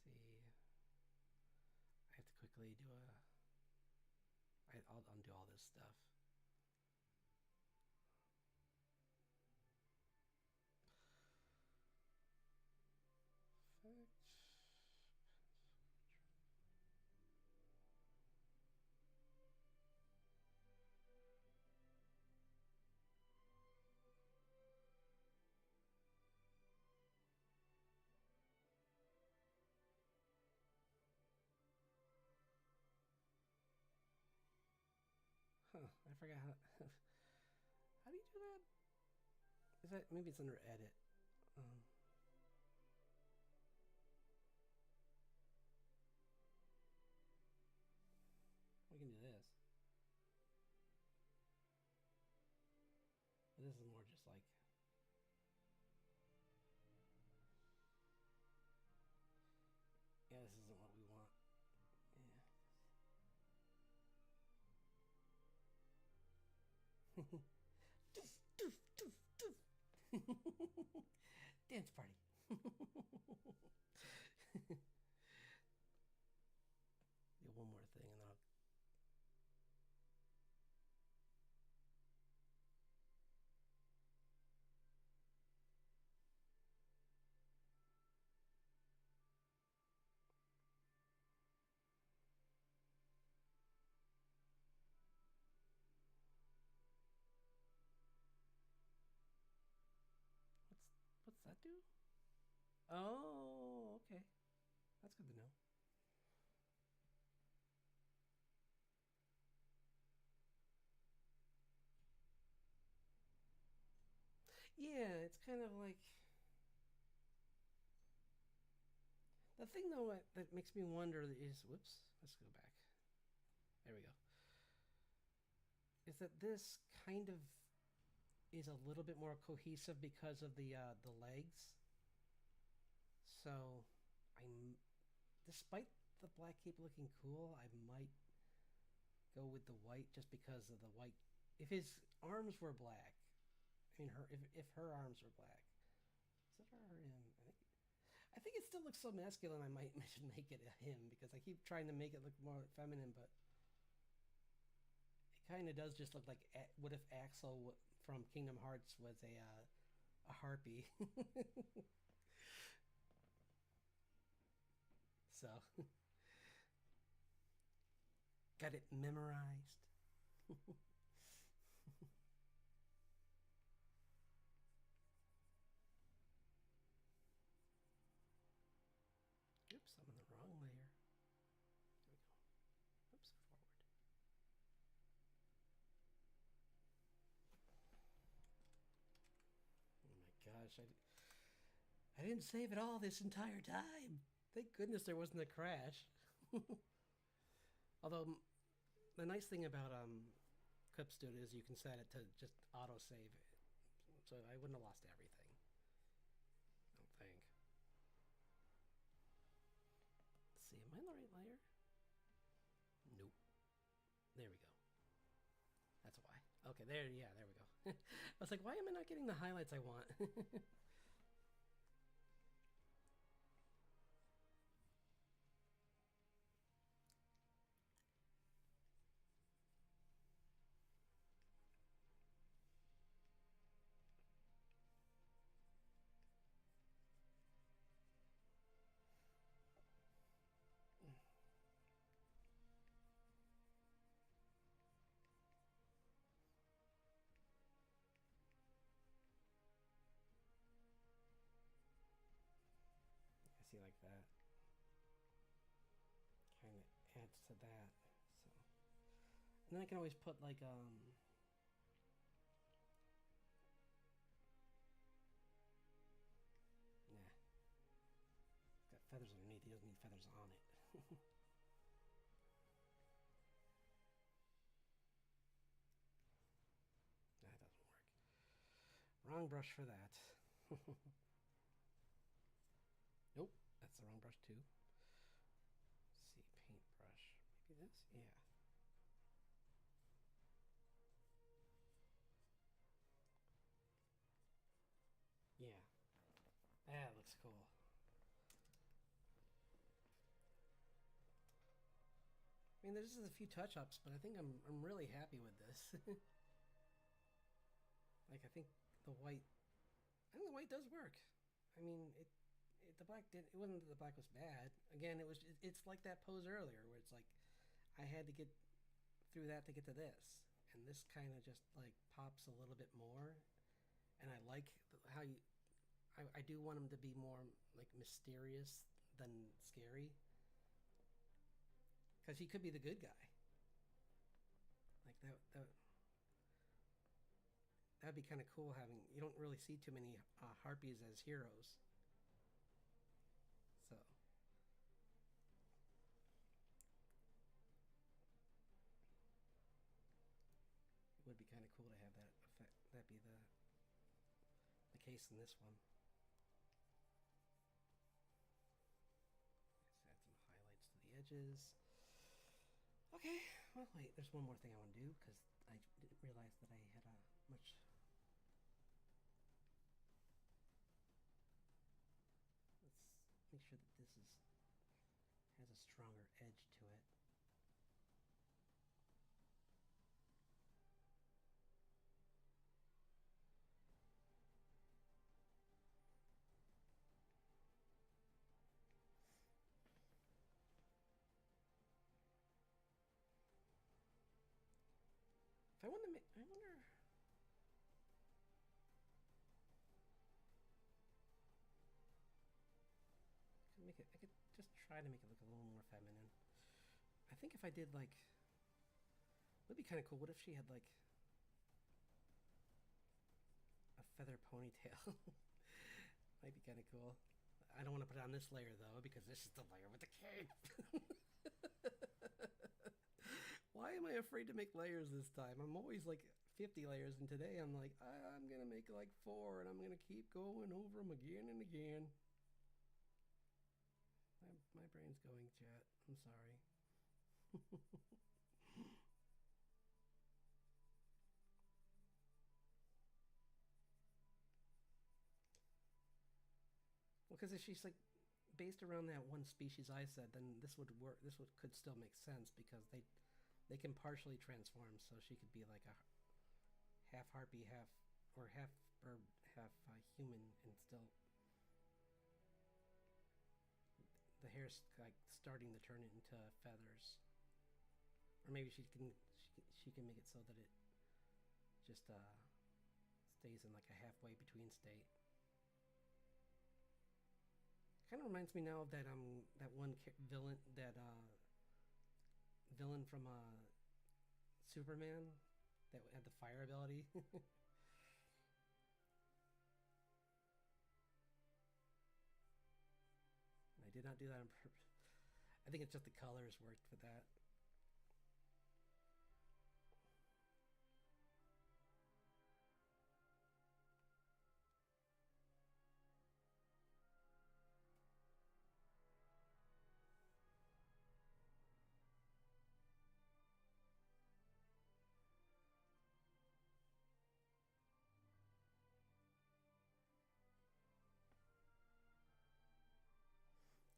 [SPEAKER 1] See. I have to quickly do I'll undo all this stuff. Perfect. Huh, I forgot how. How do you do that? Is that maybe it's under edit? We can do this. But this is more just like. Yeah, this isn't what we want. Yeah. Doof, doof, doof, doof. Dance party. Do one more thing and then I'll. What's that do? Oh, okay. That's good to know. Yeah, it's kind of like the thing though that makes me wonder is whoops. Let's go back. There we go. Is that this kind of is a little bit more cohesive because of the legs. So I'm despite the black cape looking cool, I might go with the white just because of the white. If his arms were black, I mean her if her arms were black, is it her or him? I think it still looks so masculine. I might should make it a him because I keep trying to make it look more feminine, but it kind of does just look like what if Axel from Kingdom Hearts was a harpy. So got it memorized. Oops, I'm in the wrong layer. There we go. Oops, forward. Oh my gosh, I didn't save it all this entire time. Thank goodness there wasn't a crash. Although the nice thing about Clip Studio is you can set it to just auto save it, so I wouldn't have lost everything. I don't think. Let's see, am I in the right layer? Nope. There we go. That's why. Okay, there. Yeah, there we go. I was like, why am I not getting the highlights I want? I see like that. Kind of adds to that. So, and then I can always put like nah, got feathers underneath. He doesn't need feathers on it. That doesn't work. Wrong brush for that. Nope, that's the wrong brush too. Let's see, paintbrush. Maybe this? Yeah. Yeah. That looks cool. I mean, there's just a few touch-ups, but I think I'm really happy with this. Like, I think the white, I think the white does work. I mean, the black did. It wasn't that the black was bad. Again, it's like that pose earlier where it's like I had to get through that to get to this, and this kind of just like pops a little bit more. And I like how you. I do want him to be more like mysterious than scary, because he could be the good guy. Like that'd be kind of cool. Having you don't really see too many harpies as heroes, so it would be kind of cool to have that effect. That be the case in this one. Let's add some highlights to the edges. Okay, well wait, there's one more thing I want to do because I didn't realize that I had a much. Let's make sure that this has a stronger edge to it. If I want to make, I wonder. I could just try to make it look a little more feminine. I think if I did like, would be kind of cool. What if she had like a feather ponytail. Might be kind of cool. I don't want to put it on this layer though, because this is the layer with the cape. Why am I afraid to make layers this time? I'm always like 50 layers, and today I'm like, I'm gonna make like 4, and I'm gonna keep going over them again and again. My brain's going, chat. I'm sorry. Well, because if she's like based around that one species I said, then this would work. Could still make sense because they can partially transform, so she could be like a half harpy, half bird, half human, and still the hair's like starting to turn it into feathers. Or maybe she can make it so that it just stays in like a halfway between state. Kind of reminds me now of that that one villain, that villain from Superman that had the fire ability. I did not do that on purpose. I think it's just the colors worked for that.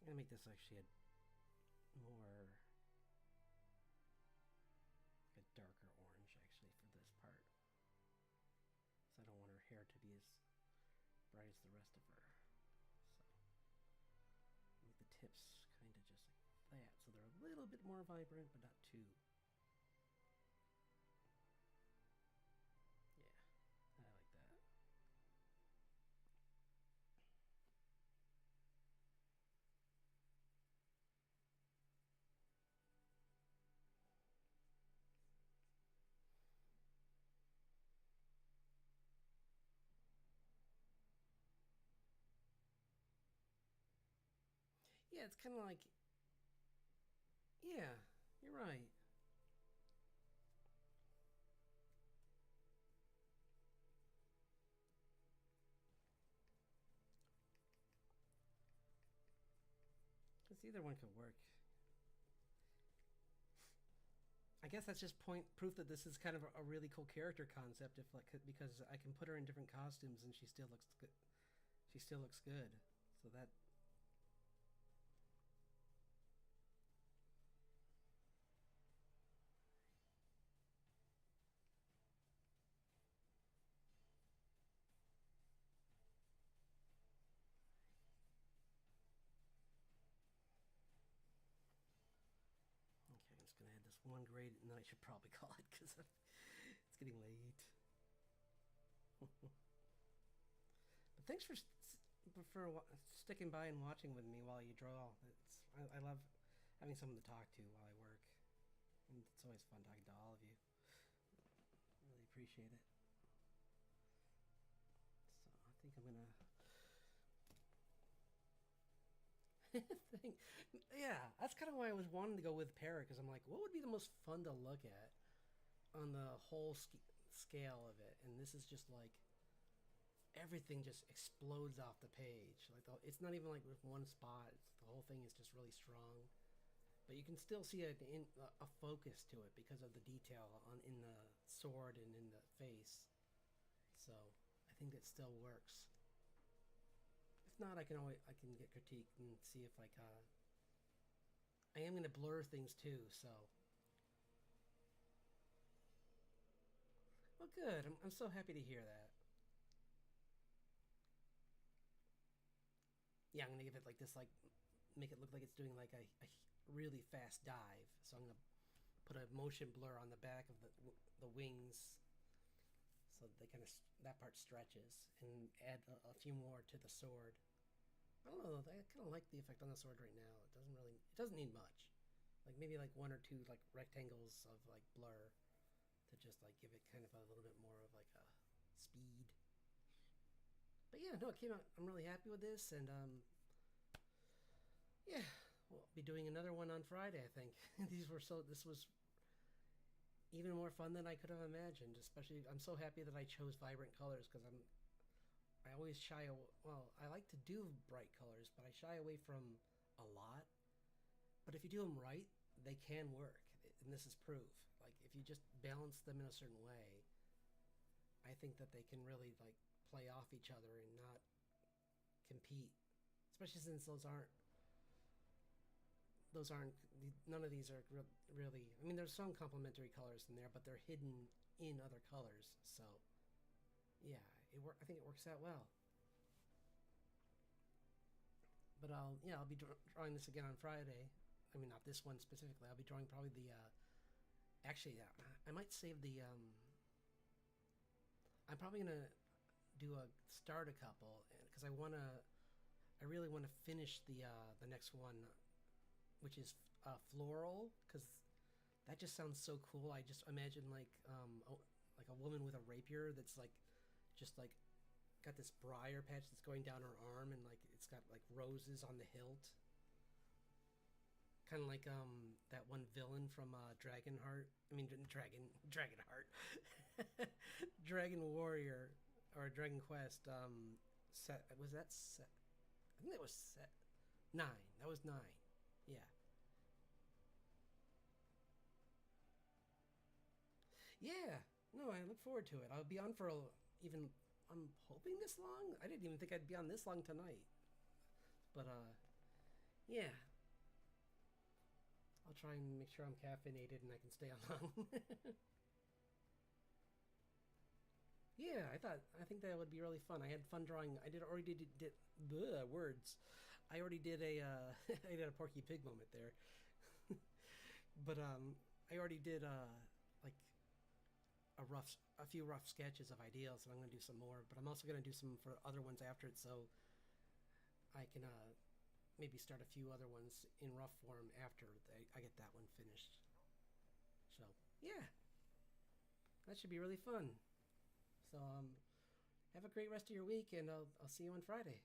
[SPEAKER 1] I'm gonna make this actually a more like a darker orange actually for this part, so I don't want her hair to be as bright as the rest of her. So make the tips kind of just like that, so they're a little bit more vibrant, but not too. Yeah, I like that. Yeah, it's kind of like, yeah, you're right. Because either one could work. I guess that's just proof that this is kind of a really cool character concept. If like, because I can put her in different costumes and she still looks good. She still looks good. So that. Okay, I'm just gonna add this one grade, and then I should probably call it because it's getting late. But thanks for sticking by and watching with me while you draw. I love having someone to talk to while I work, and it's always fun talking to all of you. Really appreciate it. So I think I'm gonna. Yeah, that's kind of why I was wanting to go with Parrot, because I'm like, what would be the most fun to look at on the whole scale of it? And this is just like everything just explodes off the page. Like it's not even like with one spot. The whole thing is just really strong, but you can still see a focus to it because of the detail in the sword and in the face. So I think it still works. If not, I can get critique and see if like I am gonna blur things too. So well, good. I'm so happy to hear that. Yeah, I'm gonna give it like this, like make it look like it's doing like a really fast dive. So I'm gonna put a motion blur on the back of the wings, so they kind of that part stretches, and add a few more to the sword. I don't know. I kind of like the effect on the sword right now. It doesn't need much. Like maybe like one or two like rectangles of like blur to just like give it kind of a little bit more of like a speed. But yeah, no, it came out. I'm really happy with this, and yeah, we'll be doing another one on Friday. I think this was even more fun than I could have imagined. Especially, I'm so happy that I chose vibrant colors because I always well, I like to do bright colors, but I shy away from a lot. But if you do them right, they can work, and this is proof. Like if you just balance them in a certain way, I think that they can really like play off each other and not compete. Especially since those aren't none of these are really. I mean, there's some complementary colors in there, but they're hidden in other colors. So yeah, I think it works out well. But I'll be drawing this again on Friday. I mean, not this one specifically. I'll be drawing probably the. Actually, yeah, I might save the. I'm probably gonna do a start a couple because I really want to finish the next one, which is floral, because that just sounds so cool. I just imagine like a woman with a rapier that's like just like got this briar patch that's going down her arm, and like it's got like roses on the hilt, kind of like that one villain from Dragonheart. I mean Dragonheart, Dragon Warrior or Dragon Quest. Set was that set? I think that was set nine. That was nine. Yeah, yeah. No, I look forward to it. I'll be on for even. I'm hoping this long. I didn't even think I'd be on this long tonight. But yeah. I'll try and make sure I'm caffeinated and I can stay on long. Yeah, I think that would be really fun. I had fun drawing. I did already did bleh, words. I already did a I did a Porky Pig moment there. But I already did like a few rough sketches of ideals, and I'm going to do some more. But I'm also going to do some for other ones after it, so I can maybe start a few other ones in rough form after I get that one finished. So yeah, that should be really fun. So have a great rest of your week, and I'll see you on Friday.